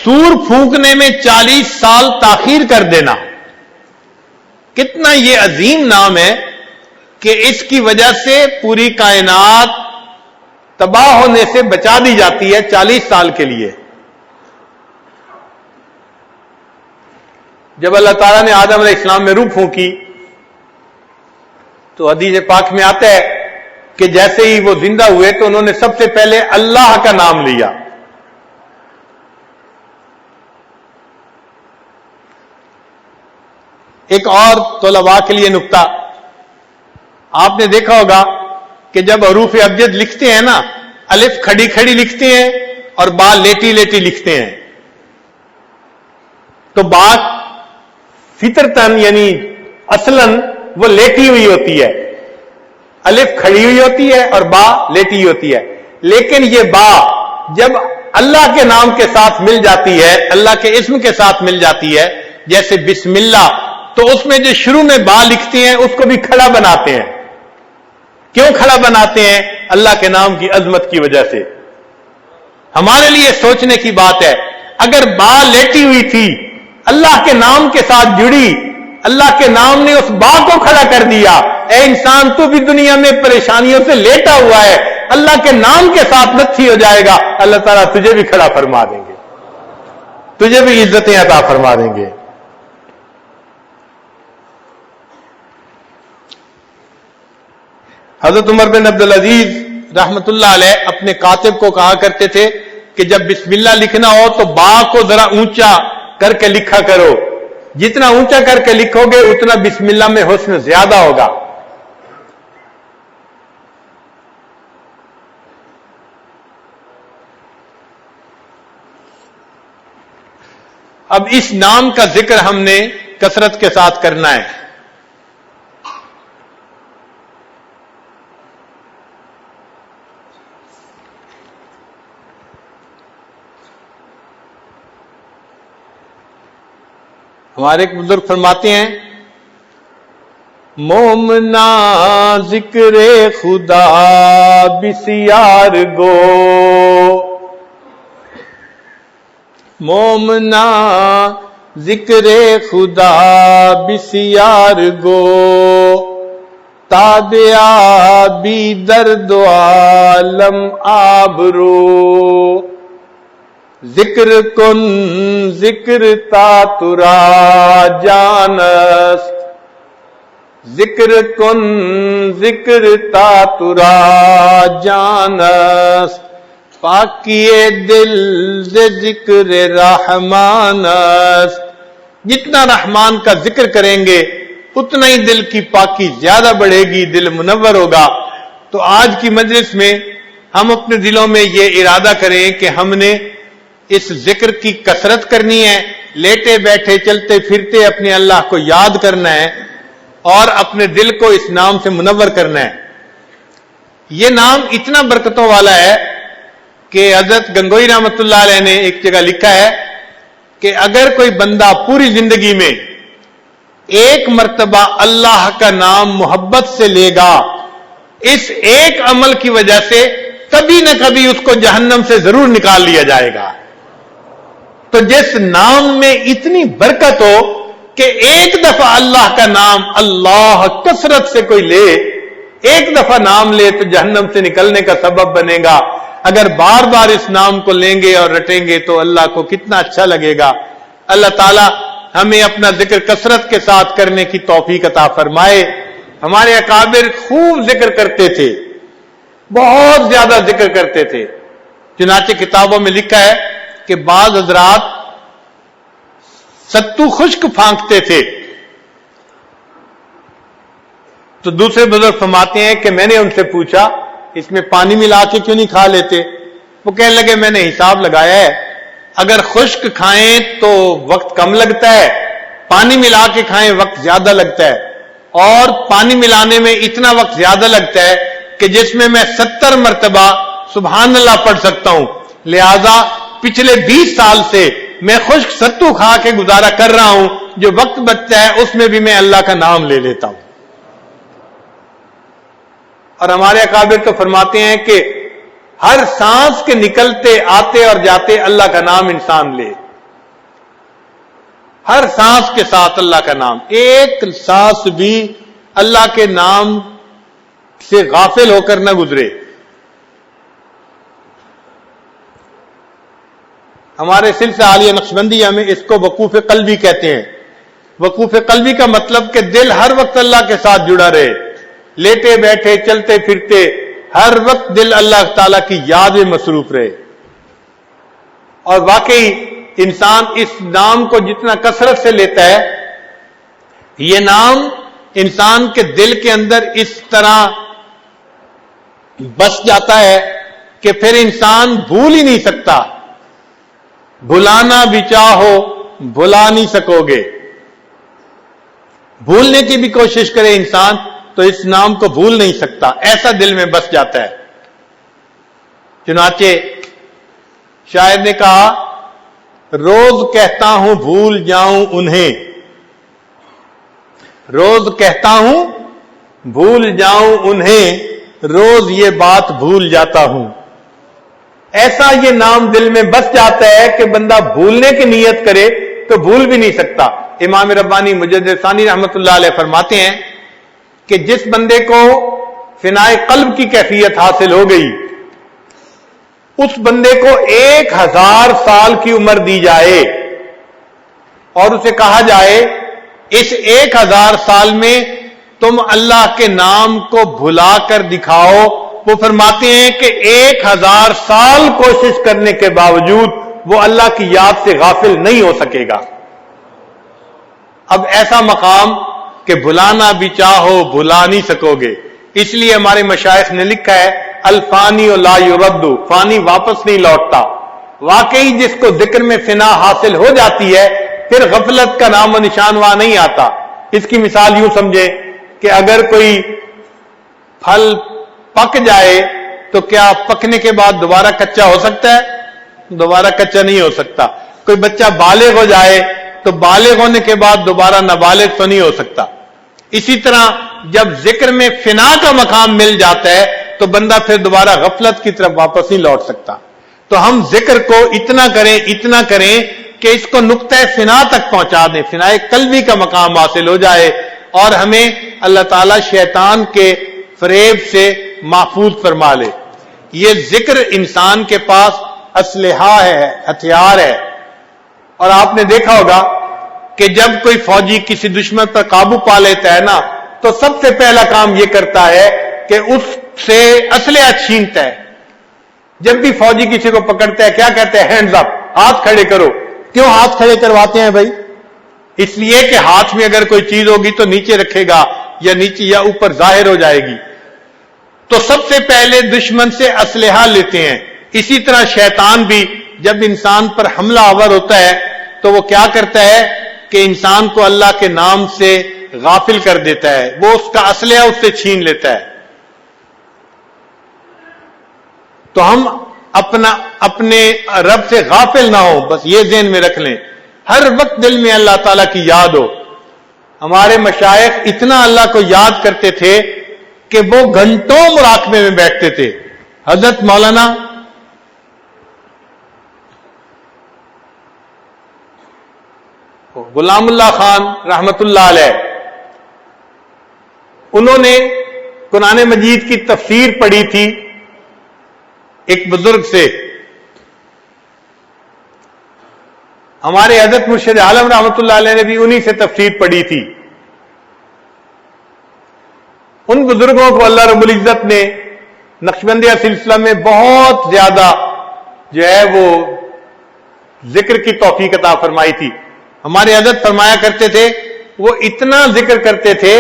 سور پھونکنے میں 40 سال تاخیر کر دینا. کتنا یہ عظیم نام ہے کہ اس کی وجہ سے پوری کائنات تباہ ہونے سے بچا دی جاتی ہے 40 سال کے لیے. جب اللہ تعالیٰ نے آدم علیہ السلام میں روح پھونکی تو حدیث پاک میں آتا ہے کہ جیسے ہی وہ زندہ ہوئے تو انہوں نے سب سے پہلے اللہ کا نام لیا. ایک اور طلباء کے لیے نکتہ، آپ نے دیکھا ہوگا کہ جب حروف ابجد لکھتے ہیں نا، الف کھڑی کھڑی لکھتے ہیں اور با لیٹی لیٹی لکھتے ہیں. تو با فطرتاً یعنی اصلاً وہ لیٹی ہوئی ہوتی ہے، الف کھڑی ہوئی ہوتی ہے اور با لیٹی ہوتی ہے. لیکن یہ با جب اللہ کے نام کے ساتھ مل جاتی ہے، اللہ کے اسم کے ساتھ مل جاتی ہے، جیسے بسم اللہ، تو اس میں جو شروع میں با لکھتے ہیں اس کو بھی کھڑا بناتے ہیں. کیوں کھڑا بناتے ہیں؟ اللہ کے نام کی عظمت کی وجہ سے. ہمارے لیے سوچنے کی بات ہے، اگر با لیٹی ہوئی تھی، اللہ کے نام کے ساتھ جڑی، اللہ کے نام نے اس با کو کھڑا کر دیا. اے انسان، تو بھی دنیا میں پریشانیوں سے لیٹا ہوا ہے، اللہ کے نام کے ساتھ نتھی ہو جائے گا، اللہ تعالیٰ تجھے بھی کھڑا فرما دیں گے، تجھے بھی عزتیں عطا فرما دیں گے. حضرت عمر بن عبدالعزیز رحمت اللہ علیہ اپنے کاتب کو کہا کرتے تھے کہ جب بسم اللہ لکھنا ہو تو با کو ذرا اونچا کر کے لکھا کرو، جتنا اونچا کر کے لکھو گے اتنا بسم اللہ میں حسن زیادہ ہوگا. اب اس نام کا ذکر ہم نے کثرت کے ساتھ کرنا ہے. ہمارے ایک بزرگ فرماتے ہیں، مومنا ذکر خدا بسیار گو، مومنا ذکر خدا بسیار گو، تابعہ بی درد عالم آبرو، ذکر کن ذکر تا ترا جانست، ذکر کن ذکر تا ترا جانست، پاکی دل ز ذکر رحمان است. جتنا رحمان کا ذکر کریں گے اتنا ہی دل کی پاکی زیادہ بڑھے گی، دل منور ہوگا. تو آج کی مجلس میں ہم اپنے دلوں میں یہ ارادہ کریں کہ ہم نے اس ذکر کی کثرت کرنی ہے، لیٹے بیٹھے چلتے پھرتے اپنے اللہ کو یاد کرنا ہے اور اپنے دل کو اس نام سے منور کرنا ہے. یہ نام اتنا برکتوں والا ہے کہ حضرت گنگوئی رحمت اللہ علیہ نے ایک جگہ لکھا ہے کہ اگر کوئی بندہ پوری زندگی میں ایک مرتبہ اللہ کا نام محبت سے لے گا، اس ایک عمل کی وجہ سے کبھی نہ کبھی اس کو جہنم سے ضرور نکال لیا جائے گا. تو جس نام میں اتنی برکت ہو کہ ایک دفعہ اللہ کا نام اللہ کثرت سے کوئی لے، ایک دفعہ نام لے تو جہنم سے نکلنے کا سبب بنے گا. اگر بار بار اس نام کو لیں گے اور رٹیں گے تو اللہ کو کتنا اچھا لگے گا. اللہ تعالی ہمیں اپنا ذکر کثرت کے ساتھ کرنے کی توفیق عطا فرمائے. ہمارے اکابر خوب ذکر کرتے تھے، بہت زیادہ ذکر کرتے تھے. چنانچہ کتابوں میں لکھا ہے کہ بعض حضرات ستو خشک پھانکتے تھے تو دوسرے بزرگ فرماتے ہیں کہ میں نے ان سے پوچھا اس میں پانی ملا کے کیوں نہیں کھا لیتے؟ وہ کہنے لگے میں نے حساب لگایا ہے، اگر خشک کھائیں تو وقت کم لگتا ہے، پانی ملا کے کھائیں وقت زیادہ لگتا ہے، اور پانی ملانے میں اتنا وقت زیادہ لگتا ہے کہ جس میں 70 مرتبہ سبحان اللہ پڑھ سکتا ہوں. لہذا پچھلے 20 سال سے میں خشک ستو کھا کے گزارا کر رہا ہوں، جو وقت بچتا ہے اس میں بھی میں اللہ کا نام لے لیتا ہوں. اور ہمارے اکابر تو فرماتے ہیں کہ ہر سانس کے نکلتے آتے اور جاتے اللہ کا نام انسان لے، ہر سانس کے ساتھ اللہ کا نام، ایک سانس بھی اللہ کے نام سے غافل ہو کر نہ گزرے. ہمارے سلسلہ عالیہ نقشبندیہ میں اس کو وقوف قلبی کہتے ہیں. وقوف قلبی کا مطلب کہ دل ہر وقت اللہ کے ساتھ جڑا رہے، لیٹے بیٹھے چلتے پھرتے ہر وقت دل اللہ تعالی کی یاد میں مصروف رہے. اور واقعی انسان اس نام کو جتنا کثرت سے لیتا ہے، یہ نام انسان کے دل کے اندر اس طرح بس جاتا ہے کہ پھر انسان بھول ہی نہیں سکتا. بھلانا بھی چاہو بھلا نہیں سکو گے. بھولنے کی بھی کوشش کرے انسان تو اس نام کو بھول نہیں سکتا، ایسا دل میں بس جاتا ہے. چنانچہ شاعر نے کہا روز کہتا ہوں بھول جاؤں انہیں، روز کہتا ہوں بھول جاؤں انہیں، روز یہ بات بھول جاتا ہوں۔ ایسا یہ نام دل میں بس جاتا ہے کہ بندہ بھولنے کی نیت کرے تو بھول بھی نہیں سکتا۔ امام ربانی مجدد ثانی رحمت اللہ علیہ فرماتے ہیں کہ جس بندے کو فنائے قلب کی کیفیت حاصل ہو گئی، اس بندے کو 1000 سال کی عمر دی جائے اور اسے کہا جائے اس 1000 سال میں تم اللہ کے نام کو بھلا کر دکھاؤ، وہ فرماتے ہیں کہ 1000 سال کوشش کرنے کے باوجود وہ اللہ کی یاد سے غافل نہیں ہو سکے گا۔ اب ایسا مقام کہ بھلانا بھی چاہو بھلا نہیں سکو گے، اس لیے ہمارے مشائخ نے لکھا ہے الفانی لا یرد، فانی واپس نہیں لوٹتا۔ واقعی جس کو ذکر میں فنا حاصل ہو جاتی ہے پھر غفلت کا نام و نشان وہاں نہیں آتا۔ اس کی مثال یوں سمجھے کہ اگر کوئی پھل پک جائے تو کیا پکنے کے بعد دوبارہ کچا ہو سکتا ہے؟ دوبارہ کچا نہیں ہو سکتا۔ کوئی بچہ بالغ ہو جائے تو بالغ ہونے کے بعد دوبارہ نابالغ تو نہیں ہو سکتا۔ اسی طرح جب ذکر میں فنا کا مقام مل جاتا ہے تو بندہ پھر دوبارہ غفلت کی طرف واپس نہیں لوٹ سکتا۔ تو ہم ذکر کو اتنا کریں کہ اس کو نقطہ فنا تک پہنچا دیں، فنائے قلبی کا مقام حاصل ہو جائے اور ہمیں اللہ تعالیٰ شیطان کے فریب سے محفوظ فرما لے۔ یہ ذکر انسان کے پاس اسلحہ ہے، ہتھیار ہے۔ اور آپ نے دیکھا ہوگا کہ جب کوئی فوجی کسی دشمن پر قابو پا لیتا ہے نا تو سب سے پہلا کام یہ کرتا ہے کہ اس سے اسلحہ چھینتا ہے۔ جب بھی فوجی کسی کو پکڑتا ہے کیا کہتا ہے؟ ہینڈز اپ، ہاتھ کھڑے کرو۔ کیوں ہاتھ کھڑے کرواتے ہیں بھائی؟ اس لیے کہ ہاتھ میں اگر کوئی چیز ہوگی تو نیچے رکھے گا یا نیچے یا اوپر ظاہر ہو جائے گی۔ تو سب سے پہلے دشمن سے اسلحہ لیتے ہیں۔ اسی طرح شیطان بھی جب انسان پر حملہ آور ہوتا ہے تو وہ کیا کرتا ہے کہ انسان کو اللہ کے نام سے غافل کر دیتا ہے، وہ اس کا اسلحہ اس سے چھین لیتا ہے۔ تو ہم اپنے رب سے غافل نہ ہو، بس یہ ذہن میں رکھ لیں، ہر وقت دل میں اللہ تعالیٰ کی یاد ہو۔ ہمارے مشائخ اتنا اللہ کو یاد کرتے تھے کہ وہ گھنٹوں مراقبے میں بیٹھتے تھے۔ حضرت مولانا غلام اللہ خان رحمت اللہ علیہ، انہوں نے قرآن مجید کی تفسیر پڑھی تھی ایک بزرگ سے۔ ہمارے حضرت مرشد عالم رحمت اللہ علیہ نے بھی انہی سے تفسیر پڑھی تھی۔ ان بزرگوں کو اللہ رب العزت نے نقشبندیہ سلسلہ میں بہت زیادہ جو ہے وہ ذکر کی توفیق عطا فرمائی تھی۔ ہمارے حضرت فرمایا کرتے تھے، وہ اتنا ذکر کرتے تھے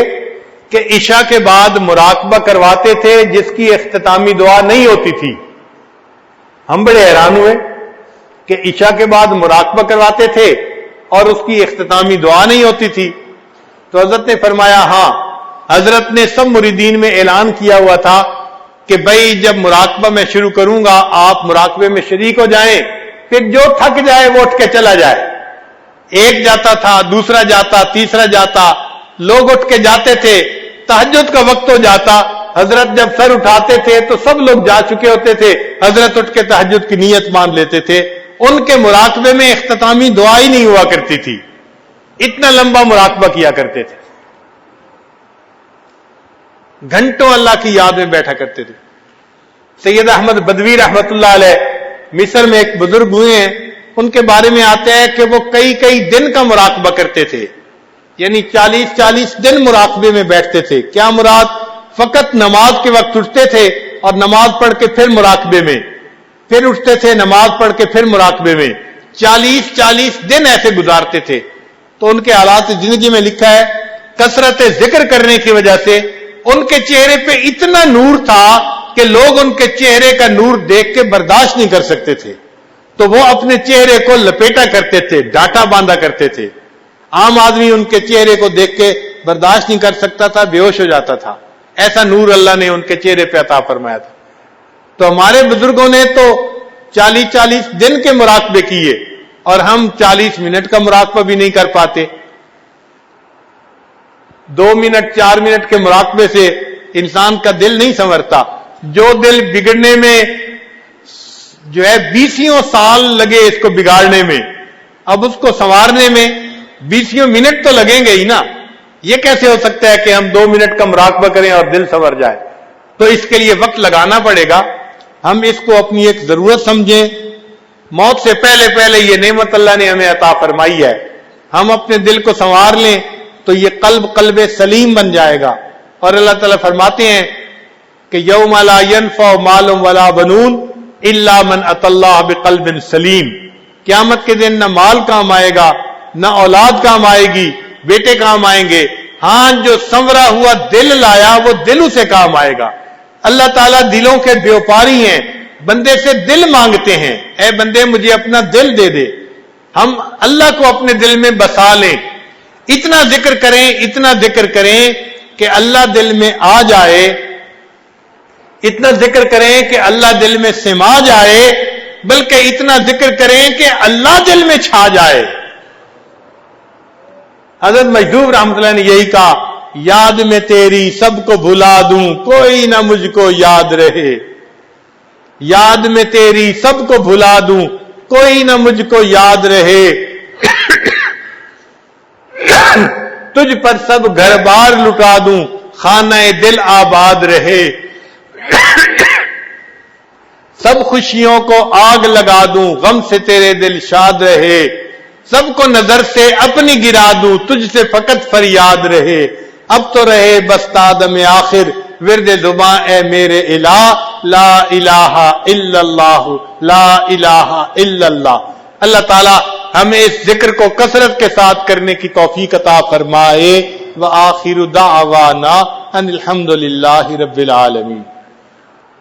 کہ عشاء کے بعد مراقبہ کرواتے تھے جس کی اختتامی دعا نہیں ہوتی تھی۔ ہم بڑے حیران ہوئے کہ عشاء کے بعد مراقبہ کرواتے تھے اور اس کی اختتامی دعا نہیں ہوتی تھی۔ تو حضرت نے فرمایا ہاں، حضرت نے سب مریدین میں اعلان کیا ہوا تھا کہ بھائی جب مراقبہ میں شروع کروں گا آپ مراقبے میں شریک ہو جائیں، پھر جو تھک جائے وہ اٹھ کے چلا جائے۔ ایک جاتا تھا، دوسرا جاتا، تیسرا جاتا، لوگ اٹھ کے جاتے تھے، تہجد کا وقت ہو جاتا، حضرت جب سر اٹھاتے تھے تو سب لوگ جا چکے ہوتے تھے، حضرت اٹھ کے تہجد کی نیت مان لیتے تھے۔ ان کے مراقبے میں اختتامی دعا ہی نہیں ہوا کرتی تھی، اتنا لمبا مراقبہ کیا کرتے تھے، گھنٹوں اللہ کی یاد میں بیٹھا کرتے تھے۔ سید احمد بدوی رحمت اللہ علیہ مصر میں ایک بزرگ ہوئے ہیں، ان کے بارے میں آتا ہے کہ وہ کئی دن کا مراقبہ کرتے تھے، یعنی 40 دن مراقبے میں بیٹھتے تھے۔ کیا مراد؟ فقط نماز کے وقت اٹھتے تھے اور نماز پڑھ کے پھر مراقبے میں، پھر اٹھتے تھے نماز پڑھ کے پھر مراقبے میں، 40 دن ایسے گزارتے تھے۔ تو ان کے حالات زندگی میں لکھا ہے کثرت ذکر کرنے کی وجہ سے ان کے چہرے پہ اتنا نور تھا کہ لوگ ان کے چہرے کا نور دیکھ کے برداشت نہیں کر سکتے تھے، تو وہ اپنے چہرے کو لپیٹا کرتے تھے، ڈاٹا باندھا کرتے تھے۔ عام آدمی ان کے چہرے کو دیکھ کے برداشت نہیں کر سکتا تھا، بے ہوش ہو جاتا تھا، ایسا نور اللہ نے ان کے چہرے پہ عطا فرمایا تھا۔ تو ہمارے بزرگوں نے تو 40 دن کے مراقبے کیے اور ہم 40 منٹ کا مراقبہ بھی نہیں کر پاتے. 2 منٹ 4 منٹ کے مراقبے سے انسان کا دل نہیں سنورتا. جو دل بگڑنے میں جو ہے 20 سال لگے اس کو بگاڑنے میں، اب اس کو سنوارنے میں 20 منٹ تو لگیں گے ہی نا. یہ کیسے ہو سکتا ہے کہ ہم 2 منٹ کا مراقبہ کریں اور دل سنور جائے؟ تو اس کے لیے وقت لگانا پڑے گا. ہم اس کو اپنی ایک ضرورت سمجھیں. موت سے پہلے پہلے یہ نعمت اللہ نے ہمیں عطا فرمائی ہے. ہم اپنے دل کو سنوار لیں تو یہ قلب سلیم بن جائے گا. اور اللہ تعالیٰ فرماتے ہیں کہ یوم لا ینفع مال ولا بنون الا من اتى اللہ بقلب سلیم. قیامت کے دن نہ مال کام آئے گا، نہ اولاد کام آئے گی، بیٹے کام آئیں گے. ہاں جو سنورا ہوا دل لایا وہ دل اسے کام آئے گا. اللہ تعالیٰ دلوں کے بیوپاری ہیں. بندے سے دل مانگتے ہیں، اے بندے مجھے اپنا دل دے دے. ہم اللہ کو اپنے دل میں بسا لیں. اتنا ذکر کریں کہ اللہ دل میں آ جائے. اتنا ذکر کریں کہ اللہ دل میں سما جائے. بلکہ اتنا ذکر کریں کہ اللہ دل میں چھا جائے. حضرت مجذوب رحمۃ اللہ نے یہی کہا، یاد میں تیری سب کو بھلا دوں کوئی نہ مجھ کو یاد رہے. یاد میں تیری سب کو بھلا دوں کوئی نہ مجھ کو یاد رہے. تجھ پر سب گھر بار لٹا دوں خانہ دل آباد رہے. سب خوشیوں کو آگ لگا دوں غم سے تیرے دل شاد رہے. سب کو نظر سے اپنی گرا دوں تجھ سے فقط فریاد رہے. اب تو رہے بس تادم آخر ورد زباں اے میرے الہ لا الہ الا اللہ لا الہ الا اللہ. اللہ تعالی ہمیں اس ذکر کو کثرت کے ساتھ کرنے کی توفیق عطا فرمائے. وآخر دعوانا ان الحمد للہ رب العالمین.